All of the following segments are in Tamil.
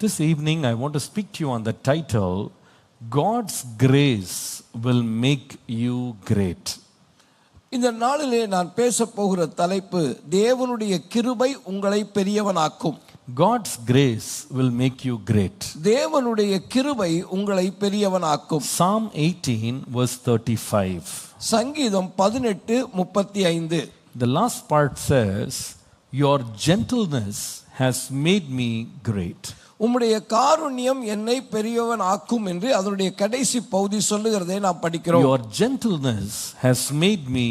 This evening I want to speak to you on the title, God's grace will make you great. இந்த நாளிலே நான் பேச போகிற தலைப்பு, தேவனுடைய கிருபை உங்களை பெரியவனாக்கும். God's grace will make you great. தேவனுடைய கிருபை உங்களை பெரியவனாக்கும். Psalm 18 verse 35. சங்கீதம் 18:35. The last part says, your gentleness has made me great. உம்முடைய காருண்யம் என்னை பெரியவன் ஆக்கும் என்று அதனுடைய கடைசி பகுதி சொல்லுகிறதை நாம் படிக்கிறோம். Your gentleness has made me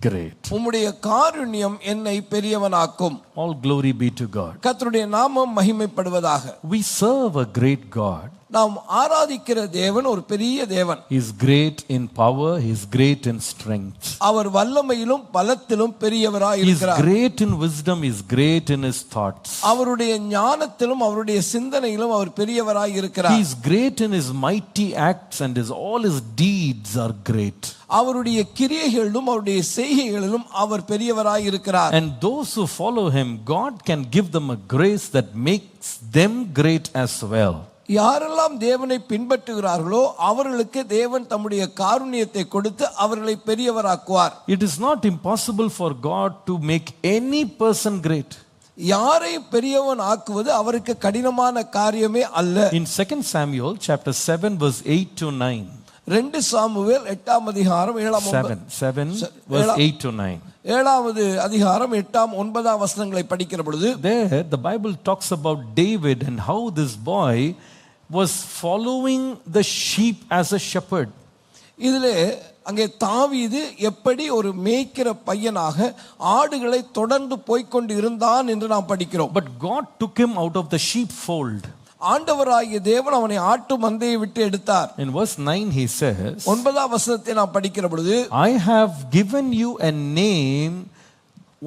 great. உம்முடைய காருண்யம் என்னை பெரியவனாக்கும். All glory be to God. கர்த்தருடைய நாமம் மகிமைப்படுவதாக. We serve a great God. நாம் ஆராதிக்கிற தேவன் ஒரு பெரிய தேவன். He is great in power, he is great in strength. அவர் வல்லமையிலும் பலத்திலும் பெரியவராய் இருக்கிறார். He is great in wisdom, he is great in his thoughts. அவருடைய ஞானத்திலும் அவருடைய சிந்தனையிலும் அவர் பெரியவராய் இருக்கிறார். He is great in his mighty acts and all his deeds are great. அவருடைய கிரியைகளிலும் அவருடைய செய்கைகளிலும் அவர் பெரியவராய் இருக்கிறார். And those who follow him, God can give them a grace that makes them great as well. யாரெல்லாம் தேவனை பின்பற்றுகிறார்களோ அவர்களுக்கு தேவன் தம்முடைய காருண்யத்தை கொடுத்து அவர்களை பெரியவராக்குவார். It is not impossible for God to make any person great. யாரை பெரியவன் ஆக்குவது அவருக்கு கடினமான காரியமே அல்ல. In 2 Samuel chapter 7 verse 8 to 9. 2 Samuel 8ஆம் அதிகாரம் 7 verse 8 to 9. 7வது அதிகாரம் 8ஆம் 9ஆம் வசனங்களை படிக்கிற பொழுது, there the Bible talks about David and how this boy was following the sheep as a shepherd. இதிலே அங்கே தாவீது எப்படி ஒரு மேய்க்கிற பையனாக ஆடுகளை தொடர்ந்து போய்க்கொண்டு இருந்தான் என்று நாம் படிக்கிறோம். But God took him out of the sheepfold. ஆண்டவராகிய தேவன் அவனை ஆட்டு மந்தையை விட்டு எடுத்தார். In verse 9 he says, 9ஆம் வசனத்தை நாம் படிக்கிற பொழுது, I have given you a name,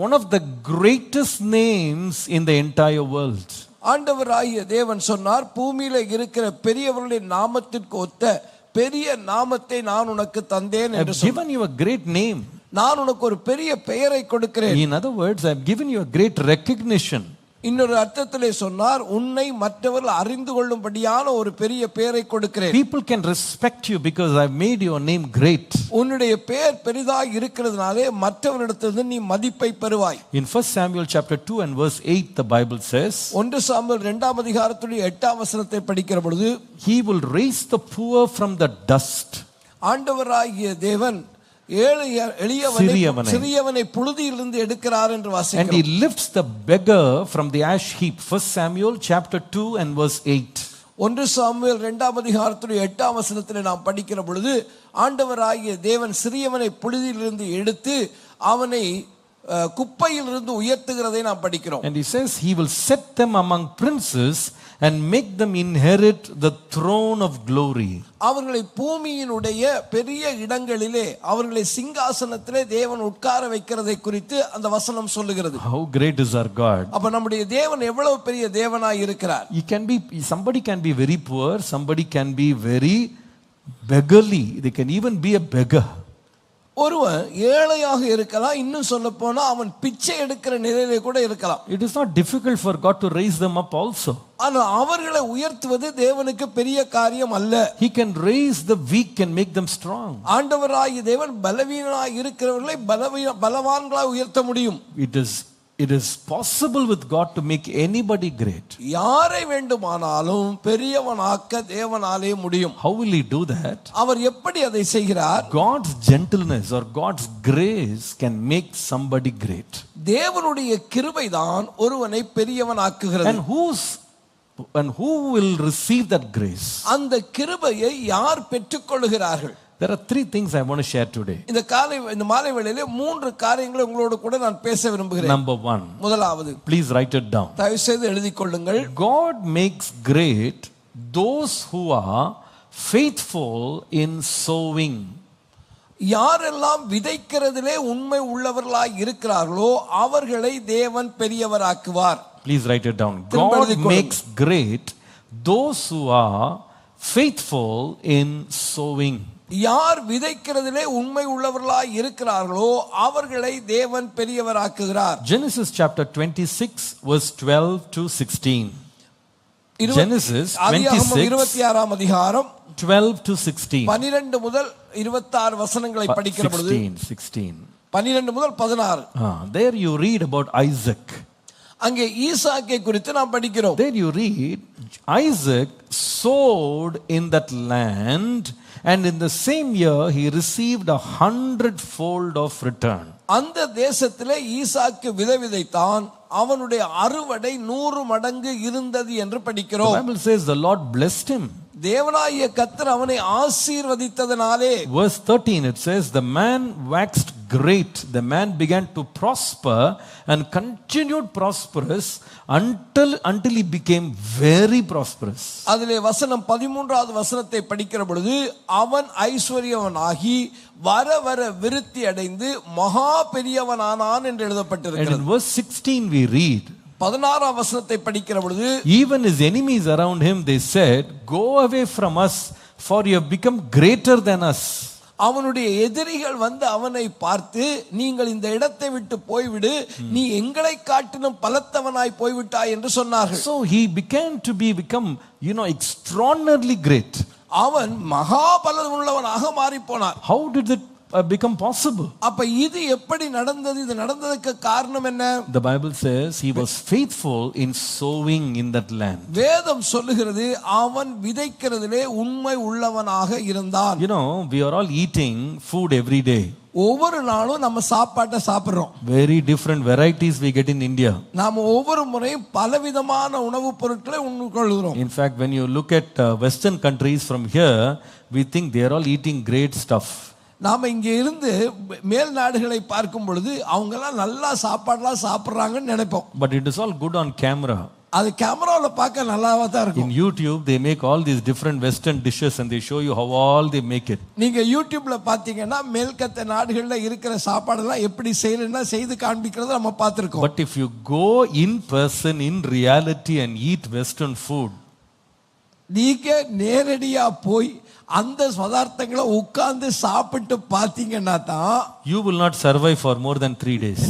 one of the greatest names in the entire world. ஆண்டவராகிய தேவன் சொன்னார், பூமியில இருக்கிற பெரியவர்களுடைய நாமத்திற்கு ஒத்த பெரிய நாமத்தை நான் உனக்கு தந்தேன் என்று சொன்னார். I have given you a great name. நான் உனக்கு ஒரு பெரிய பெயரை கொடுக்கிறேன். In other words, I have given you a great recognition. இன்னொரு அர்த்தத்திலே சொன்னார், உன்னை மற்றவர்கள் அறிந்து கொள்ளும்படியான ஒரு பெரிய பெயரை கொடுக்கிறேன். People can respect you because I have made your name great. உன்னுடைய பெயர் பெரிதாக இருக்கிறதுனாலே மற்றவரிடத்திலிருந்து நீ மதிப்பை பெறுவாய். In 1 Samuel chapter 2 and verse 8 the Bible says, 1 Samuel 2ஆம் அதிகாரத்துடைய 8ஆம் வசனத்தை படிக்கிற பொழுது, he will raise the poor from the dust. ஆண்டவராகிய தேவன் சிறியவனை புழுதியிலிருந்து எடுக்கிறார் என்று வாசிக்கிறோம். And he lifts the beggar from the ash heap. 1 Samuel chapter 2 and verse 8. 1 Samuel 2ஆம் அதிகாரத்துடைய 8ஆம் வசனத்திலே நாம் படிக்கிற பொழுது, ஆண்டவராகிய தேவன் சிறியவனை புழுதியிலிருந்து எடுத்து அவனை குப்பையிலிருந்து உயர்த்துகிறதை நாம் படிக்கிறோம். And he says he will set them among princes and make them inherit the throne of glory. அவர்களை பூமியினுடைய பெரிய இடங்களிலே அவர்களை சிங்காசனத்திலே தேவன் உட்கார வைக்கிறதை குறித்து அந்த வசனம் சொல்லுகிறது. How great is our God. அப்ப நம்முடைய தேவன் எவ்வளவு பெரிய தேவனாய் இருக்கிறார். Somebody can be very poor, somebody can be very beggarly, they can even be a beggar. ஒருவன் ஏழையாக இருக்கலாம், இன்னும் சொல்ல போனா அவன் பிச்சை எடுக்கிற நிலையிலே கூட இருக்கலாம். It is not difficult for God to raise them up also. ஆனால் அவர்களை உயர்த்துவது தேவனுக்கு பெரிய காரியம் அல்ல. He can raise the weak and make them strong. ஆண்டவராகிய தேவன் பலவீனராய் இருக்கிறவர்களை பலவான்களாய் உயர்த்த முடியும். It is possible with God to make anybody great. யாரை வேண்டுமானாலும் பெரியவனாக்க தேவனாலே முடியும். How will he do that? அவர் எப்படி அதை செய்கிறார்? God's gentleness or God's grace can make somebody great. தேவனுடைய கிருபை தான் ஒருவனை பெரியவனாக்குகிறது. And who will receive that grace? அந்த கிருபையை யார் பெற்றுக்கொள்கிறார்கள்? There are three things I want to share today. இந்த மாலை வேளையிலே மூன்று காரியங்களை உங்களோடு கூட நான் பேச விரும்புகிறேன். Number 1. முதலாவது, please write it down. தயவு செய்து எழுதிக் கொள்ளுங்கள். God makes great those who are faithful in sowing. யாரெல்லாம் விதைக்கிறதிலே உண்மை உள்ளவர்களாய் இருக்கிறார்களோ அவர்களை தேவன் பெரியவராக்குவார். Please write it down. God makes great those who are faithful in sowing. யார் விதைக்கிறதிலே உண்மை உள்ளவர்களாய் இருக்கிறார்களோ அவர்களை தேவன் பெரியவராக்குகிறார். Genesis chapter 26 verse 12 to 16. Genesis ஆதியாகமம் 26, 26ஆம் அதிகாரம் 12 to 16. 12 முதல் 26 வசனங்களை படிக்கிற பொழுது 16. 12 முதல் 16. There you read about Isaac. அங்கே ஈசாக்கை குறித்து நாம் படிக்கிறோம். There you read Isaac sowed in that land, and in the same year he received 100-fold of return. அந்த தேசத்திலே ஈசாக்கு விதைத்தான், அவனுடைய அறுவடை 100 மடங்கு இருந்தது என்று The படிக்கிறோம். Bible says the Lord blessed him. தேவனாகிய கர்த்தர் அவனை ஆசீர்வதித்ததனாலே, Verse 13 it says, the man waxed great, the man began to prosper and continued prosperous until he became very prosperous. அதிலே வசனம் 13வது வசனத்தை படிக்கிற பொழுது, அவன் ஐஸ்வர்யவனாகி வர வர விருத்தி அடைந்து மகா பெரியவனானான் என்று And எழுதப்பட்டிருக்கிறது. in verse 16 we read, 16ஆம் வசனத்தை படிக்கிற பொழுது, even his enemies around him, they said, go away from us, for you have become greater than us. அவனுடைய எதிரிகள் வந்து அவனை பார்த்து, நீங்கள் இந்த இடத்தை விட்டு போய்விடு, நீ எங்களை காட்டிலும் பலத்தவனாய் போய்விட்டாய் என்று சொன்னார்கள். So he began to become extraordinarily great. அவன் மகா பலமுள்ளவனாக மாறி போனான். How did it become possible? அப்ப இது எப்படி நடந்தது? இது நடந்ததற்கு காரணம் என்ன? The Bible says he was faithful in sowing in that land. வேதம் சொல்லுகிறது, அவன் விதைக்கிறதிலே உண்மை உள்ளவனாக இருந்தான். We are all eating food every day. ஒவ்வொரு நாளும் நம்ம சாப்பாட்டை சாப்பிடுறோம். Very different varieties we get in India. நாம ஒவ்வொரு முறையும் பலவிதமான உணவுப் பொருட்களை உண்ணுக்கொள்கிறோம். In fact, when you look at western countries from here, we think they are all eating great stuff. நாம இங்க இருந்து மேல் நாடுகளை பார்க்கும் பொழுது அவங்கெல்லாம் நல்லா சாப்பாடுலாம் சாப்பிடுறாங்கன்னு நினைப்போம். But it is all good on camera. அது கேமரால பார்க்க நல்லாவா தான் இருக்கும். In YouTube they make all these different western dishes and they show you how all they make it. நீங்க யூடியூப்ல பாத்தீங்கன்னா மேல்கத்த நாடுகள்ல இருக்கிற சாப்பாடெல்லாம் எப்படி செய்யணும்னா செய்து காண்பிக்கிறத நம்ம பார்த்திருக்கோம். But if you go in person in reality and eat western food, நீங்க நேரடியா போய் அந்த பதார்த்தங்களை உட்கார்ந்து சாப்பிட்டு பாத்தீங்கன்னா தான் you will not survive for more than 3 days.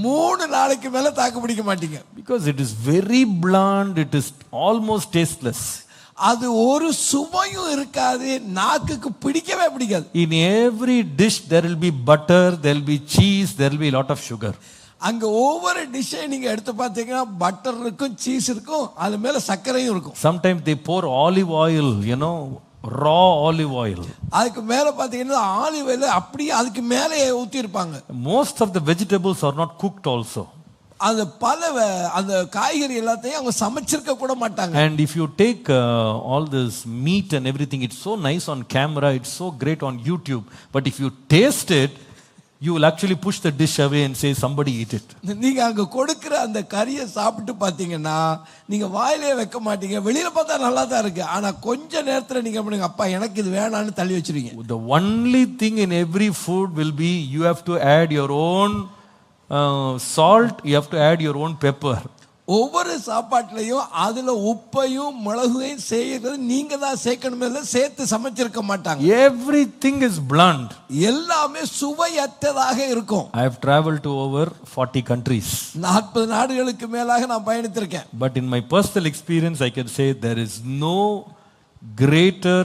3 நாளைக்கு மேல தாக்கு பிடிக்க மாட்டீங்க. Because it is very bland, it is almost tasteless. அது ஒரு சுவையும் இருக்காது, நாக்குக்கு பிடிக்கவே பிடிக்காது. In every dish there will be butter, there will be cheese, there will be a lot of sugar. அங்க ஒவ்வொரு டிஷ்ஷை நீங்க எடுத்து பார்த்தீங்கன்னா பட்டர் இருக்கும், சீஸ் இருக்கும், அது மேல சர்க்கரையும் இருக்கும். Sometimes they pour olive oil, raw olive oil. அதுக்கு மேல பாத்தீங்கன்னா ஆலிவ் ஆயில் அப்படியே அதுக்கு மேலே ஊத்தி இருப்பாங்க. Most of the vegetables are not cooked also. அது அந்த காய்கறி எல்லாத்தையும் அவங்க சமைச்சிருக்க கூட மாட்டாங்க. And if you take all this meat and everything, it's so nice on camera, it's so great on YouTube, but if you taste it, you will actually push the dish away and say somebody eat it. நீங்க அங்க கொடுக்கிற அந்த கறியை சாப்பிட்டு பாத்தீங்கன்னா நீங்க வாயிலே வைக்க மாட்டீங்க. வெளியில பார்த்தா நல்லா தான் இருக்கு, ஆனா கொஞ்ச நேரத்துல நீங்க பண்ணுங்க, அப்பா எனக்கு இது வேணாம்னு தள்ளி வச்சிருவீங்க. The only thing in every food will be you have to add your own salt, you have to add your own pepper. ஒவ்வொரு சாப்பாட்டுலயும் அதுல உப்பையும் மிளகையும் செய்யறது நீங்க தான் சேர்க்கணுமே, சேர்த்து சமைச்சிருக்க மாட்டாங்க. Everything is bland. எல்லாமே சுவையற்றதாக இருக்கும். I have traveled to over 40 countries. 40 நாடுகளுக்கு மேலாக நான் பயணித்திருக்கேன். But in my personal experience I can say there is no greater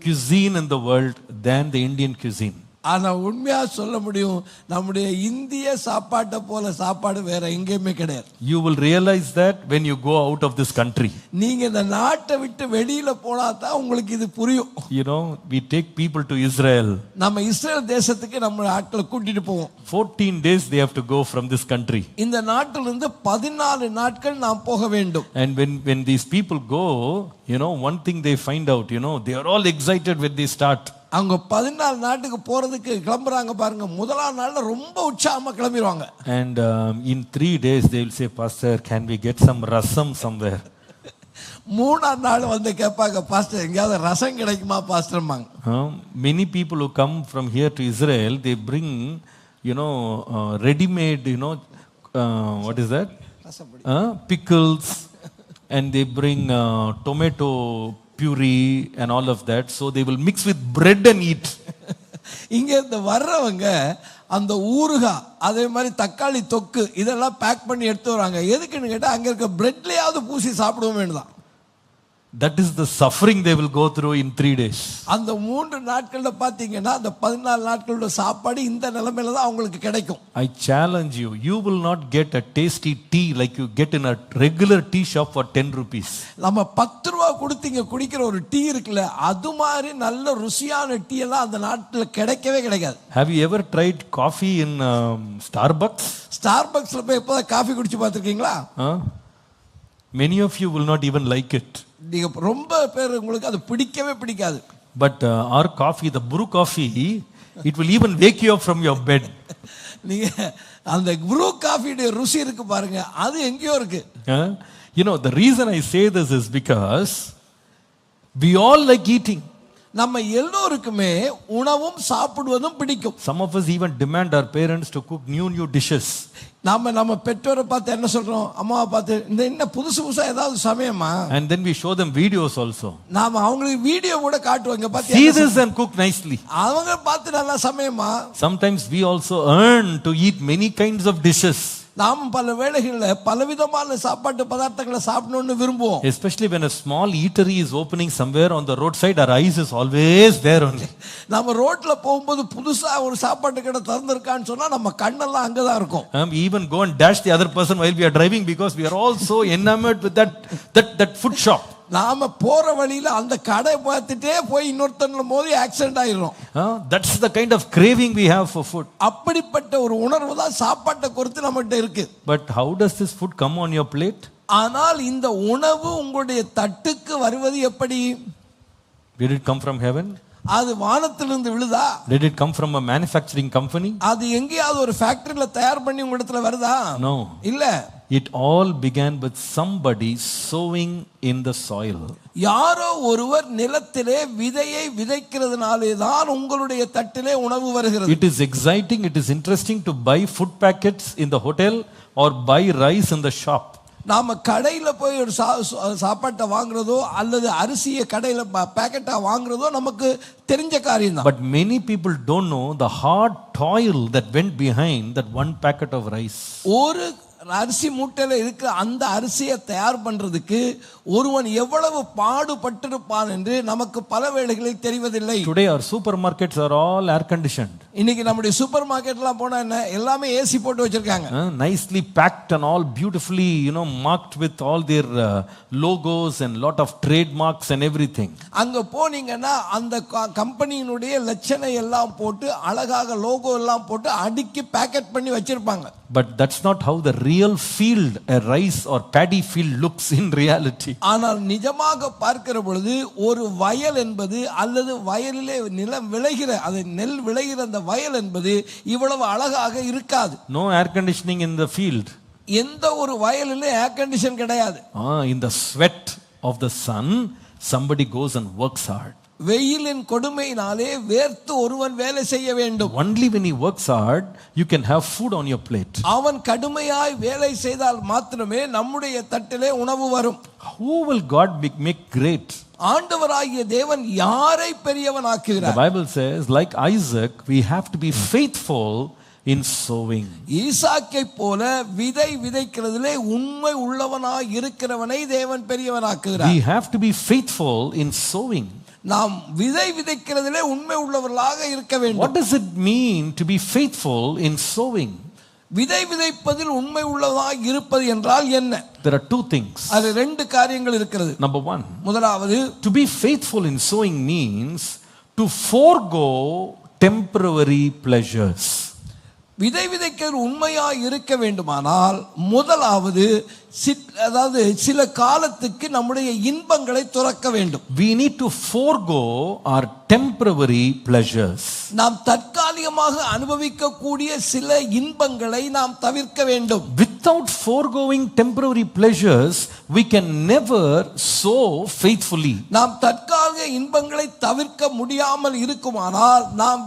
cuisine in the world than the Indian cuisine. ஆனா உண்மையா சொல்ல முடியும், நம்முடைய இந்திய சாப்பாட்டை போல சாப்பாடு வேற எங்கேயுமே கிடையாது. You will realize that when you go out of this country. நீங்க இந்த நாட்டை விட்டு வெளியில போனா தான் உங்களுக்கு இது புரியும். We take people to Israel. நம்ம இஸ்ரேல் தேசத்துக்கு நம்ம ஆட்களை கூட்டிட்டு போவோம். 14 days they have to go from this country. இந்த நாட்டிலிருந்து 14 நாட்கள் நாம் போக வேண்டும். And when these people go, one thing they find out, they are all excited when they start. அவங்க 14 நாட்டுக்கு போறதுக்கு கிளம்புறாங்க பாருங்க, முதலாம் நாள்ல ரொம்ப உற்சாகமா கிளம்பிடுவாங்க. And in 3 days they will say, Pastor, can we get some rasam somewhere? 3ஆம் நாள் வந்து கேட்பாங்க, பாஸ்டர் எங்கயாவது ரசம் கிடைக்குமா பாஸ்டர்மாங்க. Many people who come from here to Israel, they bring ready made what is that, pickles, and they bring tomato puree and all of that, so they will mix with bread and eat. இங்க இந்த வர்றவங்க அந்த ஊறுகாய், அதே மாதிரி தக்காளி தொக்கு இதெல்லாம் பேக் பண்ணி எடுத்து வராங்க. எதுக்குன்னு கேட்டா அங்க இருக்க பிரெட்லயாவது பூசி சாப்பிடுவோம் தான். That is the suffering they will go through in 3 days. அந்த 3 நாட்கள்ல பாத்தீங்கன்னா அந்த 14 நாட்களோட சாப்பாடு இந்த நிலைமையில தான் அவங்களுக்கு கிடைக்கும். I challenge you, you will not get a tasty tea like you get in a regular tea shop for 10 rupees. நம்ம 10 ரூபாய் கொடுத்தீங்க குடிக்கிற ஒரு டீ இருக்குல்ல, அது மாதிரி நல்ல ருசியான டீ எல்லாம் அந்த நாட்டுல கிடைக்கவே கிடைக்காது. Have you ever tried coffee in Starbucks? ஸ்டார்பக்ஸ்ல போய் எப்போதான் காஃபி குடிச்சு பார்த்திருக்கீங்களா? Many of you will not even like it. நீங்க ரொம்ப பேர் உங்களுக்கு அது பிடிக்கவே பிடிக்காது. But our coffee, the brew coffee, it will even wake you up from your bed. நீங்க அந்த ப்ரூ காஃபியோட ருசி இருக்கு பாருங்க, அது எங்கேயோ இருக்கு. You know, the reason I say this is because we all like eating. நம்ம எல்லோருக்குமே உணவும் சாப்பிடுவதும் பிடிக்கும். Some of us even demand our parents to cook new dishes. நம்ம பெற்றோரை பார்த்து என்ன சொல்றோம், அம்மாவை பார்த்து இந்த என்ன புதுசா ஏதாவது சமையமா, and then we show them videos also. நாம அவங்களுக்கு வீடியோ கூட காட்டுவோம், இங்க பாத்து see this and cook nicely. அவங்க பார்த்து நல்லா சமையமா. Sometimes we also earn to eat many kinds of dishes. நாம் பல வேளைகள்ல பலவிதமான சாப்பாட்டு பதார்த்தங்களை சாப்பிடணும்னு விரும்புவோம். Especially when a small eatery is opening somewhere on the roadside, our eyes is always there only. நம்ம ரோட்ல போகும்போது புதுசா ஒரு சாப்பாட்டு கடை திறந்திருக்கான்னு சொன்னா நம்ம கண்ணெல்லாம் அங்கதான் இருக்கும். We even go and dash the other person while we are driving because we are all so enamored with that food shop. நாம போற வழியில அந்த கடை பார்த்துட்டே போய் இன்னொருத்தன்ல மோதி ஆக்சிடென்ட் ஆயிரும். That's the kind of craving we have for food. அப்படிப்பட்ட ஒரு உணர்வு தான் சாப்பாட்டை குறித்து நம்மகிட்ட இருக்கு. But how does this food come on your plate? ஆனால் இந்த உணவு உங்களுடைய தட்டுக்கு வருவது எப்படி? Did it come from heaven? அது வானத்திலிருந்து விழுதா? Did it come from a manufacturing company? அது எங்கேயாவது ஒரு ஃபேக்டரியில தயார் பண்ணி உங்க இடத்துல வருதா? No. இல்ல. It all began with somebody sowing in the soil. யாரோ ஒருவர் நிலத்திலே விதையை விதைக்கிறதுனாலே தான் உங்களுடைய தட்டிலே உணவு வருகிறது. It is exciting, it is interesting to buy food packets in the hotel or buy rice in the shop. நாம கடையில போய் ஒரு சாப்பாட்டை வாங்குறதோ அல்லது அரிசியை கடையில பாக்கெட்டா வாங்குறதோ நமக்கு தெரிஞ்ச காரியம் தான். But many people don't know the hard toil that went behind that one packet of rice. ஒரு அரிசி மூட்டையில இருக்கிற அந்த அரிசியை தயார் பண்றதுக்கு ஒருவன் எவ்வளவு பாடுபட்டிருப்பான் என்று நமக்கு பல வேளைகளில் தெரிவதில்லை. Today our supermarkets are all air conditioned. இன்னைக்கு நம்முடைய சூப்பர் மார்க்கெட்லாம் போனா என்ன, எல்லாமே ஏசி போட்டு வச்சிருக்காங்க. Nicely packed and all beautifully, marked with all their logos and lot of trademarks and everything. அங்க போனீங்கன்னா அந்த கம்பெனியினுடைய லட்சணை எல்லாம் போட்டு அழகாக லோகோ எல்லாம் போட்டு அடுக்கி பேக்கெட் பண்ணி வச்சிருப்பாங்க. But that's not how the real field, a rice or paddy field, looks in reality. ஆனால் நிஜமாக பார்க்கிற பொழுது ஒரு வயல் என்பது அல்லது வயலிலே நிலம் விளைகிற அது நெல் விளைகிற அந்த வயல் என்பது இவ்வளவு அழகாக இருக்காது. No air conditioning in the field. எந்த ஒரு வயலிலே ஏர் கண்டிஷன் கிடையாது. In the sweat of the sun somebody goes and works hard. வெயிலின் கொடுமையினாலே வேர்த்து ஒருவன் வேலை செய்ய வேண்டும். Only when he works hard you can have food on your plate. அவன் கடுமையாய் வேலை செய்தால் மாத்திரமே நம்முடைய தட்டிலே உணவு வரும். Who will God make great? ஆண்டவராகிய தேவன் யாரை பெரியவன் ஆக்குகிறார்? The Bible says like Isaac we have to be faithful in sowing. ஈசாக்கை போல விதை விதைக்கிறதிலே உண்மை உள்ளவனாய் இருக்கிறவனை தேவன் பெரியவனாக்குகிறார். We have to be faithful in sowing. நாம் விதை விதைக்கிறதிலே உண்மை உள்ளவர்களாக இருக்க வேண்டும். What does it mean to be faithful in sowing? விதை விதைப்பதில் உண்மை உள்ளவனாக இருப்பது என்றால் என்ன? There are two things. அது ரெண்டு காரியங்கள் இருக்கிறது. Number one, முதலாவது, to be faithful in sowing means to forego temporary pleasures. விதை விதைக்கிறது உண்மையாய் இருக்க வேண்டுமானால் முதலாவது அதாவது சில காலத்துக்கு நம்முடைய இன்பங்களை துறக்க வேண்டும். We need to forego our temporary pleasures. நாம் தற்காலிகமாக அனுபவிக்கக்கூடிய சில இன்பங்களை நாம் தவிர்க்க வேண்டும். Without foregoing temporary pleasures we can never sow faithfully. நாம் தற்காலிக இன்பங்களை தவிர்க்க முடியாமல் இருக்குமானால் நாம்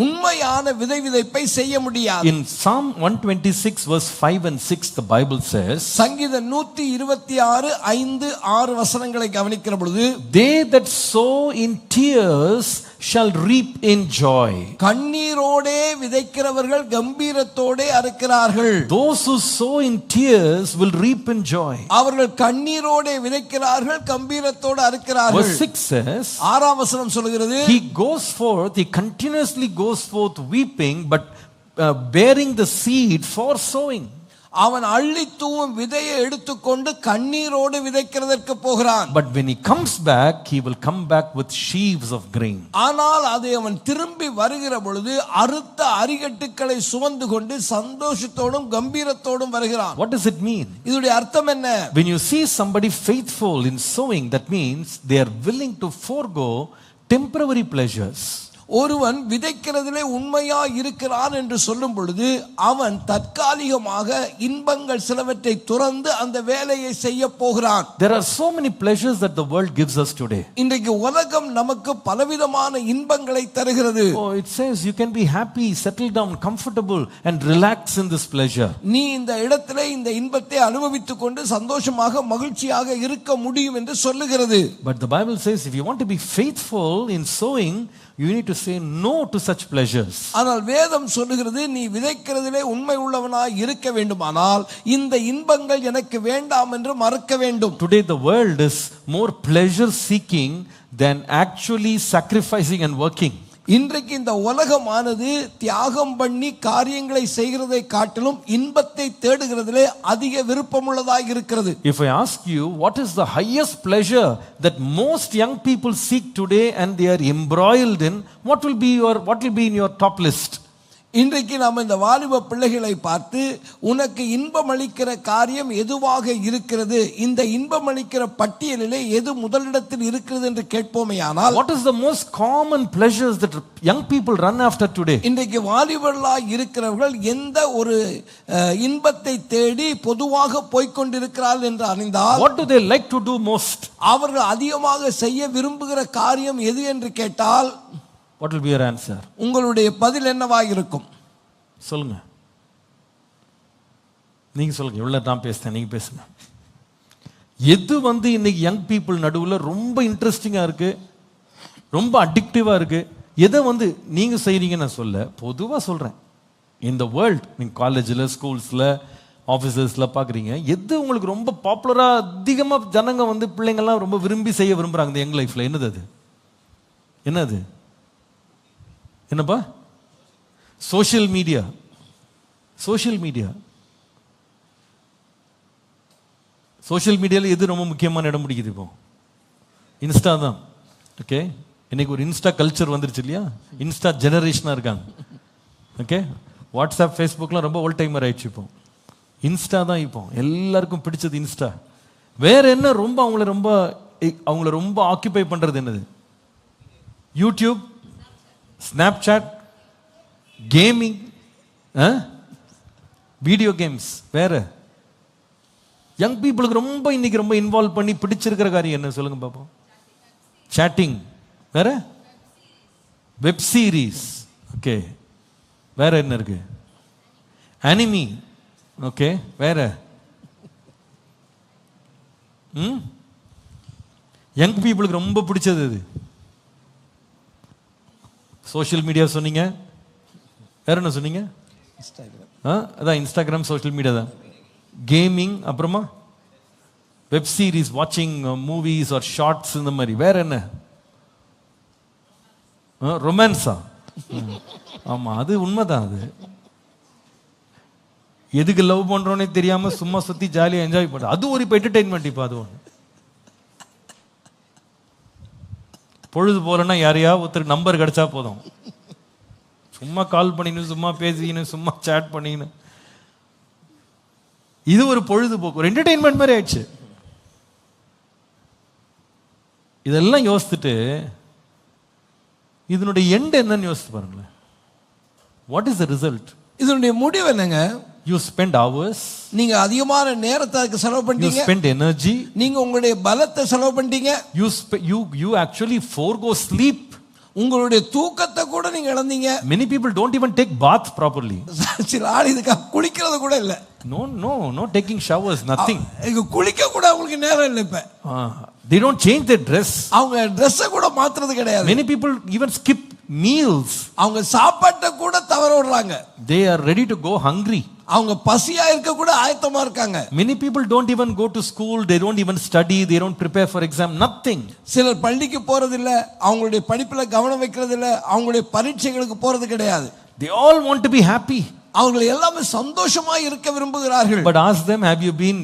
உண்மையான விதை விதைப்பை செய்ய முடியாது. In Psalm 126 verse 5 and 6 the Bible says, சங்கீதம் 126 5 6 வசனங்களை கவனிக்கிற பொழுது, they that sow in tears shall reap in joy. கண்ணீரோடே விதைக்கிறவர்கள் கம்பீரத்தோடே அறுக்கிறார்கள். Those who sow in tears will reap in joy. அவர்கள் கண்ணீரோடே விதைக்கிறார்கள் கம்பீரத்தோடு அறுக்கிறார்கள். Verse 6 says, 6ஆம் வசனம் சொல்கிறது, he goes forth, he continuously goes forth weeping, but bearing the seed for sowing. அவன் அள்ளி தூவும் விதையை எடுத்துக்கொண்டு கண்ணீரோடு விதைக்கிறதற்கு போகிறான். But when he comes back, he will come back with sheaves of grain. ஆனால் அதை அவன் திரும்பி வருகிற பொழுது அறுத்த அரிகட்டுக்களை சுமந்து கொண்டு சந்தோஷத்தோடும் கம்பீரத்தோடும் வருகிறான். What does it mean? இதோட அர்த்தம் என்ன? When you see somebody faithful in sowing, that means they are willing to forego temporary pleasures. ஒருவன் விதைக்கிறதிலே உண்மையா இருக்கிறான் என்று சொல்லும் பொழுது அவன் தற்காலிகமாக இன்பங்கள் சிலவற்றை துறந்து அந்த வேலையை செய்ய போகிறான். There are so many pleasures that the world gives us today. இன்றைக்கு உலகம் நமக்கு பலவிதமான இன்பங்களை தருகிறது. Oh, it says you can be happy, settle down, comfortable and relax in this pleasure. நீ இந்த இடத்திலே இந்த இன்பத்தை அனுபவித்துக் கொண்டு சந்தோஷமாக மகிழ்ச்சியாக இருக்க முடியும் என்று சொல்லுகிறது. But the Bible says if you want to be faithful in sowing, you need to say no to such pleasures. ஆனால் வேதம் சொல்லுகிறது நீ விதைக்கிறதிலே உண்மை உள்ளவனாய் இருக்க வேண்டுமானால் இந்த இன்பங்கள் எனக்கு வேண்டாம் என்று மறுக்க வேண்டும். Today the world is more pleasure seeking than actually sacrificing and working. இன்றைக்கு இந்த உலகமானது தியாகம் பண்ணி காரியங்களை செய்கிறதை காட்டிலும் இன்பத்தை தேடுகிறதிலே அதிக விருப்பமுள்ளதாக இருக்கிறது. If I ask you what is the highest pleasure that most young people seek today and they are embroiled in, what will be in your top list? இன்றைக்கு நாம் இந்த வாலிப பிள்ளைகளை பார்த்து உனக்கு இன்பம் அளிக்கிற காரியம் எதுவாக இருக்கிறது, இந்த இன்பம் அளிக்கிற பட்டியலிலே எது முதலிடத்தில் இருக்கிறது என்று கேட்போமேயானால், what is the most common pleasures that young people run after today? இன்றைக்கு வாலிபர்களாய் இருக்கிறவர்கள் எந்த ஒரு இன்பத்தை தேடி பொதுவாக போய்க்கொண்டிருக்கிறார்கள் என்று அறிந்தால், what do they like to do most? அவர்கள் அதிகமாக செய்ய விரும்புகிற காரியம் எது என்று கேட்டால், what will be your answer? உங்களுடைய பதில் என்னவாக இருக்கும்? சொல்லுங்க, நீங்க சொல்லுங்க. எவ்வளவு நான் பேசுறேன், நீங்க பேசுங்க. எது இன்னைக்கு யங் பீப்புள் நடுவில் ரொம்ப இன்ட்ரெஸ்டிங்கா இருக்கு, ரொம்ப அடிக்டிவா இருக்கு, எதை நீங்க செய்றீங்கன்னு நான் சொல்ல, பொதுவா சொல்றேன். இந்த வேர்ல்ட் நீங்க காலேஜில், ஸ்கூல்ஸ்ல, ஆஃபீஸஸ்ல பார்க்குறீங்க, எது உங்களுக்கு ரொம்ப பாப்புலரா அதிகமாக ஜனங்க பிள்ளைங்கள்லாம் ரொம்ப விரும்பி செய்ய விரும்புறாங்க இந்த யங் லைஃப்ல? என்னது என்னப்பா? Social media. சோஷியல் மீடியாவில் எது ரொம்ப முக்கியமான இடம் பிடிக்குது? இப்போ இன்ஸ்டா தான். ஓகே, இன்னைக்கு ஒரு இன்ஸ்டா கல்ச்சர் வந்துருச்சு இல்லையா? இன்ஸ்டா ஜெனரேஷனாக இருக்காங்க. ஓகே, வாட்ஸ்அப், ஃபேஸ்புக்லாம் ரொம்ப ஓல்ட் டைமர் ஆயிடுச்சு. இப்போ இன்ஸ்டா தான் இப்போ எல்லாருக்கும் பிடிச்சது. இன்ஸ்டா வேற என்ன அவங்கள ரொம்ப ஆக்கியபை பண்றது என்னது? YouTube, Snapchat, gaming, video games. வேற யங் பீப்புளுக்கு இன்னைக்கு ரொம்ப இன்வால்வ் பண்ணி பிடிச்சிருக்கிற காரியம் என்ன சொல்லுங்க பாப்போம்? சாட்டிங். வேற வெப் சீரிஸ். ஓகே, வேற என்ன இருக்கு? அனிமி. ஓகே, வேற யங் பீப்புளுக்கு ரொம்ப பிடிச்சது இது. சோஷியல் மீடியா சொன்னீங்க, வேற என்ன சொன்னீங்க? அதான் இன்ஸ்டாகிராம், சோஷியல் மீடியா தான். கேமிங், அப்புறமா வெப் சீரிஸ், வாட்சிங் மூவிஸ் ஆர் ஷார்ட்ஸ், இந்த மாதிரி. வேற என்ன? ரொமான்ஸா? ஆமா, அது உண்மைதான். அது எதுக்கு லவ் பண்றோன்னே தெரியாம சும்மா சுத்தி ஜாலியா என்ஜாய் பண்ற, அது ஒரு என்டர்டெயின்மெண்ட். இப்போ அது ஒன்று. பொழுது போலன்னா யாரையா ஒருத்தருக்கு நம்பர் கிடைச்சா போதும், சும்மா கால் பண்ணிக்கணும், சும்மா பேசிக்கணும், சும்மா சேட் பண்ணிக்கணும். இது ஒரு பொழுதுபோக்கு, ஒரு என்டர்டெயின்மெண்ட் மாதிரி ஆயிடுச்சு. இதெல்லாம் யோசிச்சுட்டு இதனுடைய எண்ட் என்னன்னு யோசிச்சு பாருங்களேன். What is the result? இதனுடைய முடிவு என்னங்க? You spend hours, நீங்க அதிகமான நேரத்தை அதுக்கு செலவு பண்ணீங்க. You spend energy, நீங்க உங்களுடைய பலத்தை செலவு பண்ணீங்க. You actually forego sleep. உங்களுடைய தூக்கத்தை கூட நீங்க இழந்தீங்க. Many people don't even take bath properly. சில ஆள் இதுக்கு குளிக்கிறது கூட இல்ல. No taking showers, nothing. இங்க குளிக்க கூட அவங்களுக்கு நேரம் இல்ல இப்ப. They don't change their dress. அவங்க Dress கூட மாத்துறது கிடையாது. Many people even skip meals. அவங்க சாப்பாட்டை கூட தவற விடுறாங்க. They are ready to go hungry. அவங்க பசியா இருக்க கூட ஆயத்தமா இருக்காங்க. Many people don't even go to school, they don't even study, they don't prepare for exam, nothing. சிலர் பள்ளிக்கு போறது இல்ல, அவங்களுடைய படிப்புல கவனம் வைக்கிறது இல்ல, அவங்களுடைய பரீட்சைகளுக்கு போறது கிடையாது. They all want to be happy. அவங்க எல்லாமே சந்தோஷமா இருக்க விரும்புகிறார்கள். But ask them,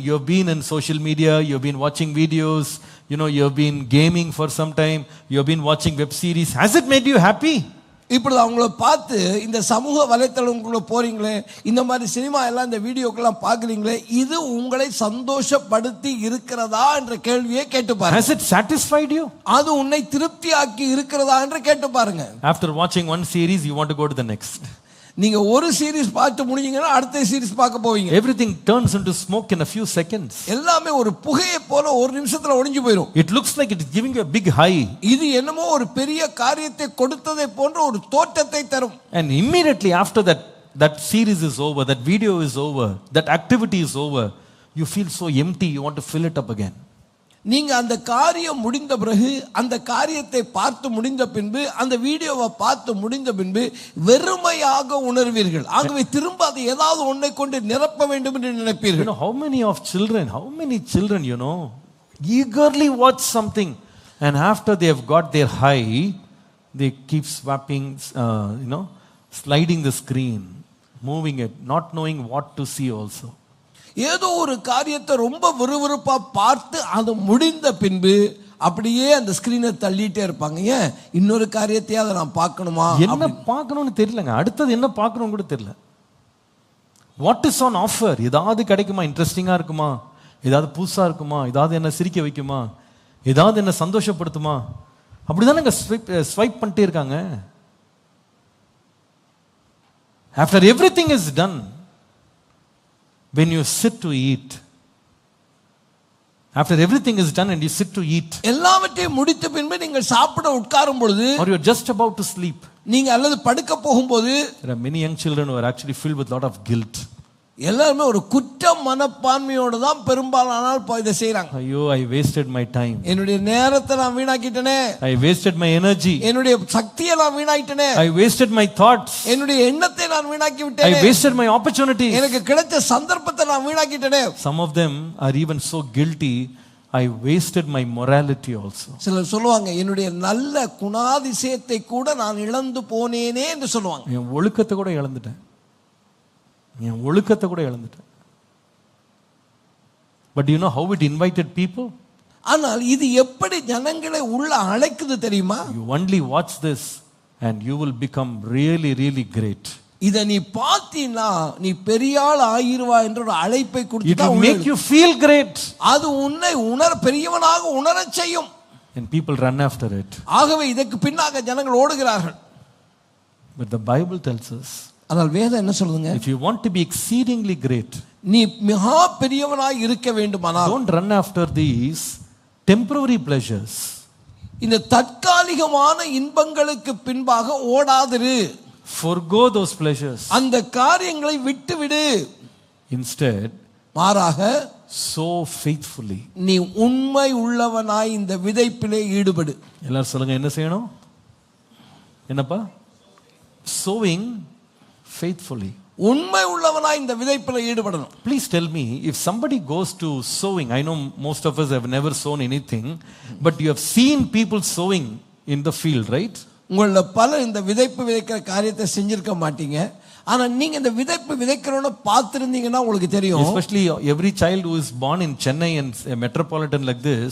you've been in social media, you've been watching videos, you've been gaming for some time, you've been watching web series, has it made you happy? இப்பொழுது அவங்கள பார்த்து இந்த சமூக வலைத்தளங்களுக்குள்ள போறீங்களே, இந்த மாதிரி சினிமா எல்லாம் இந்த வீடியோக்கெல்லாம் பார்க்குறீங்களே, இது உங்களை சந்தோஷப்படுத்தி இருக்கிறதா என்ற கேள்வியை கேட்டு பாருங்க. Has it satisfied you? அது உன்னை திருப்தியாக்கி இருக்கிறதா என்று கேட்டு பாருங்க. After watching one series you want to go to the next. நீங்க ஒரு சீரிஸ் பார்த்து முடிஞ்சீங்கன்னா அடுத்த சீரிஸ் பார்க்க போவீங்க. Everything turns into smoke in a few seconds. எல்லாமே ஒரு புகையை போல ஒரு நிமிஷத்துல ஒளிஞ்சு போயிடும். It looks like it is giving you a big high. இது என்னமோ ஒரு பெரிய காரியத்தை கொடுத்ததை போன்ற ஒரு தோற்றத்தை தரும். And immediately after that series is over, that video is over, that activity is over, you feel so empty, you want to fill it up again. நீங்க அந்த காரியம் முடிந்த பிறகு, அந்த காரியத்தை பார்த்து முடிந்த பின்பு, அந்த வீடியோவை பார்த்து முடிந்த பின்பு வெறுமையாக உணர்வீர்கள். ஆகவே திரும்ப அதை ஏதாவது ஒன்றை கொண்டு நிரப்ப வேண்டும் என்று நினைப்பீர்கள். How many children eagerly watch something, and after they have got their high, they keep swapping, sliding the screen, moving it, not knowing what to see also. ஏதோ ஒரு காரியத்தை ரொம்ப விறுவிறுப்பா பார்த்து அது முடிந்த பின்பு அப்படியே அந்த ஸ்கிரீனை தள்ளிட்டே இருப்பாங்க. ஏன் இன்னொரு காரியத்தையே அதை நான் பார்க்கணுமா, என்ன பார்க்கணும்னு தெரியலங்க, அடுத்தது என்ன பார்க்கணும் கூட தெரியல. வாட் இஸ் ஆன் ஆஃபர், ஏதாவது கிடைக்குமா, இன்ட்ரெஸ்டிங்கா இருக்குமா, ஏதாவது புதுசா இருக்குமா, ஏதாவது என்ன சிரிக்க வைக்குமா, ஏதாவது என்ன சந்தோஷப்படுத்துமா, அப்படிதானே ஸ்வைப் பண்ணிட்டே இருக்காங்க. After everything is done, when you sit to eat, after everything is done and you sit to eat, எல்லாவற்றையும் முடித்த பின்பு நீங்கள் சாப்பிட உட்காரும் பொழுது, or you are just about to sleep, நீங்க அல்லது படுக்க போகும்போது, there are many young children who are actually filled with lot of guilt. எல்லாரும் ஒரு குற்ற மனப்பான்மையோட தான் பெரும்பாலான இதை செய்றாங்க. ஐயோ, I wasted my time, என்னுடைய நேரத்தை நான் வீணாக்கிட்டேனே, I wasted my energy, என்னுடைய சக்தியை நான் வீணாக்கிட்டேனே, I wasted my thoughts, என்னுடைய எண்ணத்தை நான் வீணாக்கி விட்டேனே, I wasted my opportunities, எனக்கு கிடைச்ச சந்தர்ப்பத்தை நான் வீணாக்கிட்டேனே. Some of them are even so guilty, I wasted my morality also. சிலர் சொல்லுவாங்க, என்னுடைய நல்ல குணாதிசயத்தை கூட நான் இழந்து போனேனே என்று சொல்லுவாங்க. என் ஒழுக்கத்தை கூட இழந்துட்டேன். But do you know how it invited people? ஆனால் இது எப்படி ஜனங்களை உள்ள அழைக்குது தெரியுமா? You only watch this and you will become really, really great. இத நீ பார்த்தீனா நீ பெரிய ஆள் ஆயிருவா என்ற ஒரு அழைப்பை கொடுத்தா, it will make you feel great, அது உன்னை பெரியவனாக உணரச் செய்யும். and people run after it. ஆகவே இதற்கு பின்னாக ஜனங்கள் ஓடுகிறார்கள். But the Bible tells us, ஆனால் வேதம் என்ன சொல்லுங்க, if you want to be exceedingly great, நீ மிக பெரியவனாய் இருக்க வேண்டுமானால், don't run after these temporary pleasures. இந்த தற்காலிகமான இன்பங்களுக்கு பின்பாக ஓடாதிரு. Forgo those pleasures. அந்த காரியங்களை விட்டுவிடு. Instead, மாறாக sow faithfully. நீ உண்மை உள்ளவனாய் இந்த விதைப்பிலே ஈடுபடு. எல்லாரும் சொல்லுங்க, என்ன செய்யணும்? என்னப்பா? Sowing faithfully. உண்மை உள்ளவனாய் இந்த விதைப்பிலே ஈடுபடணும். Please tell me, if somebody goes to sowing, I know most of us have never sown anything, but you have seen people sowing in the field, right? உங்கள பல இந்த விதைப்பு விதைக்கிற காரியத்தை செஞ்சிருக்க மாட்டீங்க. ஆனா நீங்க இந்த விதைப்பு விதைக்கிறவன பார்த்திருந்தீங்கன்னா உங்களுக்கு தெரியும். Especially every child who is born in Chennai and a metropolitan like this,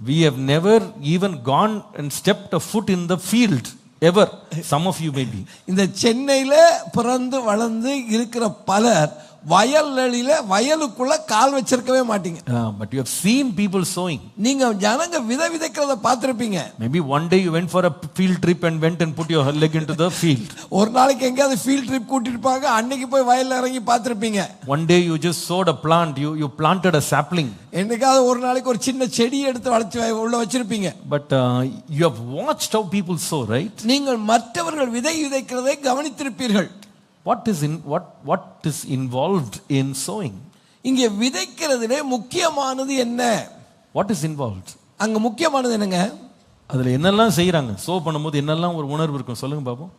we have never even gone and stepped a foot in the field ever. Some of you may be. இந்த சென்னையில பிறந்து வளர்ந்து இருக்கிற பலர் வயலுக்குள்ள கால் வச்சிருக்கவே மாட்டீங்க. But you have seen people sowing. நீங்க ஜனங்க விதைக்கிறத பார்த்திருப்பீங்க. Maybe one day you went for a field trip and went and put your leg into the field. ஒரு நாளைக்கு எங்கயாவது ஃபீல்ட் ட்ரிப் கூட்டிட்டு போங்க, அன்னைக்கு போய் வயல்ல இறங்கி பார்த்திருப்பீங்க. One day you just sowed a plant, you planted a sapling. என்னைக்காவது ஒரு நாளைக்கு ஒரு சின்ன செடி எடுத்து வளர்ச்சி உள்ள வச்சிருப்பீங்க. But you have watched how people sow, right? நீங்கள் மற்றவர்கள் விதைக்கிறதை கவனித்திருப்பீர்கள். What is involved in sowing? இங்கே விதைக்கிறதிலே முக்கியமானது என்ன? What is involved? அங்க முக்கியமானது என்னங்க? அதுல என்னெல்லாம் செய்றாங்க? சோ பண்ணும்போது என்னெல்லாம் ஒரு உணர்வு இருக்கும் சொல்லுங்க பாப்போம்.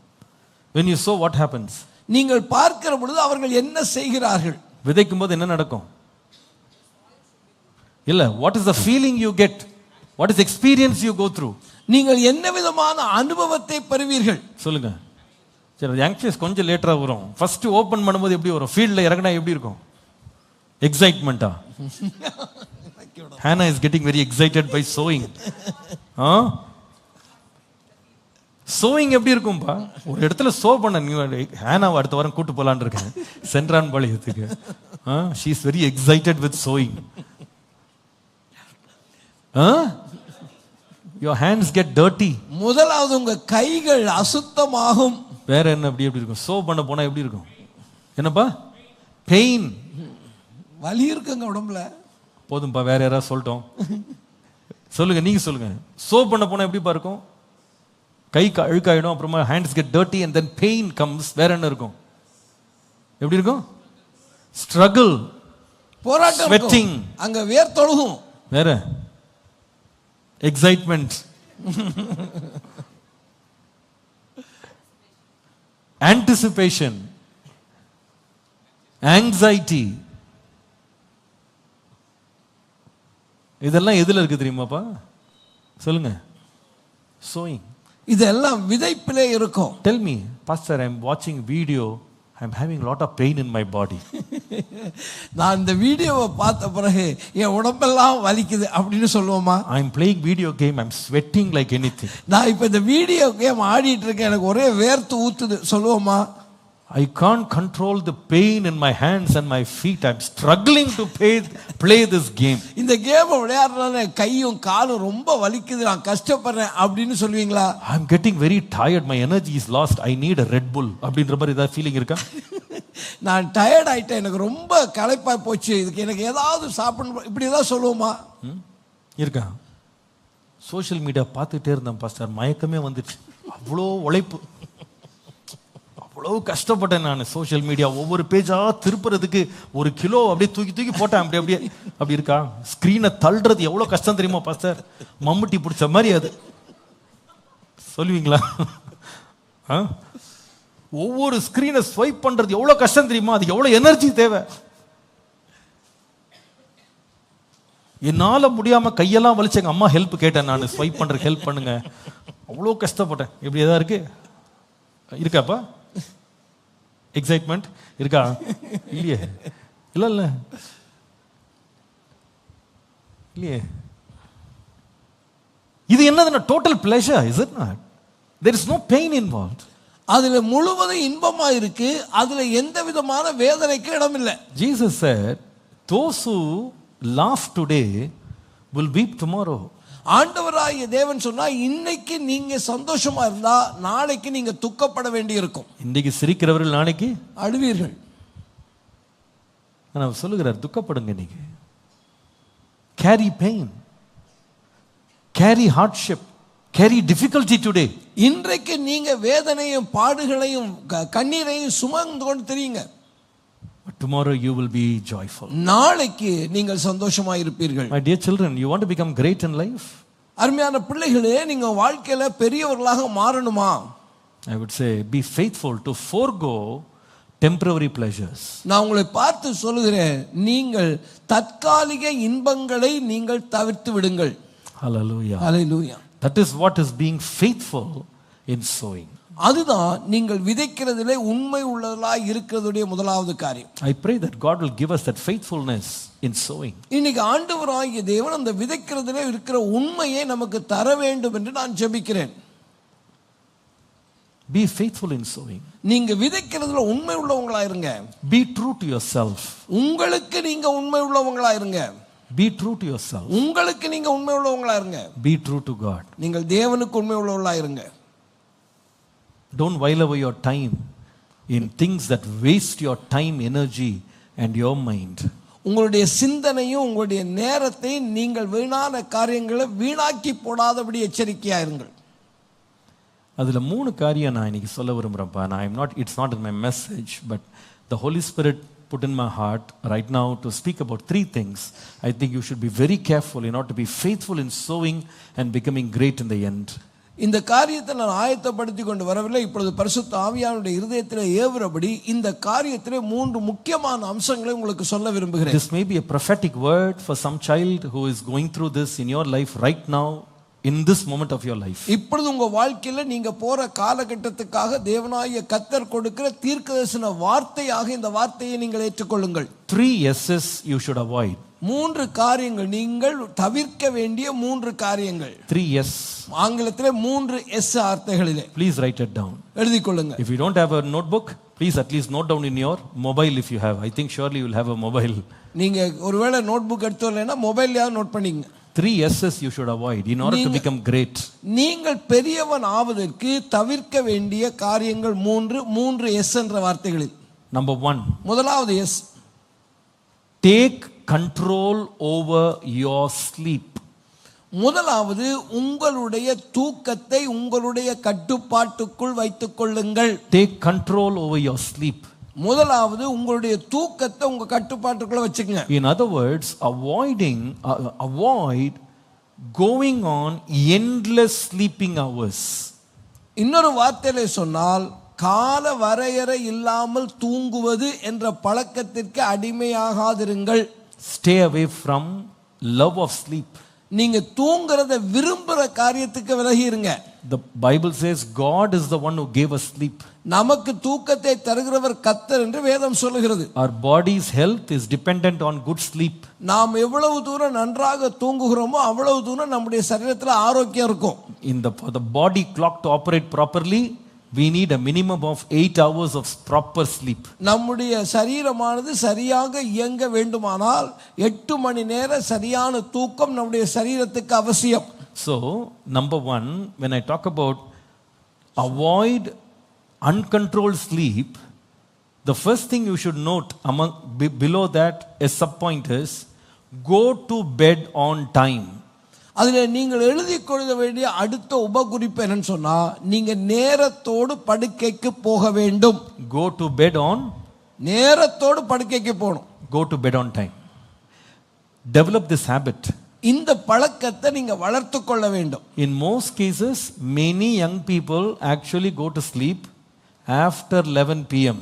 When you sow, what happens? நீங்கள் பார்க்கிற பொழுது அவர்கள் என்ன செய்கிறார்கள்? விதைக்கும்போது என்ன நடக்கும்? இல்ல, what is the feeling you get? What is the experience you go through? நீங்கள் என்ன விதமான அனுபவத்தை பெறுவீர்கள்? சொல்லுங்க. சரி, ஆங்ஷியஸ் கொஞ்சம் லேட்டரா வரும். ஃபர்ஸ்ட் ஓபன் பண்ணும்போது எப்படி வரும்? ஃபீல்ட்ல இறங்கினா எப்படி இருக்கும்? எக்ஸைட்மெண்டா? Hannah is getting very excited by sowing. Sowing எப்படி இருக்கும்பா? ஒரு இடத்துல சோ பண்ண ஹேனாவை அடுத்த வாரம் கூட்டு போலான்னு இருக்கேன் சென்ட்ரான் பாளையத்துக்கு. she is very excited with sowing. your hands get dirty. முதலாவது உங்க கைகள் அசுத்தமாகும். வேற என்ன எப்படி இருக்கும்? சோ பண்ண போனா எப்படி இருக்கும்? என்னப்பா? பெயின், வலி இருக்குங்க உடம்புல. போதும்பா, வேற யாராவது சொல்லிட்டோம். சொல்லுங்க, நீங்க சொல்லுங்க. சோ பண்ண போனா எப்படிப்பா இருக்கும்? கை அழுக்காயிடும், அப்புறமா hands get dirty and then pain comes. வேற என்ன இருக்கும்? எப்படி இருக்கும்? ஸ்ட்ரகிள், போராட்டம், ஸ்வெட்டிங், அங்க வேர்த்தொழுகும். வேற எக்ஸைட்மெண்ட், anticipation, anxiety. இதெல்லாம் எதுல இருக்கு தெரியுமாப்பா? சொல்லுங்க. sowing. இதெல்லாம் விதைப்பிலே இருக்கும். Tell me, pastor, I'm watching video, I'm having a lot of pain in my body. நான் இந்த வீடியோவை பார்த்த பிறகு என் உடம்பெல்லாம் வலிக்குது அப்படின்னு சொல்லுவோமா? I'm playing video game, I'm sweating like anything. நான் இப்ப இந்த வீடியோ கேம் ஆடிட்டு இருக்கேன், எனக்கு ஒரே வேர்த்து ஊத்துது சொல்லுவோமா? I can't control the pain in my hands and my feet. I'm struggling to play this game. இந்த கேம் விளையாடுறதால கையும் காலும் ரொம்ப வலிக்குது, நான் கஷ்டப்படுறேன் அப்படின்னு சொல்லுவீங்களா? I'm getting very tired, my energy is lost, I need a Red Bull அப்படின்ற மாதிரி ஏதாவது ஃபீலிங் இருக்கா? நான் டயர்ட் ஆயிட்டேன், எனக்கு ரொம்ப களைப்பா போச்சு, இதுக்கு எனக்கு ஏதாவது சாப்பிடணும், இப்படி ஏதாவது சொல்லுவோமா? இருக்கா? சோஷியல் மீடியா பார்த்துட்டே இருந்தேன் பாஸ்டர், மயக்கமே வந்துச்சு. அவ்வளோ உழைப்பு, அவ்வளவு கஷ்டப்பட்டேன் நான். சோஷியல் மீடியா ஒவ்வொரு பேஜா திருப்புறதுக்கு 1 கிலோ அப்படியே தூக்கி போட்டேன். அப்படி இருக்கா? ஸ்கிரீனை தள்ளுறது எவ்வளவு கஷ்டம் தெரியுமா பாஸ்டர்? மம்முட்டி பிடிச்ச மாதிரி அது. சொல்லுவீங்களா? ஒவ்வொரு ஸ்கிரீனை ஸ்வைப் பண்றது எவ்வளவு கஷ்டம் தெரியுமா? அது எவ்வளவு எனர்ஜி தேவை. என்னால முடியாம கையெல்லாம் வலிச்சு எங்க அம்மா ஹெல்ப் கேட்டேன், நான் ஸ்வைப் பண்றதுக்கு ஹெல்ப் பண்ணுங்க. அவ்வளோ கஷ்டப்பட்டேன். இப்படி ஏதாவது இருக்கு? இருக்காப்பா? எக்ஸைட்மெண்ட் இருக்கா? இல்லையே. இல்ல இல்லையே. இது என்னதுன்னா total pleasure, is it not? There is no pain involved. அதுல முழுவதும் இன்பமா இருக்கு, அதுல எந்த விதமான வேதனைக்கு இடம் இல்லை. Jesus said, those who laugh today will weep tomorrow. ஆண்டவராகிய தேவன் சொன்னா, இன்னைக்கு நீங்க சந்தோஷமா இருந்தா நாளைக்கு நீங்க துக்கப்பட வேண்டி இருக்கும். இன்னைக்கு சிரிக்கிறவர்கள் நாளைக்கு அழுவீர்கள். நான் சொல்லுகிறார், துக்கப்படுங்க. இன்னைக்கு carry pain, carry hardship, carry difficulty today. இன்றைக்கு நீங்க வேதனையும் பாடுகளையும் கண்ணீரையும் சுமந்து கொண்டு தெரியுங்க. But tomorrow you will be joyful. நாளைக்கு நீங்கள் சந்தோஷமா இருப்பீர்கள். My dear children, you want to become great in life? அருமையான பிள்ளைகளே, நீங்க வாழ்க்கையில பெரியவர்களாக மாறணுமா? I would say be faithful to forego temporary pleasures. நான் உங்களை பார்த்து சொல்லுகிறேன், நீங்கள் தற்காலிக இன்பங்களை நீங்கள் தவிர்த்து விடுங்கள். Hallelujah. Hallelujah. That is what is being faithful in sowing. அதுதான் நீங்கள் விதைக்கிறதிலே உண்மை உள்ளவர்களாய் இருக்கிறதுடைய முதலாவது காரியம். I pray that God will give us that faithfulness in sowing. இன்னைக்கு ஆண்டவராகிய தேவன் அந்த விதைக்கிறதிலே இருக்கிற உண்மையை நமக்கு தர வேண்டும் என்று நான் ஜெபிக்கிறேன். Be faithful in sowing. நீங்க விதைக்கிறதுல உண்மை உள்ளவங்களா இருங்க. Be true to yourself. உங்களுக்கு நீங்க உண்மை உள்ளவங்களா இருங்க. Be true to yourself. உங்களுக்கு நீங்க உண்மை உள்ளவங்களா இருங்க. Be true to God. நீங்கள் தேவனுக்கு உண்மை உள்ளவங்களா இருங்க. Don't while away your time in things that waste your time, energy and your mind. உங்களுடைய சிந்தனையும் உங்களுடைய நேரத்தை நீங்கள் வீணான காரியங்களை வீணாக்கி போடாதபடி எச்சரிக்கையா இருங்கள். அதுல மூணு காரியம் நான் இன்னைக்கு சொல்ல விரும்புறேன்ப்பா. It's not in my message, but the Holy Spirit put in my heart right now to speak about three things. I think you should be very careful in order to be faithful in sowing and becoming great in the end. இந்த காரியத்தை நான் ஆயத்தப்படுத்தி கொண்டு வரவில்லை. இப்பொழுது பரிசுத்த ஆவியானுடைய இருதயத்தில் ஏவுறபடி இந்த காரியத்திலே மூன்று முக்கியமான அம்சங்களை உங்களுக்கு சொல்ல விரும்புகிறேன். This may be a prophetic word for some child who is going through this in your life right now, in this moment of your life. இப்பொழுது உங்க வாழ்க்கையில நீங்க போற காலகட்டத்துக்காக தேவனாகிய கர்த்தர் கொடுக்கிற தீர்க்கதரிசன வார்த்தையாக இந்த வார்த்தையை நீங்கள் ஏற்றுக்கொள்ளுங்கள். 3 S's you should avoid. மூன்று காரியங்கள் நீங்கள் தவிர்க்க வேண்டிய மூன்று காரியங்கள். 3 S. ஆங்கிலத்திலே 3 S வார்த்தைகளிலே. Please write it down. எழுதி கொள்ளுங்க. If you don't have a notebook, please at least note down in your mobile if you have. I think surely you will have a mobile. நீங்க ஒருவேளை நோட்புக் எடுத்து வரலைன்னா மொபைல்லையாவது நோட் பண்ணிக்கங்க. 3 S's you should avoid in order to become great. நீங்கள் பெரியவன் ஆவதற்கு தவிர்க்க வேண்டிய காரியங்கள் மூன்று S என்ற வார்த்தைகளில். Number 1. முதலாவது S. Take control over your sleep. முதலாவது உங்களுடைய தூக்கத்தை உங்களுடைய கட்டுப்பாட்டுக்குள் வைத்துக் கொள்ளுங்கள். Take control over your sleep. முதலாவது உங்களுடைய தூக்கத்தை உங்க கட்டுப்பாட்டுக்குள்ள வச்சுக்கங்க. In other words, avoid going on endless sleeping hours. இன்னொரு வார்த்தையிலே சொன்னால் கால வரையறை இல்லாமல் தூங்குவது என்ற பழக்கத்திற்கு அடிமையாகாதிருங்கள். Stay away from love of sleep. நீங்க தூங்குறத விரும்புற காரியத்துக்கு விலகி இருங்க. The Bible says God is the one who gave us sleep. நமக்கு தூக்கத்தை தருகிறவர் கர்த்தர் என்று வேதம் சொல்லுகிறது. Our body's health is dependent on good sleep. நாம் எவ்வளவு தூரம் நன்றாக தூங்குகிறோமோ அவ்வளவு தூரம் நம்முடைய சரீரத்துல ஆரோக்கியம் இருக்கும். For the body clock to operate properly, we need a minimum of 8 hours of proper sleep. நம்முடைய சரீரமானது சரியாக இயங்க வேண்டுமானால் 8 மணி நேர சரியான தூக்கம் நம்முடைய சரீரத்துக்கு அவசியம். So, number 1, when I talk about avoid uncontrolled sleep, the first thing you should note below that a subpoint is go to bed on time. அதுல நீங்கள் எழுதி கொள்ள வேண்டிய அடுத்த உபகுறிப்பு என்னன்னு சொன்னா நீங்க நேரத்தோடு படுக்கைக்கு போக வேண்டும். Go to bed on, நேரத்தோடு படுக்கைக்கு போகணும். Go to bed on time. Develop this habit. இந்த பழக்கத்தை நீங்க வளர்த்து கொள்ள வேண்டும். In most cases, many young people actually go to sleep after 11 p.m.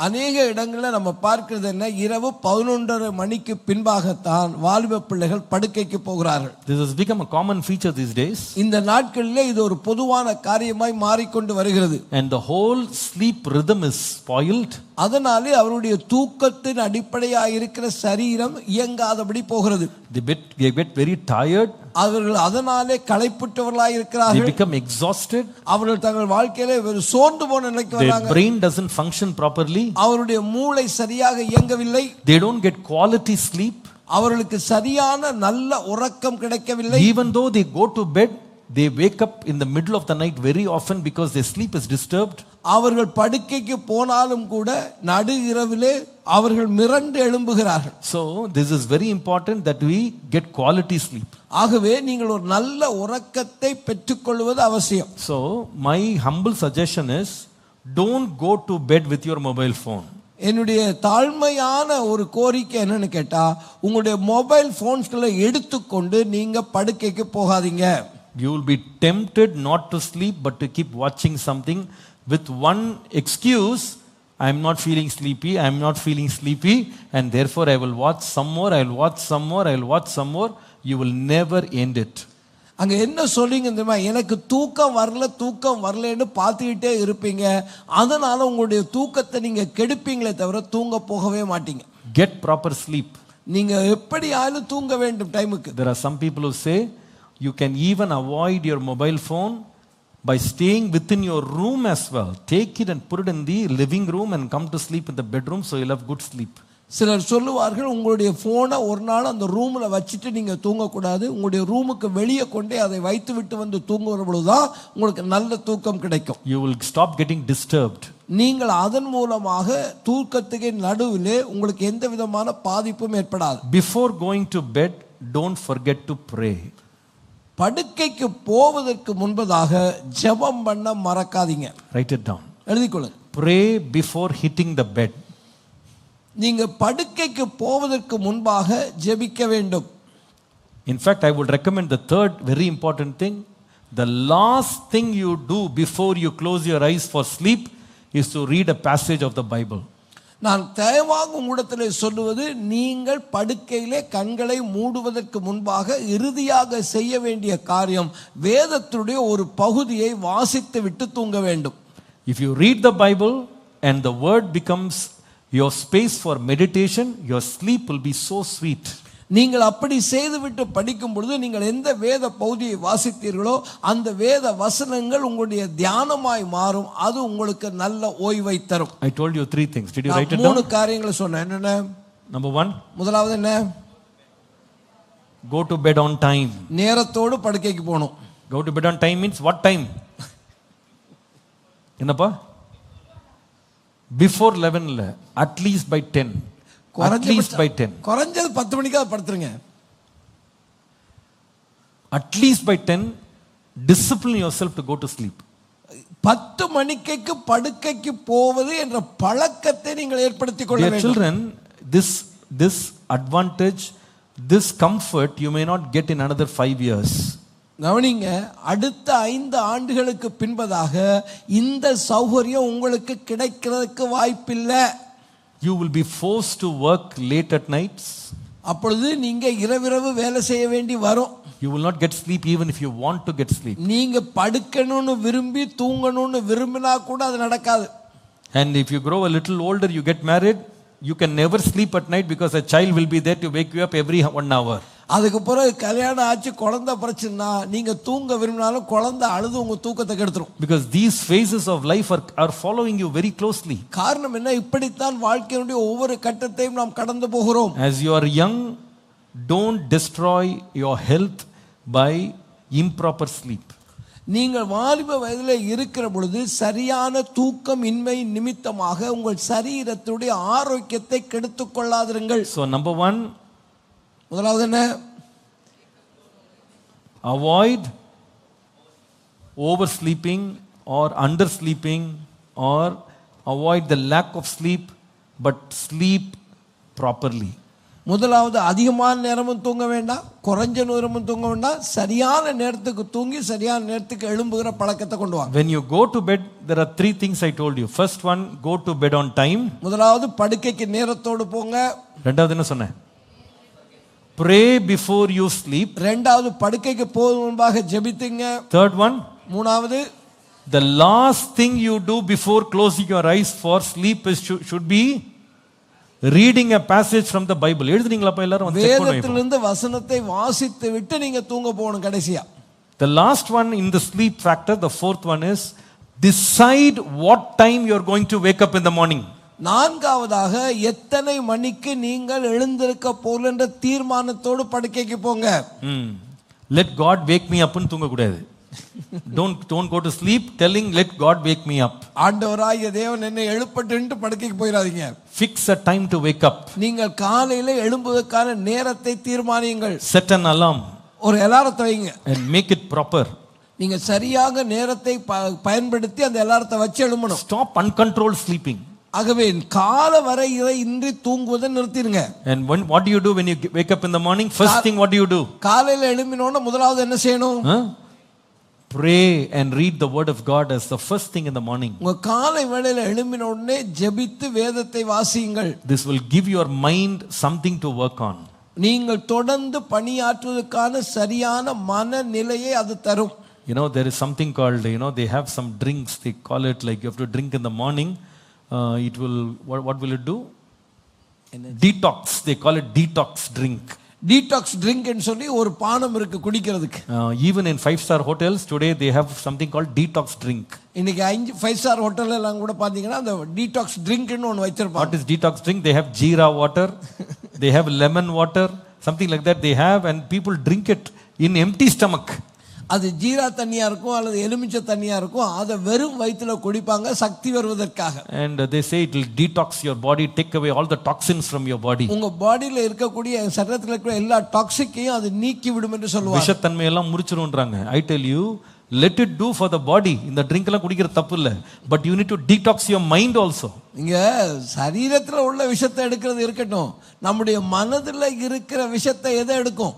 அநேக இடங்களில் நம்ம பார்க்கிறது என்ன, இரவு 11:30 மணிக்கு பின்பாகத்தான் வாலிப பிள்ளைகள் படுக்கைக்கு போகிறார்கள். This has become a common feature these days. இந்த நாட்களிலே இது ஒரு பொதுவான காரியமாய் மாறிக்கொண்டு வருகிறது. And the whole sleep rhythm is spoiled. அதனாலே அவருடைய தூக்கத்தின் அடிப்படையாக இருக்கிற சரீரம் இயங்காதபடி போகிறது. They get very tired. அவர்கள் அதனாலே களைப்புற்றவர்களாய் இருக்கிறார்கள். They become exhausted. அவர்கள் தங்கள் வாழ்க்கையிலே ஒரு சோர்ந்து போன நிலைக்கு வராங்க. Their brain doesn't function properly. அவருடைய மூளை சரியாக இயங்கவில்லை. They don't get quality sleep. அவர்களுக்கு சரியான நல்ல உறக்கம் கிடைக்கவில்லை. Even though they go to bed, they wake up in the middle of the night very often because their sleep is disturbed. அவர்கள் படுக்கைக்கு போனாலும் கூட நடு இரவிலே அவர்கள் மிரண்டு எழும்புகிறார்கள். So this is very important that we get quality sleep. ஆகவே நீங்கள் ஒரு நல்ல உறக்கத்தை பெற்றுக்கொள்வது அவசியம். So my humble suggestion is don't go to bed with your mobile phone. என்னுடைய தாழ்மையான ஒரு கோரிக்கை என்னன்னு கேட்டா உங்களுடைய மொபைல் போன்ஸ்களை எடுத்துக்கொண்டு நீங்க படுக்கைக்கு போகாதீங்க. You will be tempted not to sleep but to keep watching something with one excuse, I am not feeling sleepy, I am not feeling sleepy, and therefore I will watch some more, I will watch some more, I will watch some more. You will never end it. அங்க என்ன சொல்றீங்க தெரியுமா, எனக்கு தூக்கம் வரலன்னு பார்த்துக்கிட்டே இருப்பீங்க. அதனால உங்களுடைய தூக்கத்தை நீங்க கெடுப்பீங்களே தவிர தூங்க போகவே மாட்டீங்க. Get proper sleep. நீங்க எப்படி ஆயிலும் தூங்க வேண்டும் டைமுக்கு. There are some people who say you can even avoid your mobile phone by staying within your room as well. Take it and put it in the living room and come to sleep in the bedroom, so you'll have good sleep. சிலர் சொல்லுவார்கள், உங்களுடைய போனை ஒரு நாள் அந்த ரூமில் வச்சுட்டு நீங்கள் தூங்கக்கூடாது, உங்களுடைய ரூமுக்கு வெளியே கொண்டே அதை வைத்து விட்டு வந்து தூங்குற பொழுதுதான் உங்களுக்கு நல்ல தூக்கம் கிடைக்கும். You will stop getting disturbed. நீங்கள் அதன் மூலமாக தூக்கத்துக்கு நடுவிலே உங்களுக்கு எந்த விதமான பாதிப்பும் ஏற்படாது. Before going to bed, don't forget to pray. படுக்கைக்கு போவதற்கு முன்பதாக ஜெபம் பண்ண மறக்காதீங்க. Write it down. எழுதிக்கொள்ளுங்க. Pray before hitting the bed. நீங்க படுக்கைக்கு போவதற்கு முன்பாக ஜெபிக்க வேண்டும். In fact, I would recommend the third very important thing. The last thing you do before you close your eyes for sleep is to read a passage of the Bible. நான் தயவாக உங்களிடத்தில் சொல்லுவது, நீங்கள் படுக்கையிலே கண்களை மூடுவதற்கு முன்பாக இறுதியாக செய்ய வேண்டிய காரியம் வேதத்துடைய ஒரு பகுதியை வாசித்து விட்டு தூங்க வேண்டும். If you read the Bible and the word becomes your space for meditation, your sleep will be so sweet. நீங்கள் அப்படி செய்துவிட்டு படிக்கும் பொழுது நீங்கள் எந்த வேத பகுதியை வாசித்தீர்களோ அந்த வேத வசனங்கள் உங்களுடைய தியானமாய் மாறும். அது உங்களுக்கு நல்ல ஓய்வை தரும். I told you 3 things. Did you write it down? மூணு காரியங்களை சொன்னேன். என்னென்ன? Number 1, முதலாவது என்ன? go to bed on time. நேரத்தோடு படுக்கைக்கு போகணும். Go to bed on time means what time? என்னப்பா? Before 11 இல்ல, at least by 10. At least by 10. குறைஞ்சது 10 மணிக்காவது படுத்துருங்க. At least by 10, discipline yourself to go to sleep. 10 மணிக்கு படுக்கைக்கு போவது என்ற பழக்கத்தை நீங்கள் ஏற்படுத்திக் கொள்ள Dear வேண்டும். children, this advantage, this comfort you may not get in another 5 years. கவனிங்க, அடுத்த 5 ஆண்டுகளுக்கு பின்பதாக இந்த சௌகரியம் உங்களுக்கு கிடைக்கிறதுக்கு வாய்ப்பில்லை. You will be forced to work late at nights. அப்பொழுது நீங்க இரவிரவு வேலை செய்ய வேண்டி வரும். You will not get sleep even if you want to get sleep. நீங்க படுக்கணும்னு விரும்பி தூங்கணும்னு விரும்பினா கூட அது நடக்காது. And if you grow a little older, you get married, you can never sleep at night because a child will be there to wake you up every 1 hour. அதுக்கு பிறகு கல்யாணம் ஆச்சு, குழந்தை பிரச்சனை, நீங்க தூங்க விரும்பினாலும் குழந்தை அழுது உங்க தூக்கத்தை கெடுத்துரும். Because these phases of life are following you very closely. காரணம் என்ன? இப்படித்தான் வாழ்க்கையினுடைய ஒவ்வொரு கட்டத்தையும் நாம் கடந்து போகிறோம். As you are young, don't destroy your health by improper sleep. நீங்கள் வாலிப வயதில் இருக்கிற பொழுது சரியான தூக்கம் இன்மை நிமித்தமாக உங்கள் சரீரத்துடைய ஆரோக்கியத்தை கெடுத்துக் கொள்ளாதிருங்கள். So number 1, முதலாவது என்ன? avoid oversleeping or undersleeping, or avoid the lack of sleep, but sleep properly. முதலாவது அதிகமான நேரமும் தூங்க வேண்டாம், குறைஞ்ச நேரமும் தூங்க வேண்டாம், சரியான நேரத்துக்கு தூங்கி சரியான நேரத்துக்கு எழும்புகிற பழக்கத்தை கொண்டு வாங்க. When you go to bed, there are 3 things I told you. First one, go to bed on time. முதலாவது படுக்கைக்கு நேரத்தோடு போங்க. ரெண்டாவது என்ன சொன்னேன்? Pray before you sleep. ரெண்டாவது படுக்கைக்கு போகும் முன்பாக ஜெபித்துங்க. Third one, மூணாவது, the last thing you do before closing your eyes for sleep is should be reading a passage from the Bible. எழுதுறீங்களாப்பா எல்லாரும்? வந்து செக் பண்ணுங்க. வேதத்திலிருந்து வசனத்தை வாசித்து விட்டு நீங்க தூங்க போகணும் கடைசியா. The last one in the sleep factor, the fourth one is decide what time you are going to wake up in the morning. நான்காவதாக எத்தனை மணிக்கு நீங்கள் எழுந்திருக்க போல என்ற தீர்மானத்தோடு படுக்கைக்கு போங்க. Let God wake me up னு தூங்க கூடாது. Don't go to sleep telling let God wake me up. ஆண்டவராகிய தேவன் என்னை எழுப்பட்டுன்னு படுக்கைக்கு போயிடாதீங்க. Fix a time to wake up. நீங்கள் காலையில எழும்புவதற்கான நேரத்தை தீர்மானியுங்கள். Set an alarm. ஒரு அலாரத்தை வைங்க. And make it proper. நீங்க சரியாக நேரத்தை பயன்படுத்தி அந்த அலாரத்தை வச்சு எழும்பணும். Stop uncontrolled sleeping. ஆகவே கால வரையிறை இன்றி தூங்குவதை நிறுத்திடுங்க. And what do you do when you wake up in the morning? First thing, what do you do? காலையில எழும்பினோன முதலாவது என்ன செய்யணும்? Pray and read the word of God as the first thing in the morning. உங்க காலை வேளையில எழும்பின உடனே ஜெபித்து வேதத்தை வாசியுங்கள். This will give your mind something to work on. நீங்கள் தொடர்ந்து பணியாற்றுவதற்கான சரியான மனநிலையை அது தரும். You know, there is something called, they have some drinks, they call it like you have to drink in the morning. It will, what will it do? Detox, they call it detox drink. Detox ட்ரிங்க்னு சொல்லி ஒரு பானம் இருக்கு குடிக்கிறதுக்கு. Even in 5-star hotels today they have something called detox drink. இன்னைக்கு 5 ஸ்டார் ஹோட்டல்ல எல்லாம் கூட பாத்தீங்கன்னா அந்த டீடாக்ஸ் ட்ரிங்க்னு ஒன்னு வச்சிருப்பாங்க. What is detox drink? They have jeera water, they have lemon water, something like that they have, and people drink it in empty stomach. அது ஜீரா தண்ணியா இருக்கும் அல்லது எலுமிச்சை தண்ணியா இருக்கும். அதை வெறும் வயித்துல குடிப்பாங்க சக்தி வருவதற்காக. And they say it will detox your body, take away all the toxins from your body. உங்க பாடியில இருக்கக்கூடிய சரீரத்துல இருக்கிற எல்லா டாக்ஸிக்கையும் அது நீக்கி விடும் என்று சொல்லுவாங்க. விஷத்தன்மை எல்லாம் முறிச்சிரும்ன்றாங்க. I tell you, let it do for the body. இந்த ட்ரிங்க் எல்லாம் குடிக்கிறது தப்பு இல்ல, but you need to detox your mind also. இங்க சரீரத்துல உள்ள விஷத்தை எடுக்கிறது இருக்கட்டும், நம்முடைய மனதுல இருக்கிற விஷத்தை எதை எடுக்கும்?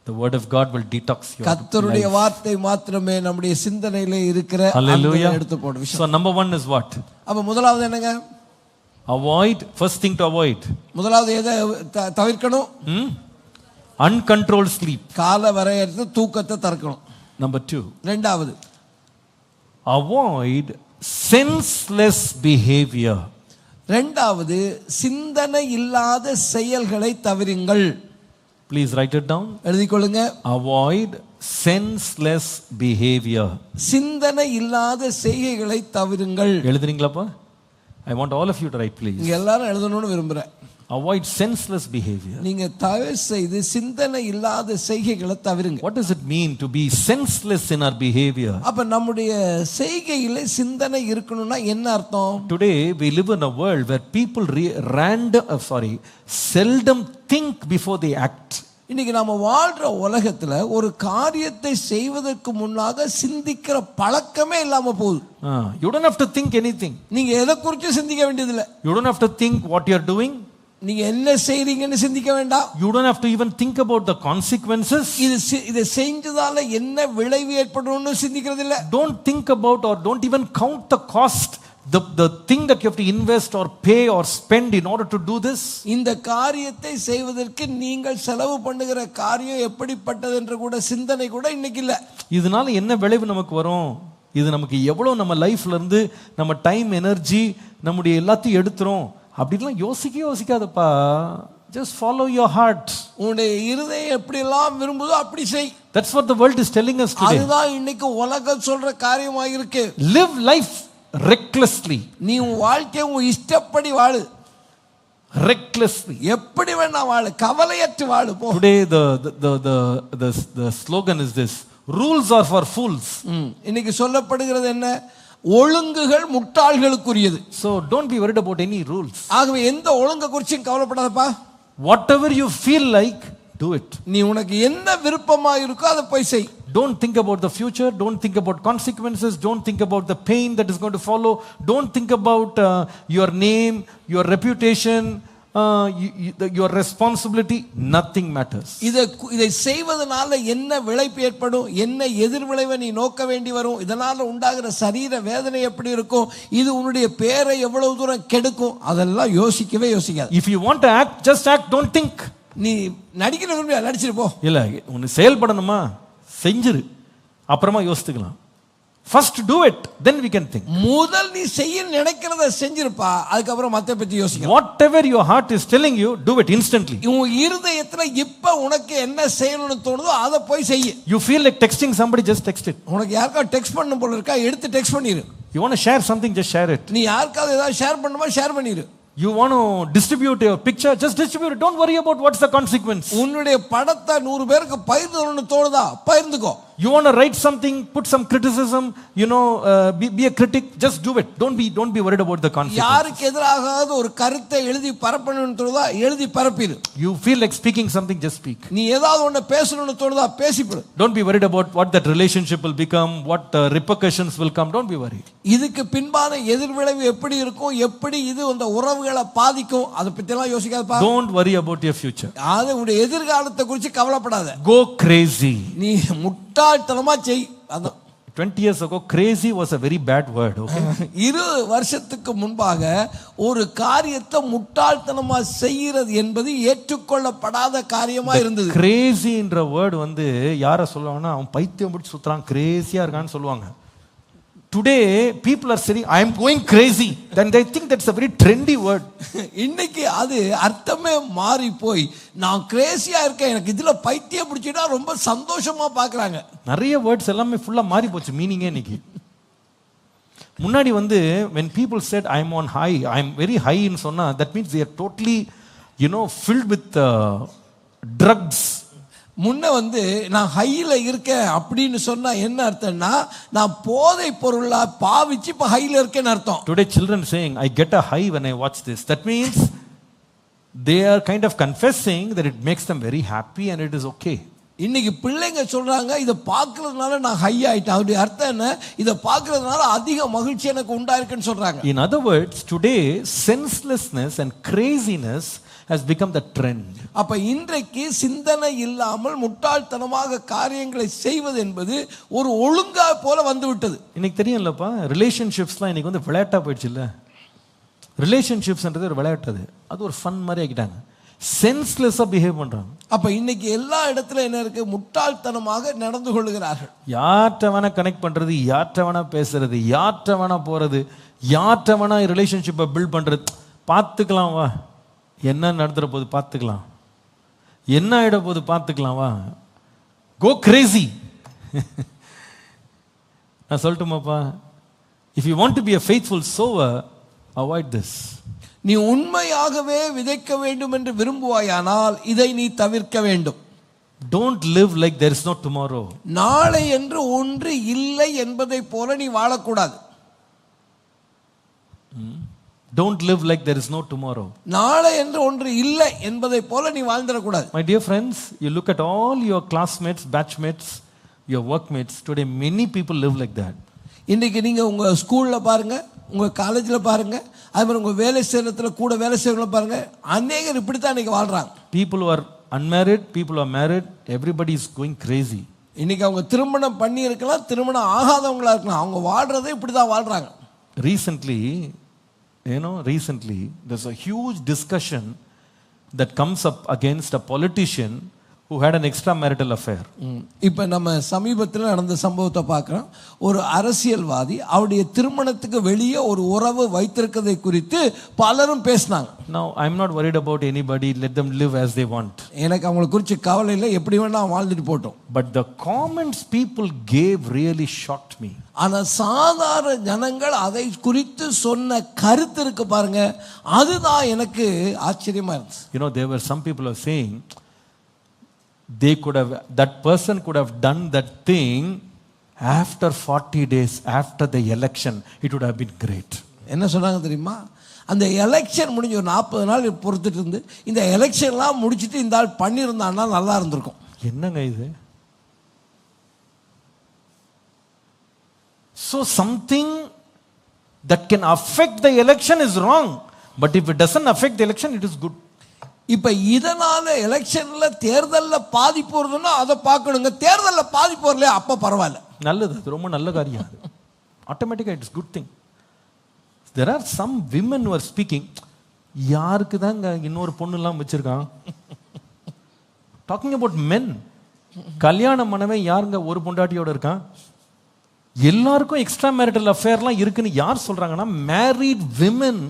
The word of God will detox your life. கர்த்தருடைய வார்த்தை மாத்திரமே நம்முடைய சிந்தனையிலே இருக்கிற அந்த எடுத்து போடும் விஷயம். So number 1 is what? அப்ப முதலாவது என்னங்க? Avoid. First thing to avoid. முதலாவது எதை தவிர்க்கணும்? Uncontrolled sleep. கால வரையறுத்து தூக்கத்தை தவிர்க்கணும். Number 2. இரண்டாவது, avoid senseless behavior. இரண்டாவது, சிந்தனை இல்லாத செயல்களை தவிருங்கள். Please write it down. எழுதிக்கொள்ளுங்க. Avoid senseless behavior. சிந்தனை இல்லாத செய்கைகளை தவிருங்கள். எழுதுறீங்களாப்பா? I want all of you to write, please. நீங்க எல்லாரும் எழுதணும்னு விரும்புறேன். Avoid senseless behavior. நீங்க தயவு செய்து சிந்தனை இல்லாத செய்கைகளை தவிருங்க. What does it mean to be senseless in our behavior? அப்ப நம்முடைய செய்கையில சிந்தனை இருக்கணும்னா என்ன அர்த்தம்? Today we live in a world where people seldom think before they act. இன்னைக்கு நாம வாழ்ற உலகத்துல ஒரு காரியத்தை செய்வதற்கு முன்னாக சிந்திக்கிற பழக்கமே இல்லாம போகுது. You don't have to think anything. நீங்க எதை குறித்து சிந்திக்க வேண்டியதில்லை. You don't have to think what you are doing. நீங்க என்ன செய்றீங்கன்னு சிந்திக்க வேண்டாம். You don't have to even think about the consequences. இது செஞ்சதால என்ன விளைவு ஏற்படும்னு சிந்திக்கிறது இல்ல. Don't think about or don't even count the cost, the thing that you have to invest or pay or spend in order to do this. இந்த காரியத்தை செய்வதற்கு நீங்கள் செலவு பண்ணுகிற காரியம் எப்படிப்பட்டது என்ற கூட சிந்தனை கூட இன்னைக்கு இல்ல. இதனால என்ன விளைவு நமக்கு வரும்? இது நமக்கு எவ்வளவு நம்ம லைஃப்ல இருந்து நம்ம டைம் எனர்ஜி நம்முடைய எல்லாத்தையும் எடுத்துரும் அப்படிலாம் யோசிக்காதப்பா. Just follow your heart. உன்னுடைய இருதயம் எப்படி எல்லாம் விரும்புதோ அப்படி செய். That's what the world is telling us today. அதுதான் இன்னைக்கு உலகம் சொல்ற காரியமாக இருக்கு. Live life recklessly. நீ உன் வாழ்க்கையை உன் இஷ்டப்படி வாழு. Recklessly. எப்படி வேணா வாழு, கவலையற்று வாழு போ. Today the slogan is this: rules are for fools. இன்னைக்கு சொல்லப்படுகிறது என்ன? ஒழுங்குகள் முட்டாள்களுக்குரியது. So don't be worried about any rules. ஆகவே எந்த ஒழுங்க குறிச்சும் கவலைப்படாதப்பா. Whatever you feel like, do it. நீ உனக்கு என்ன விருப்பமா இருக்கோ அதை போய் செய். Don't think about the future, don't think about consequences, don't think about the pain that is going to follow, don't think about your name, your reputation, your responsibility. Nothing matters. இதை செய்வதனால என்ன விளைவு ஏற்படும், என்ன எதிர்விளைவை நீ நோக்க வேண்டி வரும், இதனால உண்டாகிற சரீர வேதனை எப்படி இருக்கும், இது உன்னுடைய பேரை எவ்வளவு தூரம் கெடுக்கும், அதெல்லாம் யோசிக்கவே யோசிக்காது. If you want to act, just act, don't think. நீ நடிக்கிற விரும்பியா நடிச்சிட்டு போ. இல்ல உன்னை செயல்படணுமா செஞ்சிரு, அப்புறமா யோசித்துக்கலாம். First do it, then we can think. முதல் நீ செய்ய நினைக்கிறத செஞ்சிருப்பா, அதுக்கு அப்புறம் மத்த பத்தி யோசிக்கலாம். Whatever your heart is telling you, do it instantly. உன் இருதயத்துல இப்ப உனக்கு என்ன செய்யணும்னு தோணுதோ அதை போய் செய். You feel like texting somebody, just text it. உனக்கு யாருக்கா டெக்ஸ்ட் பண்ணணும் போல இருக்கா, எடுத்து டெக்ஸ்ட் பண்ணிரு. You want to share something, just share it. நீ யாருக்காவது ஏதாவது ஷேர் பண்ணுமா, ஷேர் பண்ணிரு. You want to distribute your picture, just distribute it. Don't worry about what's the consequence. உன்னுடைய படத்தை 100 பேருக்கு பகிர்ந்தணும்னு தோணுதா, பகிர்ந்துக்கோ. You want to write something, put some criticism, be a critic, just do it. Don't be worried about the consequence. யாருக்கு எதிராக ஒரு கருத்தை எழுதி பரப்பணும்னு தோணுதா, எழுதி பரப்பிடு. You feel like speaking something, just speak. நீ ஏதாவது ஒண்ணு பேசணும்னு தோணுதா, பேசிடு. Don't be worried about what that relationship will become, what repercussions will come. Don't be worried. இதுக்கு பின்பான எதிர்விளைவு எப்படி இருக்கும், எப்படி இது அந்த உறவுகளை பாதிக்கும், அதை பத்தி எல்லாம் யோசிக்காதப்பா. Don't worry about your future. அது உன்னுடைய எதிர்காலத்தை குறித்து கவலைப்படாத. Go crazy. நீ முட்டாள்தனமா செய். 20 years ago, crazy was a very bad word, okay? 20 வருஷத்துக்கு முன்பாக ஒரு காரியத்தை முட்டாள்தனமா செய்கிறது என்பது ஏற்றுக்கொள்ளப்படாத காரியமா இருந்தது. crazyன்ற வேர்ட் யார சொல்லுவாங்கன்னா அவன் பைத்தியம் பிடிச்சு சுத்துறான், கிரேசியா இருக்கான்னு சொல்லுவாங்க. Today, people are saying, I am going crazy. Then they think that's a very trendy word. இன்னைக்கு அது அர்த்தமே மாறி போய் நான் கிரேசியா இருக்கேன், எனக்கு இதுல பைத்தியம் பிடிச்சிட்டா ரொம்ப சந்தோஷமா பாக்குறாங்க. நிறைய வேர்ட்ஸ் எல்லாமே ஃபுல்லா மாறி போச்சு மீனிங்கே இன்னைக்கு. முன்னாடி வந்து when people said I am on high, I am very high ன்னு சொன்னா that means they are totally filled with drugs. முன்ன வந்து நான் ஹைல இருக்கேன் அப்படின்னு சொன்னா என்ன அர்த்தம்னா நான் போதை பொருளா பாவிச்சு இப்ப ஹைல இருக்கேன்னு அர்த்தம். Today children saying I get a high when I watch this. That means they are kind of confessing that it makes them very happy and it is okay. இன்னைக்கு பிள்ளைங்க சொல்றாங்க இதை பார்க்கறதுனால நான் ஹை ஆயிட்டேன். அப்படி அர்த்தம் என்ன? இதை பார்க்கறதுனால அதிக மகிழ்ச்சி எனக்கு உண்டாயிருக்குன்னு சொல்றாங்க. In other words, today senselessness and craziness has become the trend. அப்ப இன்றைக்கு சிந்தனை இல்லாமல் முட்டாள்தனமாக காரியங்களை செய்வது என்பது ஒரு ஒழுங்கா போல வந்து விட்டது. இன்னைக்கு தெரியும்லப்பா, ரிலேஷன்ஷிப்ஸ்லாம் இன்னைக்கு வந்து விளையாட்டா போயிடுச்சு இல்ல. ரிலேஷன்ஷிப்ஸ்ன்றது ஒரு விளையாட்டு, அது ஒரு ஃபன் மாதிரி ஆக்கிட்டாங்க. சென்ஸ்லெஸ்ஸா பிஹேவ் பண்றாங்க. அப்ப இன்னைக்கு எல்லா இடத்துல என்ன இருக்கு? முட்டாள்தனமாக நடந்து கொள்கிறார்கள். யார்கிட்ட வேணா கனெக்ட் பண்றது, யார்கிட்ட வேணா பேசுறது, யார்கிட்ட வேணா போறது, யார்கிட்ட வேணா ரிலேஷன்ஷிப்பை பில்ட் பண்றது. பார்த்துக்கலாம் வா, என்ன நடந்துற போது பார்த்துக்கலாம், என்ன ஆயிட போது பார்த்துக்கலாம் வா, கோ கிரேசி. நான் சொல்லட்டுமாப்பா, if you want to be a faithful sower, avoid this. நீ உண்மையாகவே விதைக்க வேண்டும் என்று விரும்புவாயானால் இதை நீ தவிர்க்க வேண்டும். Don't live like there is no tomorrow. நாளை என்று ஒன்று இல்லை என்பதை போல நீ வாழக்கூடாது. Don't live like there is no tomorrow. நாளை என்று ஒன்று இல்லை என்பதை போல நீ வாழ்ந்துடக்கூடாது. My dear friends, you look at all your classmates, batchmates, your workmates. Today many people live like that. இன்னைக்கு நீங்க உங்க ஸ்கூல்ல பாருங்க, உங்க காலேஜ்ல பாருங்க, அதே மாதிரி உங்க வேலை செய்யறதுல கூட வேலை செய்யறவங்கள பாருங்க, அநேகர் இப்படித்தான் இன்னைக்கு வாழ்றாங்க. People who are unmarried, people who are married, everybody is going crazy. இன்னைக்கு அவங்க திருமணம் பண்ணி இருக்கலாம், திருமணம் ஆகாதவங்களா இருக்கலாம், அவங்க வாழ்றதே இப்படிதான் வாழ்றாங்க. Recently there's a huge discussion that comes up against a politician who had an extramarital affair. இப்போ நம்ம சமீபத்தில் நடந்த சம்பவத்தை பார்க்குறோம். ஒரு அரசியல்வாதி அவருடைய திருமணத்துக்கு வெளியே ஒரு உறவு வைத்திருக்கிறதை குறித்து பலரும் பேசினாங்க. Now I'm not worried about anybody, let them live as they want. எனக்கு அவங்களை குறித்து கவலை இல்லை, எப்படி வேணா வாழ்ந்துட்டு போட்டோம். But the comments people gave really shocked me. ஆனால் சாதாரண ஜனங்கள் அதை குறித்து சொன்ன கருத்து இருக்கு பாருங்க, அதுதான் எனக்கு ஆச்சரியமா இருந்துச்சு. There were some people who are saying that person could have done that thing after 40 days after the election. It would have been great. என்ன சொன்னாங்க தெரியுமா? அந்த எலெக்ஷன் முடிஞ்ச ஒரு 40 நாள் பொறுத்துட்டு இருந்து இந்த எலெக்ஷன்லாம் முடிச்சிட்டு இந்த ஆள் பண்ணியிருந்தான்னா நல்லா இருந்திருக்கும். என்னங்க இது? So something that can affect the election is wrong, but if it doesn't affect the election, it is good. இப்ப இதனால எலெக்ஷன்ல தேர்தல்ல பாதிப்பு வருதுன்னா அதை பார்க்கணுங்க. தேர்தல்ல பாதிப்பு வரல அப்ப பரவாயில்ல, நல்லது, அது ரொம்ப நல்ல காரியம். அது ஆட்டோமேட்டிக்கா it's good thing. There are some women who are speaking. யாருக்கு தாங்க இன்னொரு பொண்ணு எல்லாம் வச்சிருக்கான்? Talking about men. கல்யாணம் பண்ணவே யாருங்க ஒரு பொண்டாட்டியோட இருக்கான்? எல்லாருக்கும் எக்ஸ்ட்ரா மேரிட்டல் அஃபேர்லாம் இருக்குன்னு யார் சொல்றாங்கன்னா, married women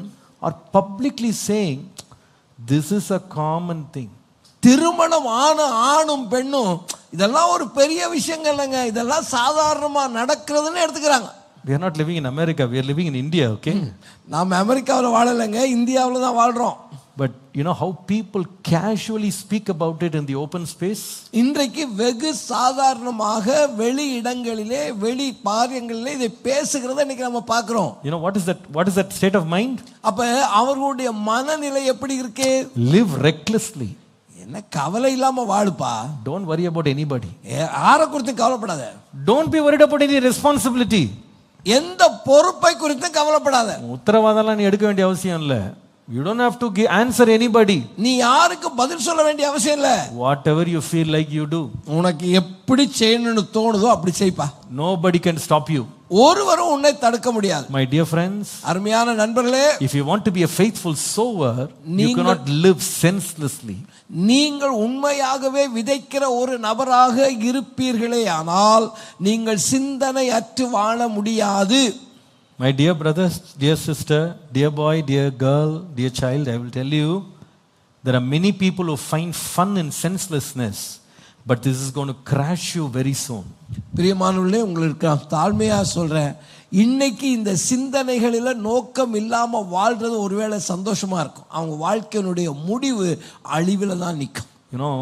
R publicly saying this is a common thing. திருமணம் ஆன ஆணும் பெண்ணும் இதெல்லாம் ஒரு பெரிய விஷயங்கள் இல்லைங்க, இதெல்லாம் சாதாரணமா நடக்கிறதுன்னு எடுத்துக்கிறாங்க. We are not living in America, we are living in India, okay? நாம அமெரிக்காவில் வாழலைங்க, இந்தியாவில் தான் வாழ்றோம். But how people casually speak about it in the open space? இன்றைக்கு வெகு சாதாரணமாக வெளி இடங்களிலே வெளி பாரியங்களிலே இதை பேசுகிறத இன்னைக்கு நம்ம பார்க்கிறோம். What is that state of mind? அப்ப அவர்களுடைய மனநிலை எப்படி இருக்கு? Live recklessly. என்ன கவலை இல்லாம வாழுப்பா. Don't worry about anybody. யாரை குறித்து கவலைப்படாத. Don't be worried about any responsibility. எந்த பொறுப்பை குறித்து கவலைப்படாத. உத்தரவாதம்லாம் நீ எடுக்க வேண்டிய அவசியம் இல்லை. You don't have to answer anybody. நீ யாருக்கு பதில் சொல்ல வேண்டிய அவசியம் இல்ல. Whatever you feel like you do. உனக்கு எப்படி செய்யணும்னு தோணுதோ அப்படி செய்ப்பா. Nobody can stop you. ஒருவரும் உன்னை தடுக்க முடியாது. My dear friends, அருமையான நண்பர்களே, if you want to be a faithful sower, you cannot live senselessly. நீங்கள் உண்மையாகவே விதைக்கிற ஒரு நபராக இருப்பீர்களே ஆனால் நீங்கள் சிந்தனை அற்று வாழ முடியாது. My dear brothers, dear sister, dear boy, dear girl, dear child, I will tell you, there are many people who find fun in senselessness, but this is going to crash you very soon. பிரியமானவர்களே, உங்களுக்கு நான் தாழ்மையா சொல்றேன், இன்னைக்கு இந்த சிந்தனைகளில நோக்கம் இல்லாம வாழ்றது ஒருவேளை சந்தோஷமா இருக்கும். அவங்க வாழ்க்கையினுடைய முடிவு அழிவில தான் நிற்கும். You know,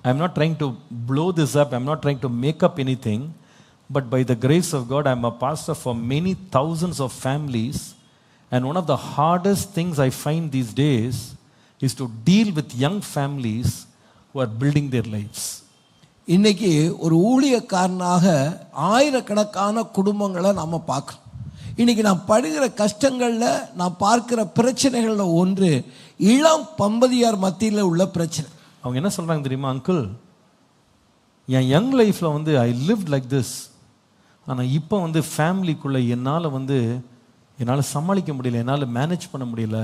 I'm not trying to blow this up, I'm not trying to make up anything, but by the grace of God, I'm a pastor for many thousands of families, and one of the hardest things I find these days is to deal with young families who are building their lives. இன்னைக்கு ஒரு ஊழியக்காரனாக ஆயிரக்கணக்கான குடும்பங்களை நம்ம பார்க்குறோம். இன்னைக்கு நான் படுகிற கஷ்டங்களில் நான் பார்க்கிற பிரச்சனைகளில் ஒன்று இளம் தம்பதியார் மத்தியில் உள்ள பிரச்சனை. அவங்க என்ன சொல்கிறாங்க தெரியுமா? அங்கிள், என் யங் லைஃப்பில் வந்து ஐ லிவ்ட் லைக் திஸ், ஆனால் இப்போ வந்து ஃபேமிலிக்குள்ளே என்னால் சமாளிக்க முடியல, என்னால் மேனேஜ் பண்ண முடியல.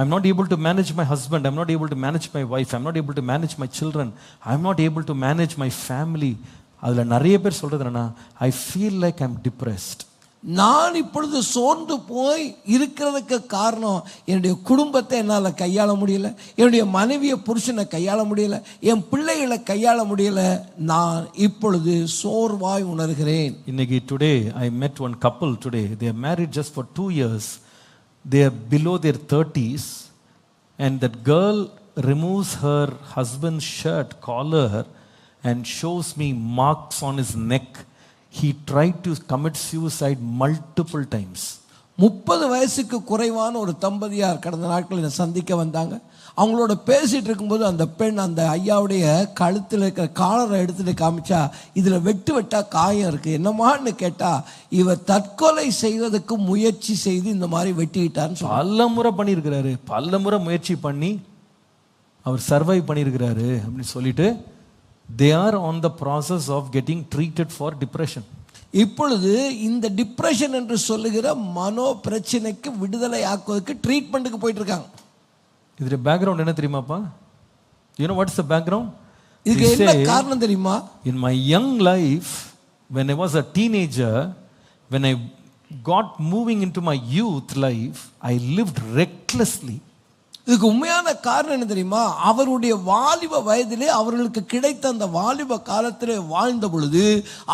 I'm not able to manage my husband, I'm not able to manage my wife, I'm not able to manage my children, I'm not able to manage my family. அதில் நிறைய பேர் சொல்கிறது என்னன்னா, I feel like I'm depressed. நான் இப்பொழுது சோர்ந்து போய் இருக்கிறதுக்கு காரணம் என்னுடைய குடும்பத்தை என்னால் கையாள முடியல, என்னுடைய மனைவியை புருஷனை கையாள முடியல, என் பிள்ளைகளை கையாள முடியல, நான் இப்பொழுது சோர்வாய் உணர்கிறேன். இன்னைக்கு today I met one couple today, they are married just for 2 years, they are below their 30s, and that girl removes her husband's shirt collar and shows me marks on his neck. He tried to commit suicide multiple times. 30 வயசுக்கு குறைவான ஒரு தம்பதியார் கடந்த நாட்களில் சந்திக்க வந்தாங்க. அவங்களோட பேசிட்டு இருக்கும்போது அந்த பெண் அந்த ஐயாவுடைய கழுத்தில் இருக்கிற காலரை எடுத்துட்டு காமிச்சா, இதில் வெட்டா காயம் இருக்குது, என்னமான்னு கேட்டால் இவர் தற்கொலை செய்வதற்கு முயற்சி செய்து இந்த மாதிரி வெட்டிக்கிட்டான்னு சொல்லி பல முறை பண்ணியிருக்கிறாரு, பல முறை முயற்சி பண்ணி அவர் சர்வைவ் பண்ணியிருக்கிறாரு அப்படின்னு சொல்லிட்டு they are on the process of getting treated for depression. இப்பொழுது இந்த டிப்ரெஷன் என்று சொல்லுகிற மனோ பிரச்சனைக்கு விடுதலை ஆக்குவதற்கு ட்ரீட்மெண்ட்டுக்கு போயிட்டு இருக்காங்க. இதோட பேக்ரவுண்ட் என்ன தெரியுமாப்பா? You know what's the background? இதுக்கு என்ன காரணம் தெரியுமா? In my young life, when I was a teenager, when I got moving into my youth life, I lived recklessly. இதுக்கு உண்மையான காரணம் என்ன தெரியுமா? அவருடைய வாலிப வயதிலே அவர்களுக்கு கிடைத்த அந்த வாலிப காலத்திலே வாழ்ந்த பொழுது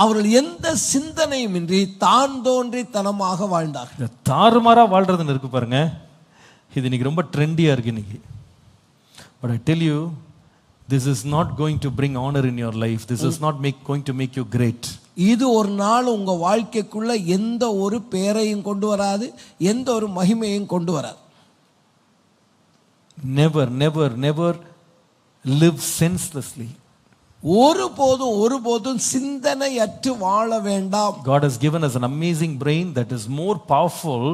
அவர்கள் எந்த சிந்தனையும் இன்றி தான் தோன்றித்தனமாக வாழ்ந்தார்கள். தாறுமாறா வாழ்றதுன்னு இருக்கு பாருங்க, இது இன்னைக்கு ரொம்ப ட்ரெண்டியா இருக்கு இன்னைக்கு. But I tell you, this is not going to bring honor in your life. This is not going to make you great. இது ஒரு நாள் உங்க வாழ்க்கைக்குள்ள எந்த ஒரு பேரையும் கொண்டு வராது, எந்த ஒரு மகிமையும் கொண்டு வராது. Never, never, never live senselessly. ஒருபோதும் சிந்தனையற்று வாழ வேண்டாம். God has given us an amazing brain that is more powerful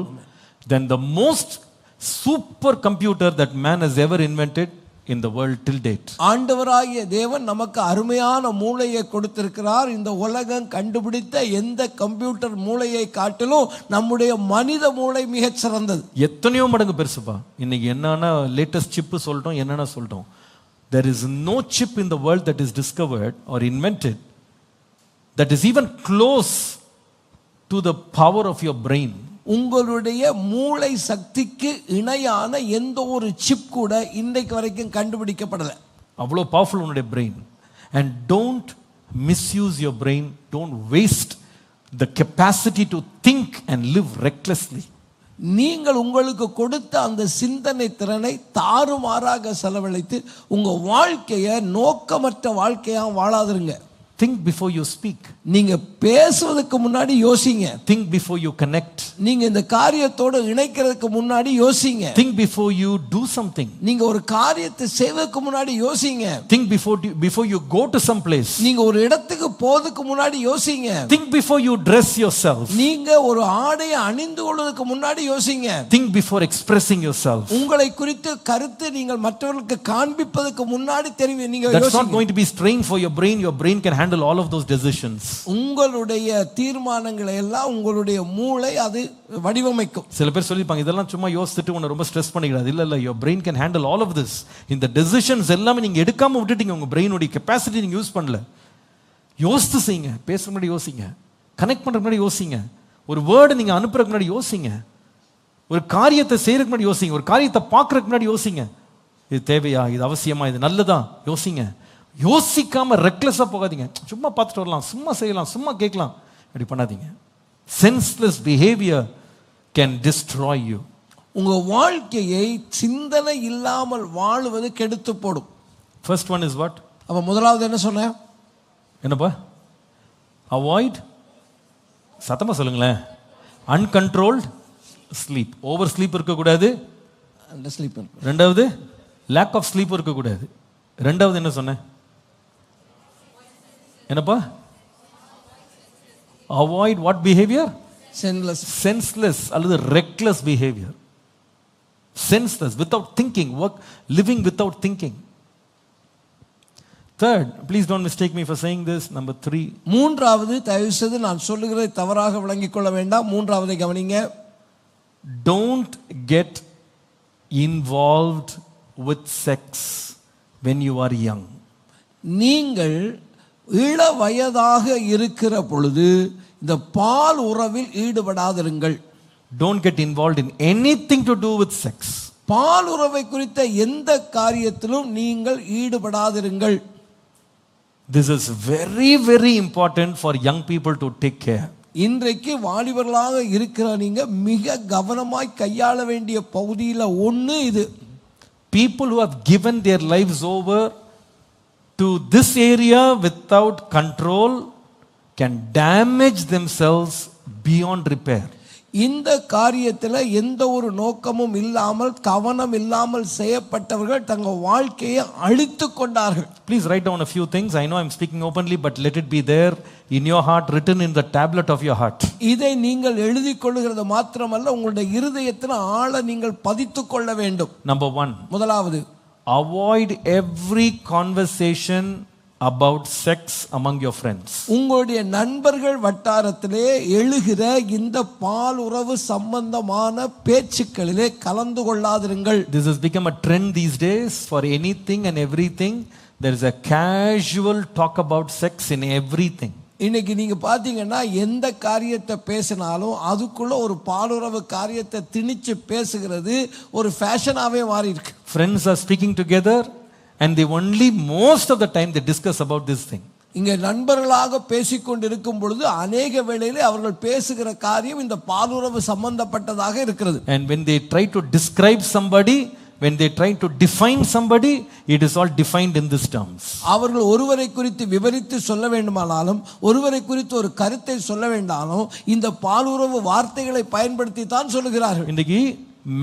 than the most super computer that man has ever invented in the world till date. ஆண்டவராகிய தேவன் நமக்கு அருமையான மூளையை கொடுத்திருக்கிறார். இந்த உலகம் கண்டுபிடித்த எந்த கம்ப்யூட்டர் மூளையை காட்டிலும் நம்முடைய மனித மூளை மிகச் சிறந்தது. எத்தனையோ மடங்கு பெருசுப்பா. இன்னைக்கு என்னன்னா லேட்டஸ்ட் சிப் சொல்லிட்டோம், என்னன்னா சொல்லிட்டோம். There is no chip in the world that is discovered or invented that is even close to the power of your brain. உங்களுடைய மூளை சக்திக்கு இணையான எந்த ஒரு சிப் கூட இன்றைக்கு வரைக்கும் கண்டுபிடிக்கப்படல. அவ்வளோ பவர்ஃபுல் உன்னுடைய brain. And don't misuse your brain. Don't waste the capacity to think and live recklessly. நீங்கள் உங்களுக்கு கொடுத்த அந்த சிந்தனை திறனை தாறுமாறாக செலவழித்து உங்க வாழ்க்கையை நோக்கமற்ற வாழ்க்கையா வாழாதிருங்க. Think before you speak. நீங்க பேசுவதற்கு முன்னாடி யோசிங்க. Think before you connect. நீங்க இந்த காரியத்தோட இணைக்கிறதுக்கு முன்னாடி யோசிங்க. Think before you do something. நீங்க ஒரு காரியத்தை செய்வதற்கு முன்னாடி யோசிங்க. Think before you go to some place. நீங்க ஒரு இடத்துக்கு போறதுக்கு முன்னாடி யோசிங்க. Think before you dress yourself. நீங்க ஒரு ஆடையை அணிந்து கொள்வதற்கு முன்னாடி யோசிங்க. Think before expressing yourself. உங்களை குறித்து கருத்து நீங்கள் மற்றவர்களுக்கு காண்பிப்பதற்கு முன்னாடி தெரிவி நீங்க That's யோசிங்க. not going to be strain for your brain. Your brain can handle all of those decisions. உங்களுடைய தீர்மானங்களை எல்லாம் உங்களுடைய மூளை அது வடிவமைக்கும். சில பேர் சொல்லிப்பாங்க இதெல்லாம் சும்மா யோசிச்சுட்டு உன்னை ரொம்ப ஸ்ட்ரெஸ் பண்ணிக்கிறாது. இல்ல இல்ல, your brain can handle all of this. இந்த decisions எல்லாமே நீங்க எடுக்காம விட்டுட்டீங்க. உங்க பிரெயினோட கெபாசிட்டி நீங்க யூஸ் பண்ணல. யோசித்து செய்யுங்க. பேசுற முன்னாடி யோசிங்க. கனெக்ட் பண்ற முன்னாடி யோசிங்க. ஒரு வேர்டு நீங்க அனுப்புறதுக்கு முன்னாடி யோசிங்க. ஒரு காரியத்தை செய்யறதுக்கு முன்னாடி யோசிங்க. ஒரு காரியத்தை பார்க்கறதுக்கு முன்னாடி யோசிங்க. இது தேவையா, இது அவசியமா, இது நல்லதா, யோசிங்க. யோசிக்காம ரெக்லெஸ்ஸா போகாதீங்க. சும்மா பார்த்துட்டு வரலாம், சும்மா செய்யலாம், சும்மா கேட்கலாம், அப்படி பண்ணாதீங்க. Senseless behaviour can destroy you. உங்க வாழ்க்கையை சிந்தனை இல்லாமல் வாழுவது கெடுத்து போடும். First one is what? அப்ப முதலாவது என்ன சொன்னேன்? என்னப்பா? அவாய்ட், சத்தமா சொல்லுங்களேன். Uncontrolled sleep. ஓவர் ஸ்லீப் இருக்கக்கூடாது. அந்த ஸ்லீப். ரெண்டாவது லேக் ஆஃப் ஸ்லீப் இருக்கக்கூடாது. ரெண்டாவது என்ன சொன்னேன்? என்னப்பா? Avoid what behaviour? சென்ஸ்லெஸ் அல்லது reckless behaviour. Senseless, without thinking, work, living without thinking. Third, please don't mistake me for saying this. Number 3. மூன்றாவது, தயவு செய்து நான் சொல்லுகிறதை தவறாக விளங்கிக் கொள்ள வேண்டாம். மூன்றாவதை கவனிங்க. Don't get involved with sex when you are young. நீங்கள் இள வயதாக இருக்கிற பொழுது இந்த பால் உறவில் ஈடுபடாதிருங்கள். Don't get involved in anything to do with sex. பால் உறவை குறித்த எந்த காரியத்திலும் நீங்கள் ஈடுபடாதிருங்கள். This is very very important for young people to take care. இன்றைக்கு வாலிபர்களாக இருக்கிற நீங்க மிக கவனமாய் கையாள வேண்டிய பகுதியில் ஒன்று இது. People who have given their lives over to this area without control can damage themselves beyond repair. இந்த காரியத்தில் எந்த ஒரு நோக்கமும் இல்லாமல் கவனம் இல்லாமல் செய்யப்பட்டவர்கள் தங்கள் வாழ்க்கையை அழித்து கொண்டார்கள். Please write down a few things. I know I'm speaking openly, but let it be there in your heart, written in the tablet of your heart. இதை நீங்கள் எழுதி கொள்ளுகிறது மாத்திரமல்ல, உங்களுடைய இருதயத்தில் ஆழ நீங்கள் பதித்துக் கொள்ள வேண்டும். Number 1. முதலாவது, avoid every conversation about sex among your friends. உங்களுடைய நண்பர்கள் வட்டாரத்திலே எழுகிற இந்த பால் உறவு சம்பந்தமான பேச்சுக்களிலே கலந்து கொள்ளாதிருங்கள். This has become a trend these days. For anything and everything there is a casual talk about sex in everything. இன்னைக்கு நீங்க பாத்தீங்கன்னா எந்த காரியத்தை பேசினாலும் அதுக்குள்ள ஒரு பாலுறவு காரியத்தை திணிச்சு பேசுகிறது ஒரு ஃபேஷனாவே மாறி இருக்கு. Friends are speaking together and they only most of the time they discuss about this thing. இங்க நண்பர்களாக பேசிக்கொண்டிருக்கும் பொழுது அநேக வேளையிலே அவர்கள் பேசுகிற காரியம் இந்த பாலுறவு சம்பந்தப்பட்டதாக இருக்கிறது. And when they try to describe somebody, when they try to define somebody, it is all defined in these terms. அவர்கள் ஒருவரை குறித்து விவரித்து சொல்ல வேண்டுமானாலும் ஒருவரை குறித்து ஒரு கருத்தை சொல்ல வேண்டாலும் இந்த பாலுறவு வார்த்தைகளை பயன்படுத்தி தான் சொல்லுகிறார்கள். இன்னைக்கு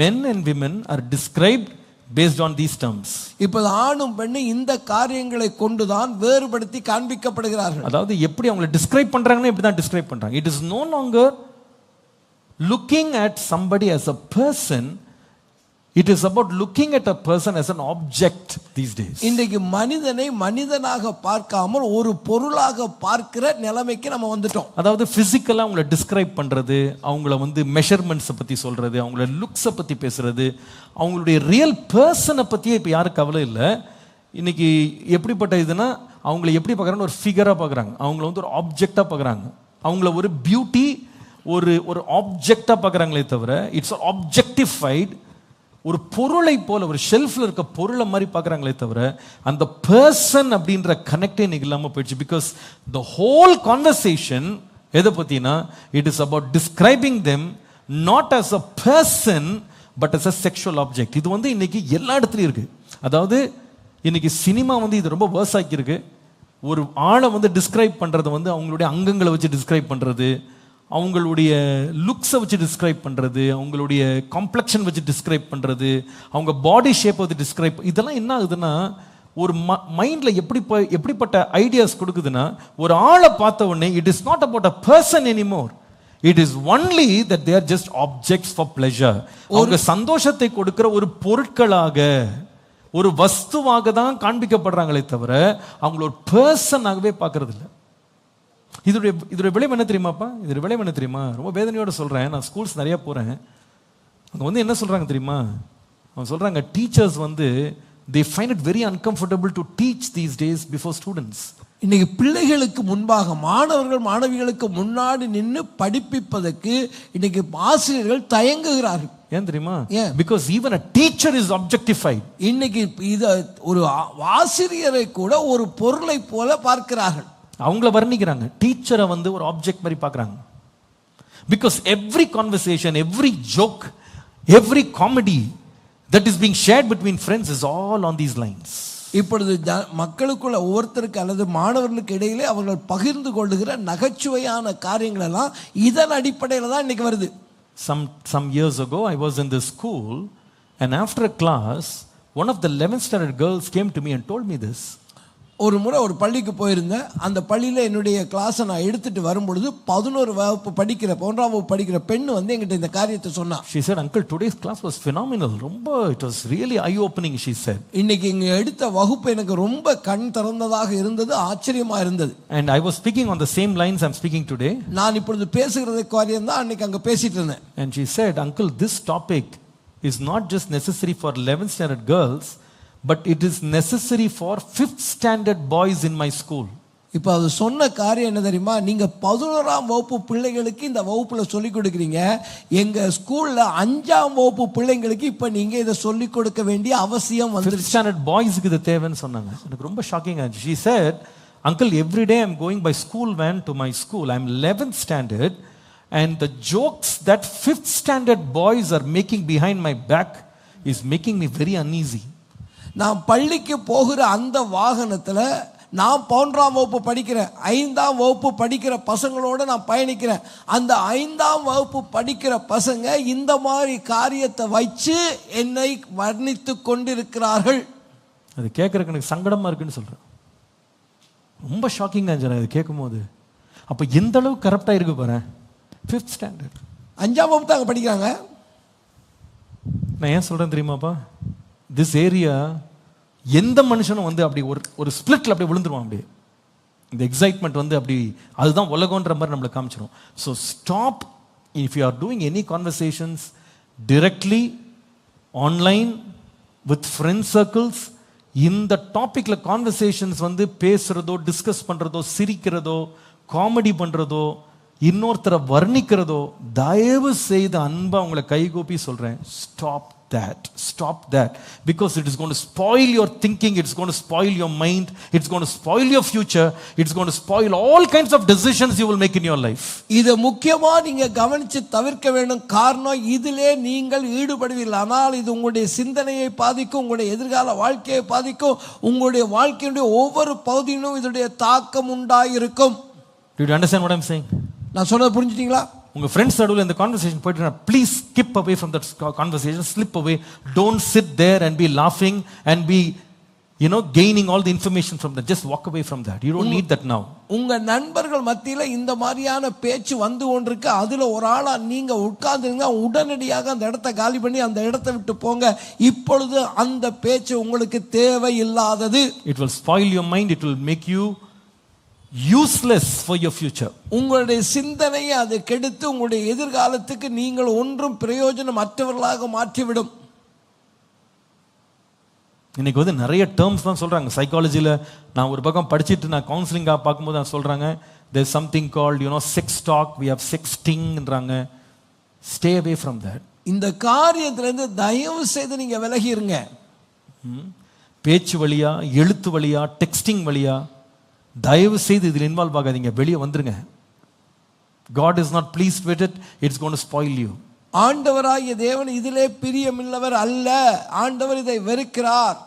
men and women are described based on these terms. இப்போது ஆணும் பெண்ணும் இந்த காரியங்களை கொண்டுதான் வேறுபடுத்தி காண்பிக்கப்படுகிறார்கள். அதாவது எப்படி அவங்களை டிஸ்கிரைப் பண்றாங்கன்னா இப்படி தான் டிஸ்கிரைப் பண்றாங்க. It is no longer looking at somebody as a person. It is about looking at a person as an object these days. இன்றைக்கு மனிதனை மனிதனாக பார்க்காமல் ஒரு பொருளாக பார்க்கிற நிலைமைக்கு நம்ம வந்துட்டோம். அதாவது பிசிக்கலா அவங்களை டிஸ்கிரைப் பண்றது, அவங்கள வந்து மெஷர்மெண்ட்ஸ் பத்தி சொல்றது, அவங்களோட லுக்ஸை பத்தி பேசுறது, அவங்களுடைய ரியல் பர்சனை பத்தியே இப்போ யாரும் கவலை இல்லை. இன்னைக்கு எப்படிப்பட்ட இதுனா அவங்கள எப்படி பார்க்குறாங்க, ஒரு ஃபிகராக பார்க்குறாங்க, அவங்கள வந்து ஒரு ஆப்ஜெக்டாக பார்க்குறாங்க, அவங்கள ஒரு பியூட்டி ஒரு ஆப்ஜெக்டாக பார்க்குறாங்களே தவிர இட்ஸ் ஆப்ஜெக்டிஃபைட், ஒரு பொருளை போல ஒரு ஷெல்ஃப்ல இருக்க பொருளை மாதிரி பார்க்குறாங்களே தவிர அந்த பர்சன் அப்படின்ற கனெக்டே இன்னைக்கு இல்லாமல் போயிடுச்சு. பிகாஸ் த ஹோல் கான்வர்சேஷன் எதை பற்றினா it is about describing them not as a person but as a sexual object. இது வந்து இன்னைக்கு எல்லா இடத்துலையும் இருக்கு. அதாவது இன்னைக்கு சினிமா வந்து இது ரொம்ப வேர்ஸ் ஆக்கியிருக்கு. ஒரு ஆளை வந்து டிஸ்கிரைப் பண்ணுறது வந்து அவங்களுடைய அங்கங்களை வச்சு டிஸ்கிரைப் பண்ணுறது, அவங்களுடைய லுக்ஸை வச்சு டிஸ்கிரைப் பண்ணுறது, அவங்களுடைய காம்ப்ளெக்ஷன் வச்சு டிஸ்கிரைப் பண்ணுறது, அவங்க பாடி ஷேப்பை வச்சு டிஸ்கிரைப், இதெல்லாம் என்ன ஆகுதுன்னா ஒரு மைண்ட்ல எப்படிப்பட்ட ஐடியாஸ் கொடுக்குதுன்னா, ஒரு ஆளை பார்த்த உடனே it is not about a person anymore, it is only that they are just objects for pleasure. அவங்க சந்தோஷத்தை கொடுக்கிற ஒரு பொருட்களாக, ஒரு வஸ்துவாக தான் காண்பிக்கப்படுறாங்களே தவிர அவங்கள ஒரு பர்சனாகவே பார்க்கறது இல்லை. இதோட விளைவு என்ன தெரியுமாப்பா? இதோட விளைவு என்ன தெரியுமா? ரொம்ப வேதனையோட சொல்றேன். நான் ஸ்கூல்ஸ் நிறைய போறேன். அங்க என்ன சொல்றாங்க தெரியுமா? அவங்க சொல்றாங்க, teachers they find it very uncomfortable to teach these days before students. இன்னைக்கு பிள்ளைகளுக்கு முன்பாக, மாணவர்கள் மாணவிகளுக்கு முன்னாடி நின்று படிப்பிப்பதற்கு இன்னைக்கு ஆசிரியர்கள் தயங்குகிறார்கள். ஏன் தெரியுமா? Because even a teacher is objectified. இன்னைக்கு இது ஒரு ஆசிரியரை கூட ஒரு பொருளை போல பார்க்கிறார்கள். அவங்கள வர்ணிக்கிறாங்க. டீச்சரை ஒரு ஆப்ஜெக்ட் மாதிரி பார்க்கறாங்க. Because every conversation, every joke, every comedy that is being shared between friends is all on these lines. இப்பொழுது மக்களுக்குள்ள ஒவ்வொருத்தருக்கு அல்லது மாணவர்களுக்கு இடையிலே அவர்கள் பகிர்ந்து கொள்ளுகிற நகைச்சுவையான காரியங்கள் எல்லாம் இதன் அடிப்படையில் தான் இன்னைக்கு வருது. Some years ago I was in this school, and after a class one of the 11th standard girls came to me and told me this. ஒரு முறை ஒரு பள்ளிக்கு போயிருந்தேன். அந்த பள்ளியில் என்னுடைய கிளாஸை நான் எடுத்துட்டு வரும்பொழுது 11 வகுப்பு படிக்கிற 1ஆம் வகுப்பு படிக்கிற பெண் என்கிட்ட இந்த காரியத்தை சொன்னா. She said, "Uncle, today's class was phenomenal. it was really eye opening," she said. இன்னைக்கு இங்க எடுத்த வகுப்பு எனக்கு ரொம்ப கண் திறந்ததாக இருந்தது, ஆச்சரியமா இருந்தது. And I was speaking on the same lines I'm speaking today. நான் இப்பொழுது பேசுகிறதை காரியம் தான் அன்னைக்கு அங்க பேசிட்டு இருந்தேன். And she said, "Uncle, this topic is not just necessary for 11th standard girls, but it is necessary for 5th standard boys in my school." இப்போ அது சொன்ன காரியம் என்ன தெரியுமா? நீங்க 11ஆம் வகுப்பு பிள்ளைகளுக்கு இந்த வகுப்புல சொல்லி கொடுக்குறீங்க, எங்க ஸ்கூல்ல 5ஆம் வகுப்பு பிள்ளைங்களுக்கு இப்ப நீங்க இதை சொல்லி கொடுக்க வேண்டிய அவசியம் வந்துருச்சு. 5th standard boysக்கு இது தேவைன்னு சொன்னாங்க. எனக்கு ரொம்ப ஷாக்கிங் ஆச்சு. She said, "Uncle, every day I'm going by school van to my school. I'm 11th standard, and the jokes that 5th standard boys are making behind my back is making me very uneasy." நான் பள்ளிக்கு போகிற அந்த வாகனத்துல நான் 11ஆம் வகுப்பு படிக்கிறேன், 5ஆம் வகுப்பு படிக்கிற பசங்களோட நான் பயணிக்கிறேன். அந்த 5ஆம் வகுப்பு படிக்கிற பசங்க இந்த மாதிரி காரியத்தை வச்சு என்னை வர்ணித்து கொண்டிருக்கிறார்கள். அது கேட்கறதுக்கு எனக்கு சங்கடமா இருக்குன்னு சொல்றேன். ரொம்ப ஷாக்கிங் ஆச்சு அது கேட்கும்போது. அப்ப எந்த அளவு கரப்டா இருக்கு பாரு. 5th ஸ்டாண்டர்ட் 5ஆம் வகுப்பு தான் படிக்கிறாங்க. நான் ஏன் சொல்றேன் தெரியுமாப்பா? திஸ் ஏரியா எந்த மனுஷனும் அப்படி ஒரு ஸ்பிளிட்ல அப்படி விழுந்துருவான். அப்படி இந்த எக்ஸைட்மெண்ட் அப்படி அதுதான் உலகம்ன்ற மாதிரி நம்மளை காமிச்சிடும். So stop. If you are doing any conversations directly online with friend circles, இந்த டாபிக்ல கான்வர்சேஷன்ஸ் பேசுறதோ, டிஸ்கஸ் பண்றதோ, சிரிக்கிறதோ, காமெடி பண்றதோ, இன்னொருத்தரை வர்ணிக்கிறதோ, தயவு செய்து அன்பா உங்களை கைகூப்பி சொல்றேன், stop that, because it is going to spoil your thinking, it's going to spoil your mind, it's going to spoil your future, it's going to spoil all kinds of decisions you will make in your life. இது முக்கியமா நீங்க கவனிச்சு தவிர்க்க வேண்டும். காரணம், இதிலே நீங்கள் ஈடுபடுவீர்கள், ஆனால் இது உங்களுடைய சிந்தனையை பாதிக்கும், உங்களுடைய எதிர்கால வாழ்க்கையை பாதிக்கும், உங்களுடைய வாழ்க்கையுடைய ஒவ்வொரு பகுதியிலும் இதனுடைய தாக்கம் உண்டாயிருக்கும். Do you understand what I'm saying? நான் சொன்னது புரிஞ்சுட்டீங்களா? உங்க ஃப்ரெண்ட்ஸ் நடுவில் இந்த கான்வர்சேஷன் போயிட்டு, please skip away from that conversation, slip away. Don't sit there and be லாஃபிங் and be gaining all the information from that. Just walk away from that. You don't need that now. உங்க நண்பர்கள் மத்தியில இந்த மாதிரியான பேச்சு வந்து கொண்டிருக்கு, அதுல ஒரு ஆளா நீங்க உட்கார்ந்துருங்க, உடனடியாக அந்த இடத்தை காலி பண்ணி அந்த இடத்தை விட்டு போங்க. இப்பொழுது அந்த பேச்சு உங்களுக்கு தேவையில்லாதது. It will spoil your mind, it will make you useless for your future. உங்களுடைய சிந்தனையை அது கெடுத்து உங்களுடைய எதிர்காலத்துக்கு நீங்கள் ஒன்றும் பிரயோஜனம் அற்றவர்களாக மாற்றிவிடும். இன்னைக்கு நிறைய டேர்ம்ஸ் தான் சொல்றாங்க சைக்காலஜில. நான் ஒரு பக்கம் படிச்சிட்டு நான் கவுன்சிலிங்கா பார்க்கும்போது நான் சொல்றாங்க, there is something called sex talk, we have sextingன்றாங்க. stay away from that. இந்த காரியத்துல இருந்து தயவு செய்து நீங்க விலகி இருங்க. பேச்சு வழியா, எழுத்து வழியா, டெக்ஸ்டிங் வழியா தயவு செய்து இதில் இன்வால்வ் ஆகாதீங்க, வெளியே வந்துருங்க. God is not pleased with it, it's going to spoil you. ஆண்டவராகிய தேவன் இதிலே பிரியமில்லவர் அல்ல, ஆண்டவர் இதை வெறுக்கிறார்.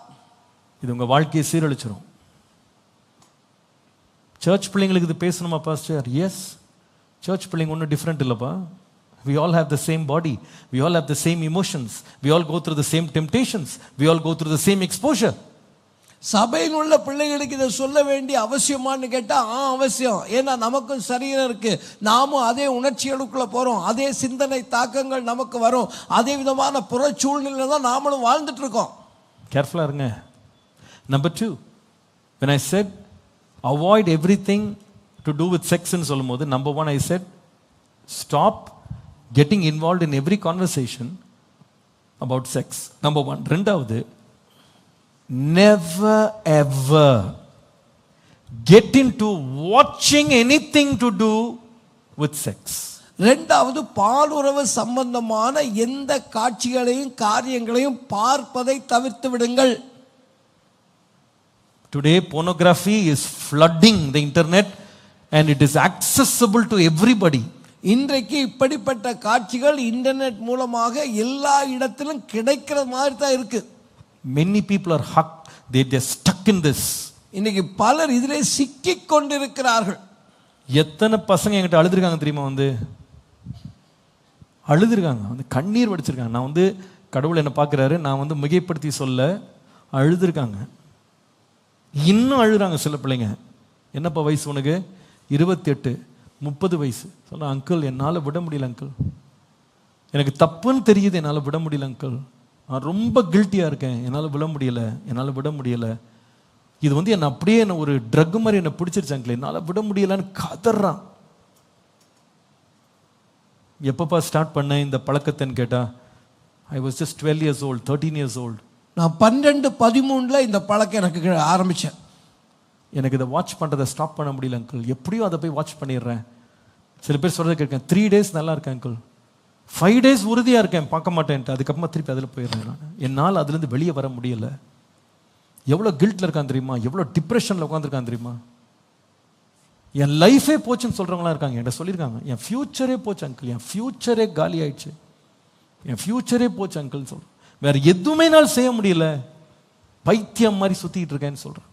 இது உங்க வாழ்க்கையை சீரழிச்சிடும். சர்ச் பிள்ளைங்களுக்கு இது பேசணுமா பாஸ்டர்? எஸ், சர்ச் பிள்ளைங்க ஒன்றும் டிஃப்ரெண்ட் இல்லைப்பா. We all have the same body, we all have the same emotions, we all go through the same temptations, we all go through the same exposure. சபையில் உள்ள பிள்ளைகளுக்கு இதை சொல்ல வேண்டிய அவசியமானு கேட்டா அவசியம். ஏன்னா நமக்கும் சரீரம் இருக்கு, நாமும் அதே உணர்ச்சிகளுக்குள்ள போறோம், அதே சிந்தனை தாக்கங்கள் நமக்கு வரும், அதே விதமான புற சூழ்நிலை தான் நாமளும் வாழ்ந்துட்டு இருக்கோம். கேர்ஃபுல்லா இருங்க. Number 2, when I said avoid everything to do with sex ன்னு சொல்லும்போது, number 1 I said stop getting involved in every conversation about sex. number 1. ரெண்டாவது, never ever get into watching anything to do with sex. ரெண்டாவது, பாலுறவு சம்பந்தமான எந்த காட்சிகளையும் காரியங்களையும் பார்ப்பதை தவிர்த்து விடுங்கள். Today pornography is flooding the internet and it is accessible to everybody. இன்றைக்கு இப்படிப்பட்ட காட்சிகள் இன்டர்நெட் மூலமாக எல்லா இடத்திலும் கிடைக்கிற மாதிரி தான் இருக்கு. Many people are they're stuck in this. இன்னைக்கு பலர் இதிலே சிக்கிக் கொண்டிருக்கிறார்கள். எத்தனை பசங்க என்கிட்ட அழுதுருக்காங்க தெரியுமா? அழுதுருக்காங்க, கண்ணீர் வடிச்சிருக்காங்க. நான் கடவுள் என்ன பார்க்குறாரு, நான் மிகைப்படுத்தி சொல்ல அழுதுருக்காங்க. இன்னும் அழுறாங்க சில பிள்ளைங்க. என்னப்பா வயசு உனக்கு? 28, 30 வயசு. சொன்ன, அங்கிள் என்னால் விட முடியல அங்கிள், எனக்கு தப்புன்னு தெரியுது, என்னால் விட முடியல அங்கிள், நான் ரொம்ப கில்ட்டியாக இருக்கேன், என்னால் விட முடியல. இது என்னை அப்படியே என்ன ஒரு ட்ரக் மாதிரி என்னை பிடிச்சிருச்சு அங்கிள், என்னால் விட முடியலன்னு கதறான். எப்பப்பா ஸ்டார்ட் பண்ணேன் இந்த பழக்கத்தைன்னு கேட்டா, I was just 12 years old, 13 years old. நான் 12, 13 இந்த பழக்கம் எனக்கு ஆரம்பிச்சேன். எனக்கு இதை வாட்ச் பண்ணுறதை ஸ்டாப் பண்ண முடியல அங்கிள், எப்படியோ அதை போய் வாட்ச் பண்ணிடுறேன். சில பேர் சொல்கிறத கேட்கேன், 3 days நல்லா இருக்கேன் அங்கிள், 5 days உறுதியாக இருக்கேன், பார்க்க மாட்டேன்ட்டு, அதுக்கப்புறமா திருப்பி அதில் போயிடுறேன். நான் என்னால் அதுலேருந்து வெளியே வர முடியலை. எவ்வளோ கில்ட்டில் இருக்கான் தெரியுமா, எவ்வளோ டிப்ரெஷனில் உட்காந்துருக்கான் தெரியுமா. என் லைஃபே போச்சுன்னு சொல்கிறவங்களாம் இருக்காங்க. என்கிட்ட சொல்லியிருக்காங்க, என் ஃப்யூச்சரே போச்சு அங்கிள், என் ஃப்யூச்சரே காலி ஆயிடுச்சு, என் ஃப்யூச்சரே போச்சு அங்கிள்னு சொல்கிறேன். வேறு எதுவுமே என்னால் செய்ய முடியல, பைத்தியம் மாதிரி சுற்றிக்கிட்டு இருக்கேன்னு சொல்கிறேன்.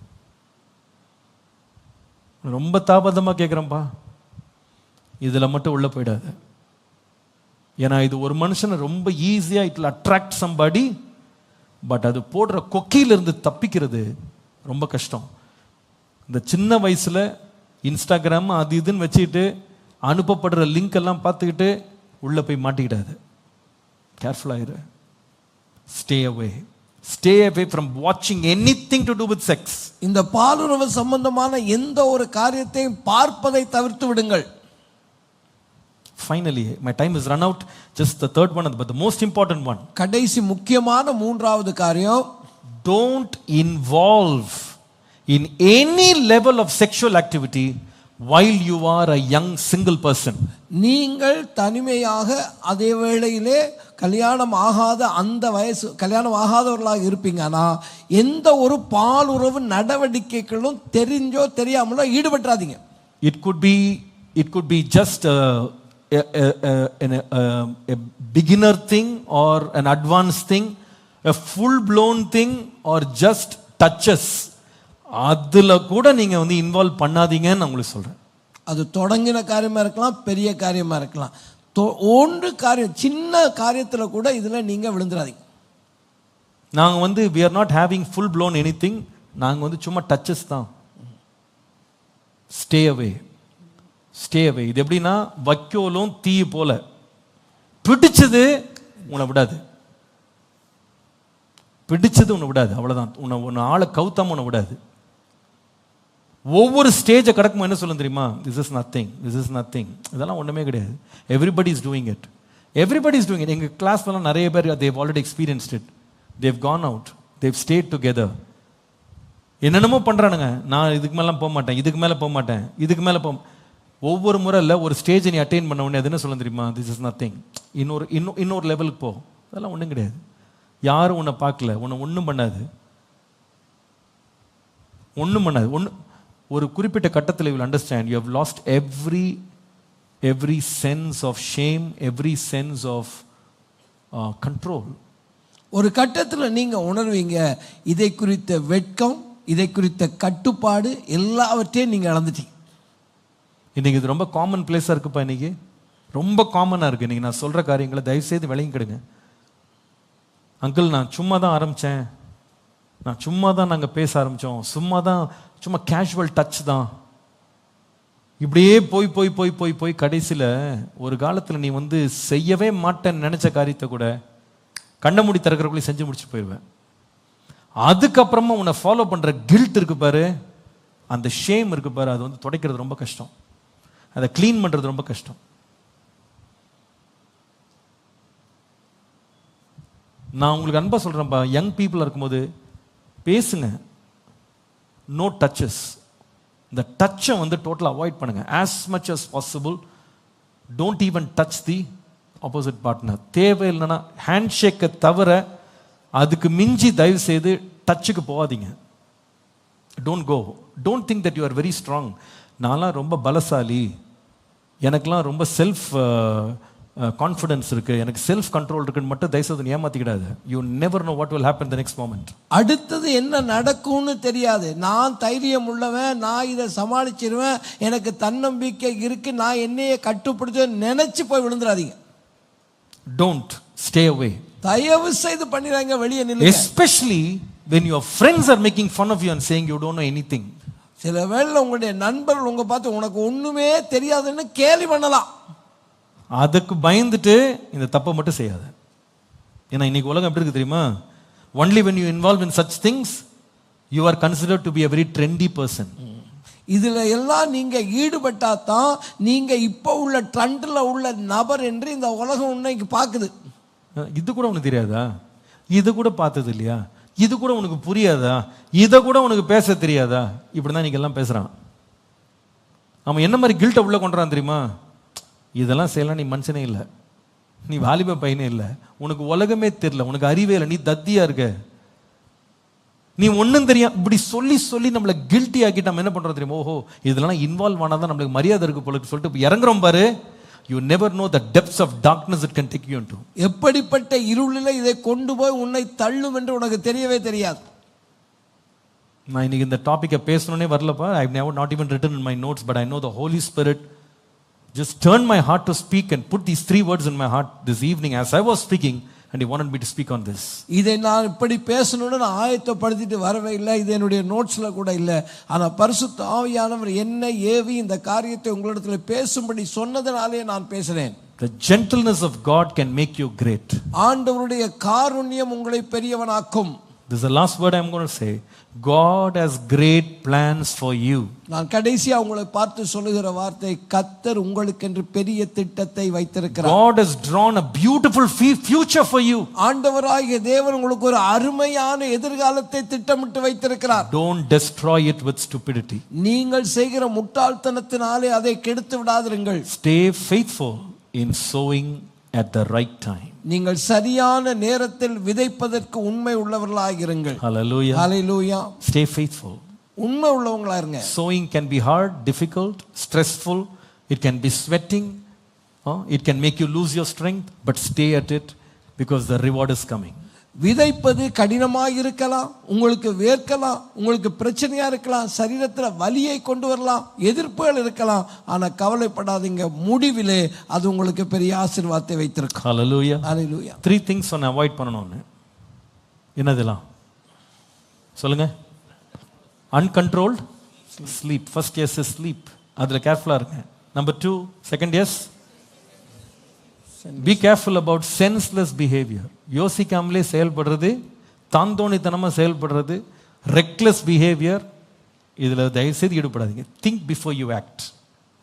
ரொம்ப தாமதமாக கேட்குறேன்ப்பா, இதில் மட்டும் உள்ளே போயிடாது. ஏன்னா இது ஒரு மனுஷனை ரொம்ப ஈஸியாக it will attract somebody, but அது போடுற கொக்கியிலிருந்து தப்பிக்கிறது ரொம்ப கஷ்டம். இந்த சின்ன வயசில் இன்ஸ்டாகிராம் அது இதுன்னு வச்சுக்கிட்டு அனுப்பப்படுற லிங்க் எல்லாம் பார்த்துக்கிட்டு உள்ளே போய் மாட்டிக்கிடாது. கேர்ஃபுல்லாயிரு. Stay away from watching anything to do with sex. இந்த பாலுறவு சம்பந்தமான எந்த ஒரு காரியத்தையும் பார்ப்பதை தவிர்த்து விடுங்கள். Finally, my time is run out. Just the third one, but the most important one. கடைசி முக்கியமான மூன்றாவது காரியம், don't involve in any level of sexual activity while you are a young single person. நீங்கள் தனிமையாக அதே வேளையிலே கல்யாணம் ஆகாத அந்த வயசு கல்யாணம் ஆகாதவர்களாக இருப்பீங்கன்னா எந்த ஒரு பாலுறவு நடவடிக்கைகளும் தெரிஞ்சோ தெரியாமலோ ஈடுபட்டுறாதீங்க. It could be just a beginner thing or an advanced thing, a full blown thing or just touches. அதுல கூட நீங்க இன்வால்வ் பண்ணாதீங்கன்னு நான் உங்களுக்கு சொல்றேன். அது தொடங்கின காரியமா இருக்கலாம், பெரிய காரியமா இருக்கலாம். ஒன்று காரியம், சின்ன காரியத்தில் கூட இதுல நீங்க விழுந்துடாதீங்க. நாங்க we are not having full blown anything, நாங்க சும்மா டச்சஸ் தான். Stay away. இது எப்படின்னா வைக்கோலும் தீ போல, பிடிச்சது உன்னை விடாது, அவ்வளவுதான். உன்னை ஆளை கவுத்தாம உன்னை விடாது. ஒவ்வொரு ஸ்டேஜை கடக்கும் என்ன சொல்லும் தெரியுமா, திஸ் இஸ் நத்திங், இதெல்லாம் ஒன்றுமே கிடையாது. Everybody is doing it. எங்கள் கிளாஸ்லாம் நிறைய பேர் they already experienced it. They came out, they stayed together. என்னென்னமோ பண்ணுறானுங்க. நான் இதுக்கு மேலே போக மாட்டேன், இதுக்கு மேலே போக. ஒவ்வொரு முறை இல்லை, ஒரு ஸ்டேஜை நீ அட்டைன் பண்ண உடனே அது என்ன சொல்ல தெரியுமா, திஸ் இஸ் நத்திங். இன்னொரு லெவலுக்கு போ. அதெல்லாம் ஒன்றும் கிடையாது. யாரும் உன்னை பார்க்கல, உன்னை ஒன்றும் பண்ணாது. ஒரு குறிப்பிட்ட கட்டத்தில் you will understand you have lost every sense of shame, every sense of control. ஒரு கட்டத்தில் நீங்க உணர்வீங்க, இதை குறித்த வெட்கம், இதை குறித்த கட்டுப்பாடு எல்லாவற்றையும் நீங்க இழந்துட்டீங்க. இன்னைக்கு இது ரொம்ப காமன் பிளேஸாக இருக்குப்பா. இன்னைக்கு ரொம்ப காமனாக இருக்கு. இன்னைக்கு நான் சொல்ற காரியங்களை தயவுசெய்து விளங்கிக்கிடுங்க. அங்கிள் நான் சும்மா தான் ஆரம்பித்தேன், நான் சும்மா தான் நாங்கள் பேச ஆரம்பித்தோம், சும்மா கேஷுவல் டச் தான். இப்படியே போய் போய் போய் போய் போய் கடைசியில் ஒரு காலத்தில் நீ வந்து செய்யவே மாட்டேன்னு நினச்ச காரியத்தை கூட கண்ணை மூடி திறக்கிறக்குள்ளே செஞ்சு முடிச்சு போயிடுவேன். அதுக்கப்புறமா உன்னை ஃபாலோ பண்ணுற கில்ட் இருக்கு பாரு, அந்த ஷேம் இருக்கு பாரு, அது வந்து துடைக்கிறது ரொம்ப கஷ்டம், அதை க்ளீன் பண்ணுறது ரொம்ப கஷ்டம். நான் உங்களுக்கு அன்பா சொல்கிறேன்ப்பா, யங் பீப்புளாக இருக்கும்போது பேசுங்க, நோ டச்சஸ். இந்த டச்சை வந்து டோட்டலாக அவாய்ட் பண்ணுங்க. As much as possible don't even touch the opposite partner. தேவை இல்லைன்னா ஹேண்ட் ஷேக்கை தவிர அதுக்கு மிஞ்சி தயவு செய்து டச்சுக்கு போகாதீங்க. Don't go, don't think that you are very strong. நான்லாம் ரொம்ப பலசாலி, எனக்குலாம் ரொம்ப செல்ஃப் கான்ஃபிடன்ஸ் இருக்கு, எனக்கு செல்ஃப் கண்ட்ரோல் இருக்குன்னு மட்டும் தயவுசெய்து ஏமாத்திக்கிடாது. You never know what will happen the next moment. அடுத்தது என்ன நடக்கும்னு தெரியாது. நான் தைரியம் உள்ளவன், நான் இதை சமாளிச்சிருவேன், எனக்கு தன்னம்பிக்கை இருக்கு, நான் என்னையே கட்டுப்படுத்த நினைச்சு போய் விழுந்துடாதீங்க. Don't stay away. தயவு செய்து பண்ணிடுறாங்க, வெளியே நில்லுங்க. Especially when your friends are making fun of you and saying you don't know anything. சில வேளை உங்களுடைய நண்பர்கள் உங்க பார்த்து உனக்கு ஒண்ணுமே தெரியாதுன்னு கேலி பண்ணலாம். அதுக்கு பயந்துட்டு இந்த தப்பை மட்டும் செய்யாத. ஏன்னா இன்னைக்கு உலகம் எப்படி இருக்கு தெரியுமா? only when you involve in such things you are considered to be a very trendy person. இதுல எல்லாம் நீங்க ஈடுபட்டா தான் நீங்க இப்போ உள்ள ட்ரெண்ட்ல உள்ள நபர் என்று இந்த உலகம் இன்னைக்கு பாக்குது. இது கூட உனக்கு தெரியாதா? இது கூட பார்த்தது இல்லையா? இது கூட உனக்கு புரியாதா? இதை கூட உனக்கு பேச தெரியாதா? இப்படிதான் நீங்க எல்லாம் பேசுறான். அவன் என்ன மாதிரி கில்ட்டை உள்ள கொண்டுறான் தெரியுமா? இதெல்லாம் செய்யலாம், நீ மனுஷனே இல்லை, நீ வாலிப பையனே இல்லை, உனக்கு உலகமே தெரியல, உனக்கு அறிவே இல்லை, நீ தத்தியா இருக்க, நீ ஒன்றும் தெரியும். இப்படி சொல்லி சொல்லி நம்மளை கில்ட்டி ஆக்கிட்டு நம்ம என்ன பண்றோம் தெரியுமா? ஓஹோ இதெல்லாம் இன்வால்வ் ஆனாதான் நம்மளுக்கு மரியாதை இருக்கு போல சொல்லிட்டு இறங்குறோம் பாரு. You never know the depths of darkness it can take you into. எப்படிப்பட்ட இருளிலே இதை கொண்டு போய் உன்னை தள்ளும் என்று உனக்கு தெரியவே தெரியாது. நான் இன்னைக்கு இந்த டாபிக்கை பேசணும்னே வரலப்பா. I have never not even written in my notes, but I know the Holy Spirit just turned my heart to speak and put these 3 words in my heart this evening as I was speaking, and he wanted me to speak on this. இதை நான் இப்படி பேசணும்னு நான் ஆயத்தப்படுத்திட்டு வரவே இல்லை, இது என்னுடைய நோட்ஸ்ல கூட இல்லை. ஆனா பரிசுத்த ஆவியானவர் என்னை ஏவி இந்த காரியத்தை உங்களிடத்தில் பேசும்படி சொன்னதனாலே நான் பேசுறேன். The gentleness of God can make you great. ஆண்டவருடைய காருண்யம் உங்களை பெரியவனாக்கும். This is the last word I am going to say. God has great plans for you. நான் கடைசியா உங்களை பார்த்து சொல்லுகிற வார்த்தை, கர்த்தர் உங்களுக்கென்று பெரிய திட்டத்தை வைத்திருக்கிறார். God has drawn a beautiful future for you. ஆண்டவராகிய தேவன் உங்களுக்கு ஒரு அருமையான எதிர்காலத்தை திட்டமிட்டு வைத்திருக்கிறார். Don't destroy it with stupidity. நீங்கள் செய்கிற முட்டாள்தனத்தினாலே அதை கெடுத்து விடாதிருங்கள். Stay faithful in sowing at the right time. நீங்கள் சரியான நேரத்தில் விதைப்பதற்கு உண்மை உள்ளவர்களாக இருங்கள். Hallelujah. Hallelujah. Stay faithful. உண்மை உள்ளவங்களா இருங்க. Sowing can be hard, difficult, stressful. It can be sweating. It can make you lose your strength, but stay at it because the reward is coming. விதைப்பது கடினமாக இருக்கலாம், உங்களுக்கு வேர்க்கலாம், உங்களுக்கு பிரச்சனையா இருக்கலாம், சரீரத்தில் வலியை கொண்டு வரலாம், எதிர்ப்புகள் இருக்கலாம். ஆனா கவலைப்படாதீங்க, முடிவிலே அது உங்களுக்கு பெரிய ஆசீர்வாதத்தை வைத்திருக்கும். Hallelujah. Hallelujah. 3 things on avoid பண்ணணும்னு. என்னதெல்லாம் சொல்லுங்க? Uncontrolled sleep. First yes is sleep. அதுல கேர்ஃபுல்லா இருங்க. Number 2, second yes, be careful about senseless behavior. யோசிக்காமலே செயல்படுறது, தாந்தோணித்தனமா செயல்படுறது, reckless behavior, இதுல தயவு செய்து ஈடுபடாதீங்க. Think before you act.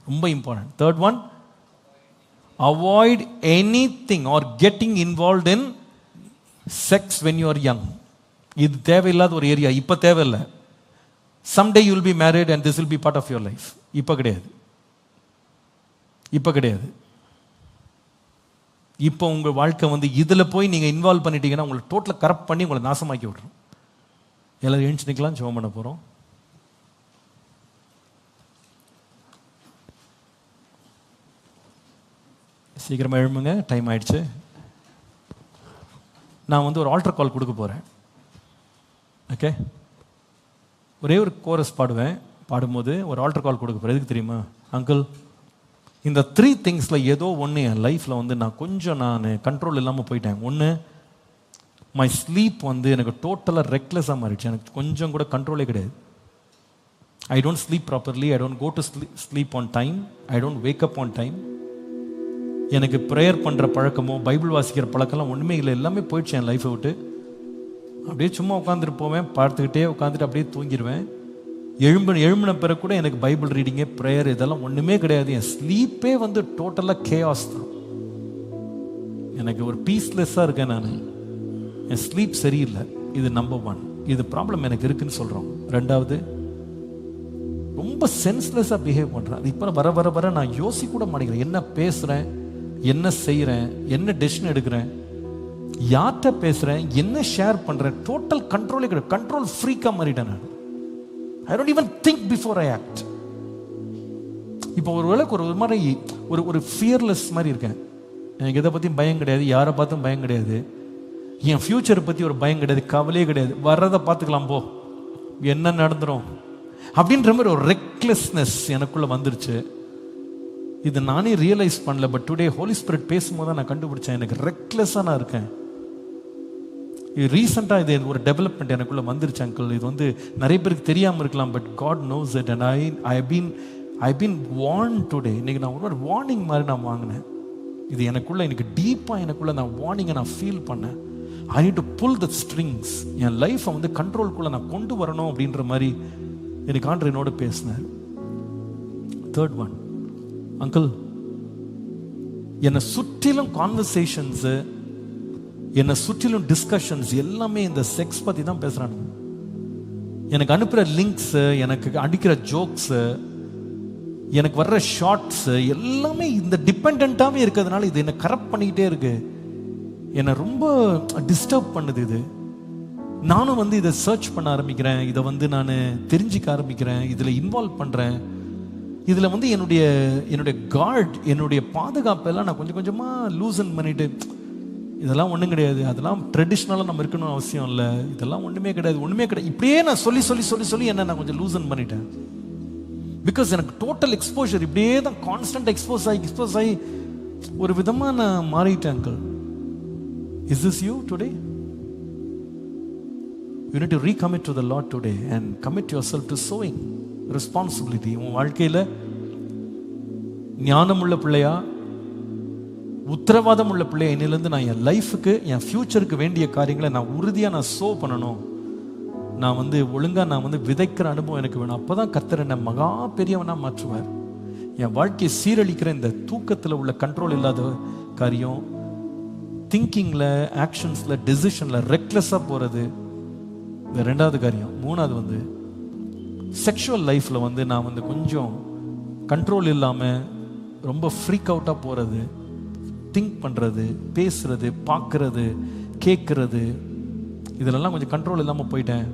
ரொம்ப important. Third one, avoid anything or getting involved in sex when you are young. இது தேவையில்லாத ஒரு ஏரியா. இப்ப தேவையில்லை. Someday you will be married and this will be part of your life. இப்ப கிடையாது. இப்போ உங்கள் வாழ்க்கை வந்து இதில் போய் நீங்கள் இன்வால்வ் பண்ணிட்டீங்கன்னா உங்களை டோட்டலாக கரப்ட் பண்ணி உங்களை நாசமாக்கி விட்றோம். எல்லாரும் எழுந்து நிற்கலாம், ஜெபம் பண்ண போகிறோம். சீக்கிரமாக எழும்புங்க, டைம் ஆயிடுச்சு. நான் வந்து ஒரு ஆல்டர் கால் கொடுக்க போகிறேன். ஓகே, ஒரே ஒரு கோரஸ் பாடுவேன். பாடும்போது ஒரு ஆல்டர் கால் கொடுக்க போகிறேன். எதுக்கு தெரியுமா? அங்கிள், இந்த 3 திங்ஸில் ஏதோ ஒன்று என் லைஃப்பில் வந்து நான் கண்ட்ரோல் இல்லாமல் போயிட்டேன். ஒன்று, மை ஸ்லீப் வந்து எனக்கு டோட்டலாக ரெக்லெஸ்ஸாக மாறிடுச்சு. எனக்கு கொஞ்சம் கூட கண்ட்ரோலே கிடையாது. I don't sleep properly. I don't go to sleep on time. I don't wake up on time. எனக்கு ப்ரேயர் பண்ணுற பழக்கமோ பைபிள் வாசிக்கிற பழக்கம்லாம் ஒன்றுமே இல்லை. எல்லாமே போயிடுச்சு என் லைஃப்பை விட்டு. அப்படியே சும்மா உட்காந்துட்டு போவேன், பார்த்துக்கிட்டே உட்காந்துட்டு அப்படியே தூங்கிடுவேன். எழும்பின பிறகு கூட எனக்கு பைபிள் ரீடிங்கே ப்ரேயர் இதெல்லாம் ஒன்றுமே கிடையாது. என் ஸ்லீப்பே வந்து டோட்டலாக கேஆஸ் தான். எனக்கு ஒரு பீஸ்லெஸ்ஸாக இருக்கேன் நான். என் ஸ்லீப் சரியில்லை. இது நம்பர் 1. இது ப்ராப்ளம் எனக்கு இருக்குன்னு சொல்கிறோம். 2வது, ரொம்ப சென்ஸ்லெஸ்ஸாக பிஹேவ் பண்ணுறேன். அது இப்போ வர வர வர நான் யோசிக்க கூட மாட்டேங்கிறேன். என்ன பேசுகிறேன், என்ன செய்கிறேன், என்ன டெசிஷன் எடுக்கிறேன், யார்கிட்ட பேசுகிறேன், என்ன ஷேர் பண்ணுறேன், டோட்டல் கண்ட்ரோலே கிடையாது. கண்ட்ரோல் ஃப்ரீக்காக மாறிட்டேன் நான். I don't even think before I act. இப்போ ஒரு வேளைக்கு ஒரு மாதிரி ஒரு ஃபியர்லெஸ் மாதிரி இருக்கேன். எனக்கு எதை பற்றியும் பயம் கிடையாது, யாரை பார்த்தும் பயம் கிடையாது, என் ஃப்யூச்சரை பற்றி ஒரு பயம் கிடையாது, கவலையே கிடையாது. வர்றதை பார்த்துக்கலாம், போ என்ன நடந்துடும் அப்படின்ற மாதிரி ஒரு ரெக்லெஸ்னஸ் எனக்குள்ளே வந்துருச்சு. இது நானே ரியலைஸ் பண்ணல. பட் டுடே ஹோலி ஸ்பிரிட் பேசும்போது தான் நான் கண்டுபிடிச்சேன், எனக்கு ரெக்லெஸ்ஸாக நான் இருக்கேன். இது ரீசெண்டாக இது ஒரு டெவலப்மெண்ட் எனக்குள்ளே வந்துருச்சு அங்கிள். இது வந்து நிறைய பேருக்கு தெரியாமல் இருக்கலாம். But God knows it. And I been warned today. இன்னைக்கு நான் ஒரு வார்னிங் மாதிரி நான் வாங்கினேன். இது எனக்குள்ள எனக்கு டீப்பாக எனக்குள்ள நான் வார்னிங்கை நான் ஃபீல் பண்ணேன். I need to pull the strings. என் லைஃப்பை வந்து கண்ட்ரோல்குள்ளே நான் கொண்டு வரணும் அப்படின்ற மாதிரி எனக்கு ஆண்டவர் என்னோட பேசினார். 3rd one, அங்கிள், என்னை சுற்றிலும் கான்வர்சேஷன்ஸு, என்னை சுற்றிலும் டிஸ்கஷன்ஸ் எல்லாமே இந்த செக்ஸ் பற்றி தான் பேசுகிறாங்க. எனக்கு அனுப்புகிற லிங்க்ஸு, எனக்கு அடிக்கிற ஜோக்ஸு, எனக்கு வர்ற ஷார்ட்ஸு எல்லாமே இந்த டிபெண்ட்டாகவே இருக்கிறதுனால இது என்னை கரப்ட் பண்ணிக்கிட்டே இருக்கு. என்னை ரொம்ப டிஸ்டர்ப் பண்ணுது. இது நானும் வந்து இதை சர்ச் பண்ண ஆரம்பிக்கிறேன். இதை வந்து நான் தெரிஞ்சிக்க ஆரம்பிக்கிறேன். இதில் இன்வால்வ் பண்ணுறேன். இதில் வந்து என்னுடைய கார்ட், என்னுடைய பாதுகாப்பெல்லாம் நான் கொஞ்சம் கொஞ்சமாக லூசன் பண்ணிட்டு, இதெல்லாம் ஒன்றும் கிடையாது, அதெல்லாம் ட்ரெடிஷ்னலாக நம்ம இருக்கணும்னு அவசியம் இல்லை, இதெல்லாம் ஒன்றுமே கிடையாது. இப்படியே நான் சொல்லி சொல்லி சொல்லி சொல்லி என்ன நான் கொஞ்சம் லூசன் பண்ணிட்டேன். பிகாஸ் எனக்கு டோட்டல் எக்ஸ்போஷர் இப்படியே தான் கான்ஸ்டன்ட் எக்ஸ்போஸ் ஆகி ஒரு விதமாக நான் மாறிட்டேன் uncle. Is this you today? You need to recommit to the Lord today and commit yourself to sowing responsibility. உன் வாழ்க்கையில் ஞானமுள்ள பிள்ளையா, உத்தரவாதம் உள்ள பிள்ளையா, இன்னிலிருந்து நான் என் லைஃபுக்கு, என் ஃபியூச்சருக்கு வேண்டிய காரியங்களை நான் உறுதியாக நான் சோ பண்ணணும். நான் வந்து ஒழுங்காக நான் வந்து விதைக்கிற அனுபவம் எனக்கு வேணும். அப்போ தான் கர்த்தர் என்னை மகா பெரியவனாக மாற்றுவார். என் வாழ்க்கையை சீரழிக்கிற இந்த தூக்கத்தில் உள்ள கண்ட்ரோல் இல்லாத காரியம், திங்கிங்கில், ஆக்ஷன்ஸில், டெசிஷனில் ரெக்லெஸ்ஸாக போகிறது, இந்த 2வது காரியம். 3வது வந்து செக்ஷுவல் லைஃப்பில் வந்து நான் வந்து கொஞ்சம் கண்ட்ரோல் இல்லாமல் ரொம்ப ஃப்ரீக் அவுட்டாக போகிறது, திங்க் பண்ணுறது, பேசுறது, பார்க்கறது, கேட்கறது, இதிலெல்லாம் கொஞ்சம் கண்ட்ரோல் இல்லாமல் போயிட்டேன்.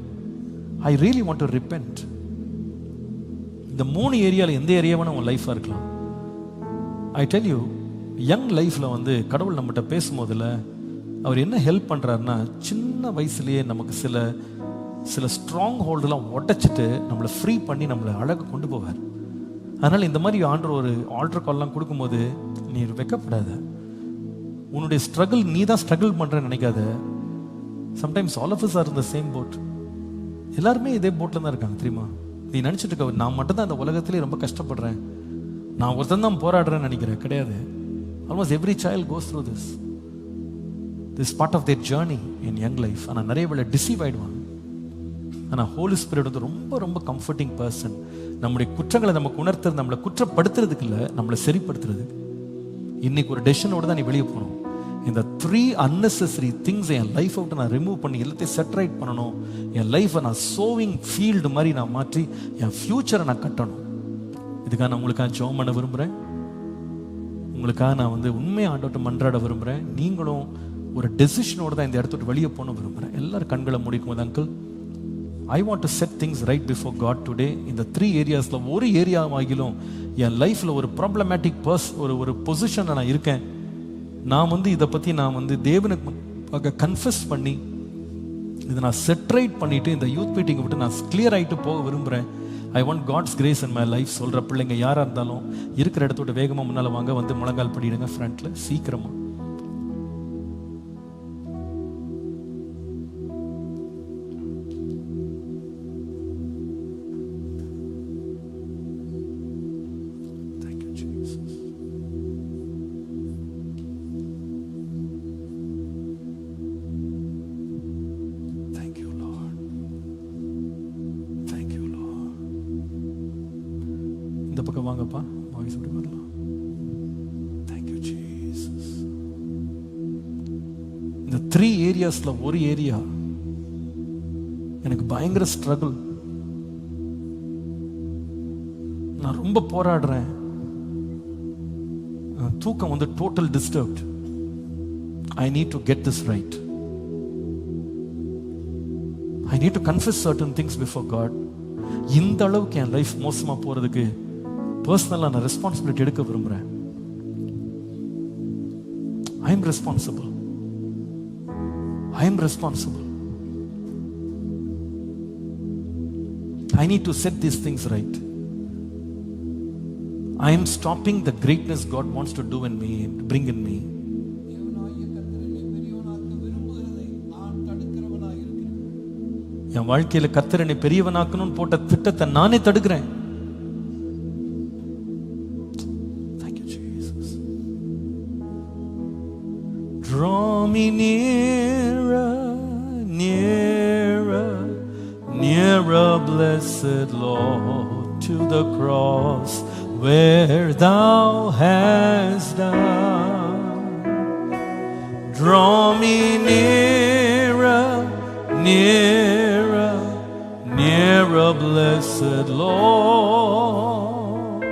I really want to repent. இந்த 3 ஏரியாவில் எந்த ஏரியாவான உன் லைஃபாக இருக்கலாம். ஐ டெல் யூ, யங் லைஃப்பில் வந்து கடவுள் நம்மகிட்ட பேசும்போதில் அவர் என்ன ஹெல்ப் பண்ணுறாருன்னா, சின்ன வயசுலேயே நமக்கு சில ஸ்ட்ராங் ஹோல்டெல்லாம் உடைச்சிட்டு நம்மளை ஃப்ரீ பண்ணி நம்மளை அழகு கொண்டு போவார். அதனால் இந்த மாதிரி ஆண்டவர் ஒரு ஆல்டர் கால்லாம் கொடுக்கும்போது நீ வெக்கப்படாத. உன்னுடைய ஸ்ட்ரகிள், நீ தான் ஸ்ட்ரகிள் பண்ணுறேன்னு நினைக்காத. Sometimes all of us are in the same boat. எல்லாருமே இதே போட்டில் தான் இருக்காங்க, தெரியுமா? நீ நினச்சிட்டு இருக்க நான் மட்டும்தான் இந்த உலகத்திலே ரொம்ப கஷ்டப்படுறேன், நான் ஒருத்தன் தான் போராடுறேன்னு நினைக்கிறேன். கிடையாது. Almost every child goes through this part of their journey in young life. ஆனால் நிறைய வேளை டிசீவ் ஆகிடுவாங்க. ஆனால் ஹோலி ஸ்பிரிட் வந்து ரொம்ப ரொம்ப கம்ஃபர்டிங் பர்சன். நம்முடைய குற்றங்களை நமக்கு உணர்த்துறது, நம்மளை குற்றப்படுத்துறதுக்கு இல்லை, நம்மளை சரிப்படுத்துறது. இன்னைக்கு ஒரு டெசிஷனோடு தான் நீ வெளியே போகணும். இந்த 3 unnecessary things என் லைஃப் விட்டு நான் ரிமூவ் பண்ணி எல்லாத்தையும் செட்ரைட் பண்ணணும். என் லைஃப்பை நான் சோவிங் ஃபீல்டு மாதிரி நான் மாற்றி என் ஃப்யூச்சரை நான் கட்டணும். இதுக்காக நான் உங்களுக்காக ஜெபம் பண்ண விரும்புகிறேன். உங்களுக்காக நான் வந்து உண்மையை ஆண்டவர்கிட்ட மன்றாட விரும்புகிறேன். நீங்களும் ஒரு டெசிஷனோடு தான் இந்த இடத்த விட்டு வெளியே போகணும் விரும்புகிறேன். எல்லாரும் கண்களை முடிக்கும் போது, uncle, I want to set things right before God today. இந்த 3 ஏரியாஸில் ஒரு ஏரியாவாகிலும் என் லைஃப்பில் ஒரு ப்ராப்ளமேட்டிக் ஒரு பொசிஷனில் நான் இருக்கேன். நான் வந்து இதை பற்றி நான் வந்து தேவனுக்கு கன்ஃபஸ் பண்ணி இதை நான் செட்ரைட் பண்ணிவிட்டு இந்த யூத் மீட்டிங்கை விட்டு நான் கிளியர் ஆகிட்டு போக விரும்புகிறேன். I want God's grace in my life சொல்கிற பிள்ளைங்க யாராக இருந்தாலும் இருக்கிற இடத்தோட வேகமாக முன்னால் வாங்க, வந்து முழங்கால் படிடுங்க ஃப்ரண்ட்டில் சீக்கிரமாக. வரலப்பா, வாய்ஸ் அப்படி வரல. Thank you Jesus. இந்த 3 ஏரியாஸ்ல ஒரு ஏரியா எனக்கு பயங்கர ஸ்ட்ரகிள். நான் ரொம்ப போராடுறேன். தூக்கம் வந்து total disturbed. I need to get this right. I need to confess certain things before God. இந்த அளவுக்கு என் லைஃப் மோசமா போறதுக்கு பர்சனலா நான் ரெஸ்பான்சிபிலிட்டி எடுக்க விரும்புறேன். I am responsible. I am responsible. I need to set these things right. I am stopping the greatness God wants to do in me, bring in me. என் வாழ்க்கையில கர்த்தர் என்னை பெரியவனாக்கணும்னு போட்ட திட்டத்தை நானே தடுக்கிறேன். Thank you Jesus. Draw me nearer, nearer, nearer, blessed Lord, to the cross where thou hast died. Draw me nearer, nearer, nearer, blessed Lord,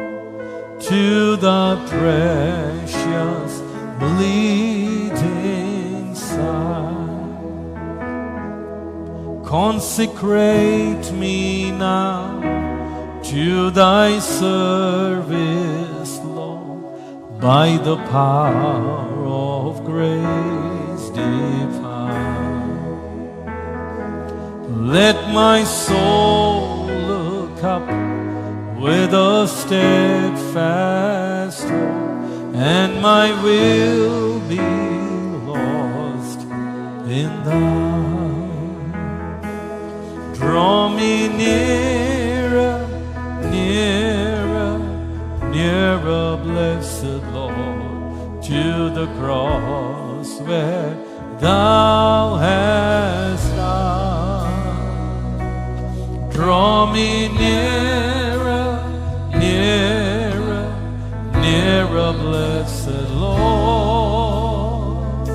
to the precious bleeding side. Consecrate me now to thy service, Lord, by the power of grace divine. Let my soul look up with a steadfast hope, and my will be lost in thou. Draw me nearer, nearer, nearer, blessed Lord, to the cross where thou hast died. Draw me nearer, nearer, nearer, blessed Lord,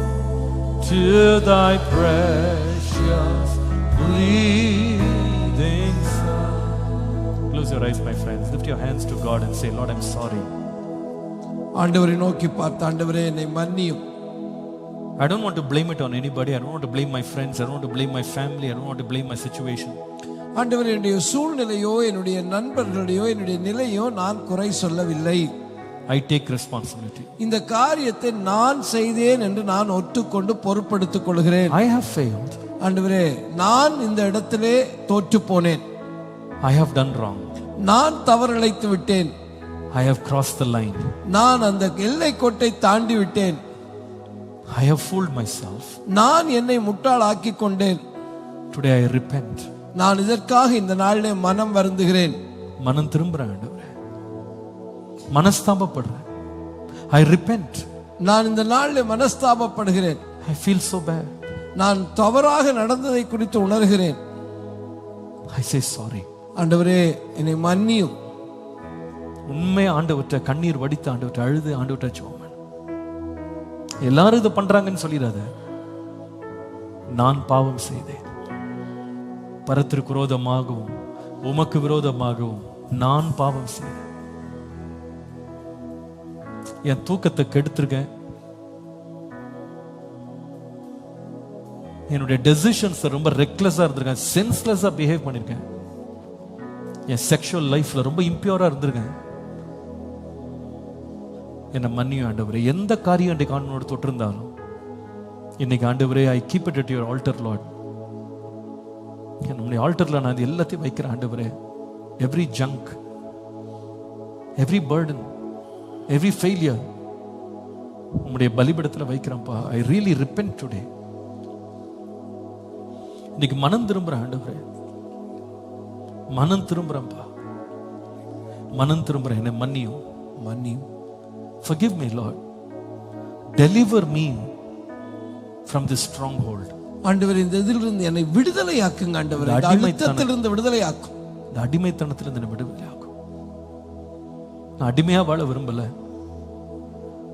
to thy precious bleeding Son. Close your eyes, my friends. Lift your hands to God and say, Lord, I'm sorry. ஆண்டவரை நோக்கி பார்த்து, ஆண்டவரே என்னை மன்னியும். I don't want to blame it on anybody. I don't want to blame my friends. I don't want to blame my family. I don't want to blame my situation. ஆண்டவரே, என்னுடைய சூழ்நிலையோ என்னுடைய நண்பர்களுடையோ என்னுடைய நிலையோ நான் குறை சொல்லவில்லை. I take responsibility. இந்த காரியத்தை நான் செய்தேன் என்று நான் ஒத்துக்கொண்டு பொறுப்பெடுத்துக் கொள்கிறேன். I have failed. ஆண்டவரே, நான் இந்த இடத்திலே தோற்று போனேன். I have done wrong. நான் தவறிழைத்து விட்டேன். I have crossed the line. நான் அந்த எல்லை கோட்டை தாண்டி விட்டேன். I have fooled myself. நான் என்னை முட்டாளாக்கி கொண்டேன். Today I repent. நான் இதற்காக இந்த நாளிலே மனம் வருந்துகிறேன். மனம் திரும்புறேன் ஆண்டவரே. மனஸ்தாபப்படுறேன். I repent. நான் இந்த நாளிலே மனஸ்தாபப்படுகிறேன். I feel so bad. நான் தவறாக நடந்ததை குறித்து உணர்கிறேன். I say sorry. ஆண்டவரே, என்னை மன்னியும். உண்மை ஆண்டவர்ட்ட கண்ணீர் வடித்து ஆண்டவர்ட்ட அழுது ஆண்டவர்ட்ட ஜெபம். எல்லாரும் இதை பண்றாங்கன்னு சொல்லிடாத. நான் பாவம் செய்தேன். பரத்திற்கு விரோதமாகவும் உமக்கு விரோதமாகவும் நான் பாவம் செய்தேன். என் தூக்கத்தை கெடுத்திருக்கேன். என்னுடைய டெசிஷன்ஸ் ரொம்ப ரெக்லெஸ்ஸா இருந்திருக்கேன். சென்ஸ்லெஸ்ஸா பிஹேவ் பண்ணிருக்கேன். என் செக்ஷுவல் லைஃப்ல ரொம்ப இம்பியூரா இருந்திருக்கேன். என்னை மன்னியும் ஆண்டவரே. எந்த காரியம் இன்றைக்கு ஆண்டவரோடு தொட்டிருந்தாலும் இன்னைக்கு ஆண்டவரே, I keep it at your altar Lord. நம்முடைய ஆல்டர்ல நான் எல்லாத்தையும் வைக்கிறேன் ஆண்டவரே. Every junk, every burden, every failure உங்களுடைய பலிபீடத்தில் வைக்கிறேன்ப்பா. I really repent today. இன்னைக்கு மனம் திரும்புறேன் ஆண்டவரே. மனம் திரும்புறேன்ப்பா. மனம் திரும்புறேன். என்னை மன்னியும், மன்னியும். Forgive me, Lord. Deliver me from this stronghold. ஆண்டவரே, இந்த இதிலிருந்து என்னை விடுதலையாக்குங்க ஆண்டவரே. இந்த அடிமைத்தனத்திலிருந்து விடுதலையாக்கும். இந்த அடிமைத்தனத்திலிருந்து என்னை விடுதலையாக்கும். நான் அடிமையா வாழ விரும்பல,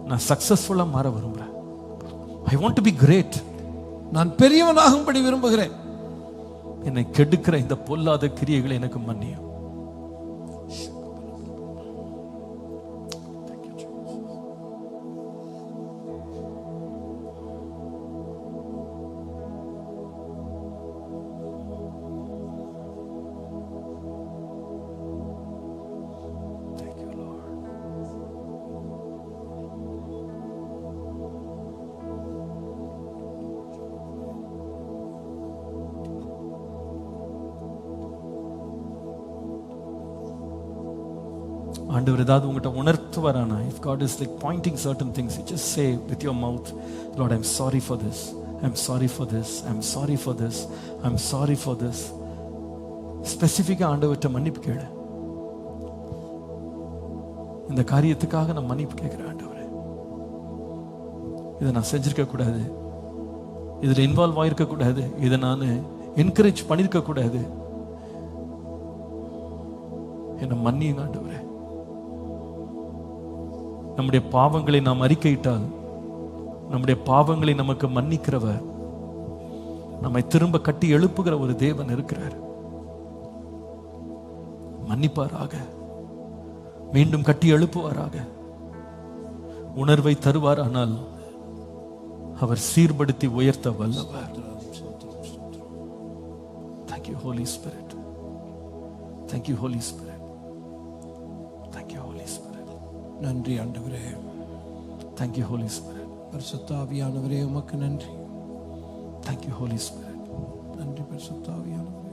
நான் சக்சஸ்ஃபுல்லா மாற விரும்புறேன். I want to be great. நான் பெரியவனாகும்படி விரும்புகிறேன். என்னை கெடுக்கிற இந்த பொல்லாத கிரியைகளை எனக்கு மன்னியும். ஆண்டவர் ஏதாவது உங்கள்கிட்ட உணர்த்துவாரானா, if God is like pointing certain things, you just say with your mouth, Lord, I'm sorry for this, I'm sorry for this, I'm sorry for this, I'm sorry for this. ஸ்பெசிஃபிக்காக ஆண்டவர்கிட்ட மன்னிப்பு கேளு. இந்த காரியத்துக்காக நான் மன்னிப்பு கேட்கிறேன் ஆண்டவரே, இதை நான் செஞ்சிருக்க கூடாது, இதில் இன்வால்வ் ஆயிருக்க கூடாது, இதை நான் என்கரேஜ் பண்ணிருக்க கூடாது, என்னை மன்னியுங்க ஆண்டவரே. நம்முடைய பாவங்களை நாம் அறிக்கையிட்டால் நம்முடைய பாவங்களை நமக்கு மன்னிக்கிறவர், நம்மை திரும்ப கட்டி எழுப்புகிற ஒரு தேவன் இருக்கிறார். மன்னிப்பாராக, மீண்டும் கட்டி எழுப்புவாராக, உணர்வை தருவாரானால் அவர் சீர்படுத்தி உயர்த்த வல்லவர். Thank you Holy Spirit. Thank you Holy Spirit. Thank you Holy Spirit. நன்றி ஆண்டவரே. Thank you Holy Spirit. பரிசுத்த ஆவியானவரே உமக்கு நன்றி. Thank you Holy Spirit. நன்றி பரிசுத்த ஆவியானவரே.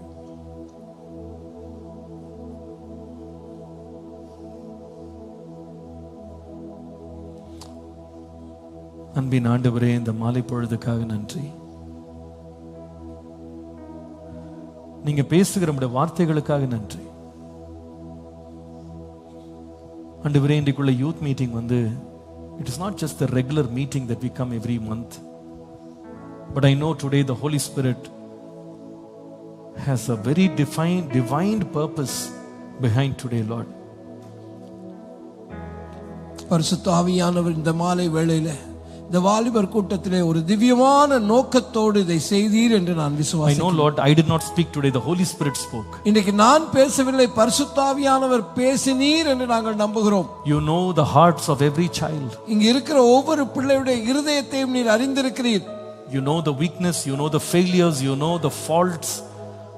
அன்பின் ஆண்டவரே, இந்த மாலை பொழுதுக்காக நன்றி. நீங்க பேசுகிற நம்முடைய வார்த்தைகளுக்காக நன்றி ஆண்டவரே. இன்றைக்குள்ள யூத் மீட்டிங் வந்து it is not just the regular meeting that we come every month, but I know today the Holy Spirit has a very divine purpose behind today, Lord. பரிசுத்த ஆவியானவர் இந்த மாலை வேளையிலே இந்த வாலிபர் கூட்டத்திலே ஒரு திவ்யமான நோக்கத்தோடு இதை செய்தீர் என்று நான் விசுவாசிக்கிறேன். I know Lord, I did not speak today, the Holy Spirit spoke. இன்னைக்கு நான் பேசவில்லை, பரிசுத்த ஆவியானவர் பேசினீர் என்று நாங்கள் நம்புகிறோம். You know the hearts of every child. இங்க இருக்கிற ஒவ்வொரு பிள்ளையுடைய இருதயத்தையும் நீர் அறிந்திருக்கிறீர். You know the weakness, you know the failures, you know the faults,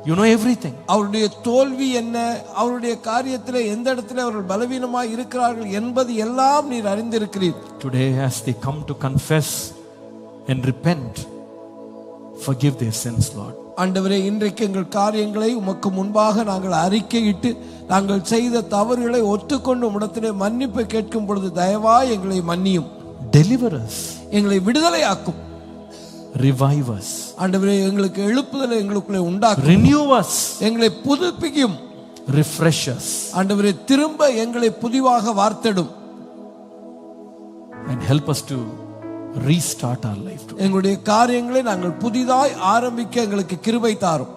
you know everything. அவருடைய தோல்வி என்ன, அவருடைய காரியத்திலே எந்த இடத்துல அவர்கள் பலவீனமாய் இருக்கிறார்கள் என்பது எல்லாம் நீர் அறிந்திருக்கிறீர். Today as they come to confess and repent, forgive their sins, Lord. ஆண்டவரே, இன்றைக்கு எங்கள் காரியங்களை உமக்கு முன்பாக நாங்கள் அறிக்கையிட்டு நாங்கள் செய்த தவறுகளை ஒத்துக்கொண்டு உம்மிடத்திலே மன்னிப்பு கேட்கும் பொழுது தயவாய் எங்களை மன்னியும். Deliver us. எங்களை விடுதலையாக்கும். Revive us. ஆண்டவரே, எங்களுக்கு எழுப்புதலை எங்களுக்குள்ளே உண்டாக்கும். Renew us. எங்களை புதுப்பிக்கும். Refresh us. ஆண்டவரே, திரும்ப எங்களை புதிதாக வார்த்தெடும். And help us to restart our life today. எங்களுடைய காரியங்களை நாங்கள் புதிதாய் ஆரம்பிக்க எங்களுக்கு கிருபை தாரும்.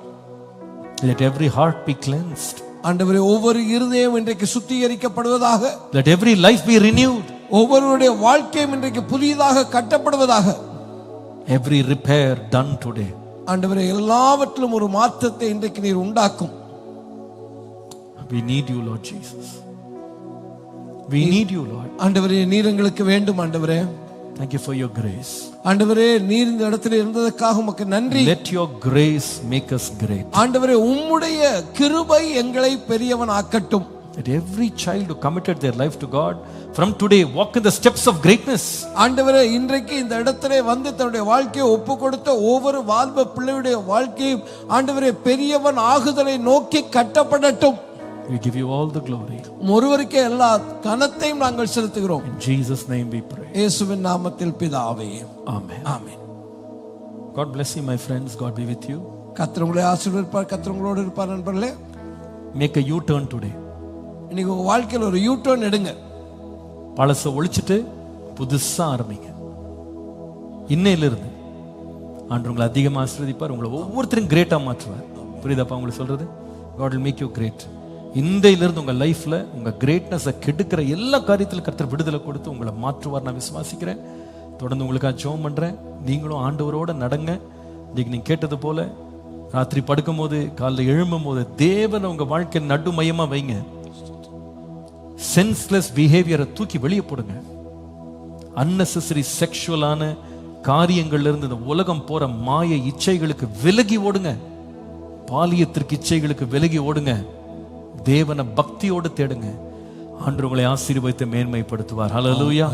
Let every heart be cleansed. ஆண்டவரே, ஒவ்வொரு இருதயம் இன்றைக்கு சுத்திகரிக்கப்படுவதாக. Let every life be renewed. ஒவ்வொருவருடைய வாழ்க்கையும் இன்றைக்கு புதிதாக கட்டப்படுவதாக. Every repair done today. ஆண்டவரே, எல்லாவற்றிலும் ஒரு மாற்றத்தை இன்றைக்கு நீர் உண்டாக்கும். We need you, Lord Jesus. We need you, Lord. ஆண்டவரே, நீர் எங்களுக்கு வேண்டும். ஆண்டவரே, thank you for your grace. ஆண்டவரே, நீர் இந்த இடத்துல இருந்ததற்காக உமக்கு நன்றி. Let your grace make us great. ஆண்டவரே, உம்முடைய கிருபை எங்களை பெரியவன் ஆக்கட்டும். Let every child who committed their life to God from today walk in the steps of greatness. ஆண்டவரே, இன்றைக்கு இந்த இடத்திலே வந்து தன்னுடைய வாழ்க்கையை ஒப்பு கொடுத்த ஒவ்வொரு வாலிப பிள்ளையுடைய வாழ்க்கையும் ஆண்டவரே பெரியவன் ஆகுதலை நோக்கி கட்டப்படட்டும். We give you all the glory. ஒருவருக்கே எல்லா கனத்தையும் நாங்கள் செலுத்துகிறோம். In Jesus name we pray. இயேசுவின் நாமத்தில் பிதாவே. Amen. Amen. God bless you my friends. God be with you. கர்த்தர் உங்களை ஆசீர்வதிப்பார். கர்த்தர் உங்களோடு இருப்பார். நண்பர்களே, Make a U-turn today. இன்னைக்கு உங்க வாழ்க்கையில் ஒரு யூ-டர்ன் எடுங்க. பழச ஒழிச்சிட்டு புதுசா ஆரம்பிங்க. இன்னையிலிருந்து ஆண்டவர் உங்களை அதிகமாக ஆசீர்வதிப்பார். உங்களை ஒவ்வொருத்தரும் கிரேட்டா மாற்றுவார். புரியுதாப்பா உங்களுக்கு சொல்றது? God will make you great. இன்றையிலிருந்து உங்க லைஃப்ல உங்க கிரேட்னஸை கெடுக்கிற எல்லா காரியத்திலும் கர்த்தர் விடுதலை கொடுத்து உங்களை மாற்றுவார் நான் விசுவாசிக்கிறேன். தொடர்ந்து உங்களுக்காக ஜெபம் பண்றேன். நீங்களும் ஆண்டவரோட நடங்க. இன்னைக்கு நீங்க கேட்டது போல ராத்திரி படுக்கும் போது காலைல எழும்பும் போது தேவனை உங்க வாழ்க்கை நடுமையமா வைங்க. சென்ஸ்லெஸ் பிஹேவியரை தூக்கி வெளியே போடுங்க. அன்னெசரி செக்ஷுவலான காரியங்கள்ல இருந்து இந்த உலகம் போற மாய இச்சைகளுக்கு விலகி ஓடுங்க. பாலியத்திற்கு இச்சைகளுக்கு விலகி ஓடுங்க. தேவனை பக்தியோடு தேடுங்க. ஆண்டவர் உங்களை ஆசீர்வதித்து மேன்மைப்படுத்துவார். ஹல்லேலூயா.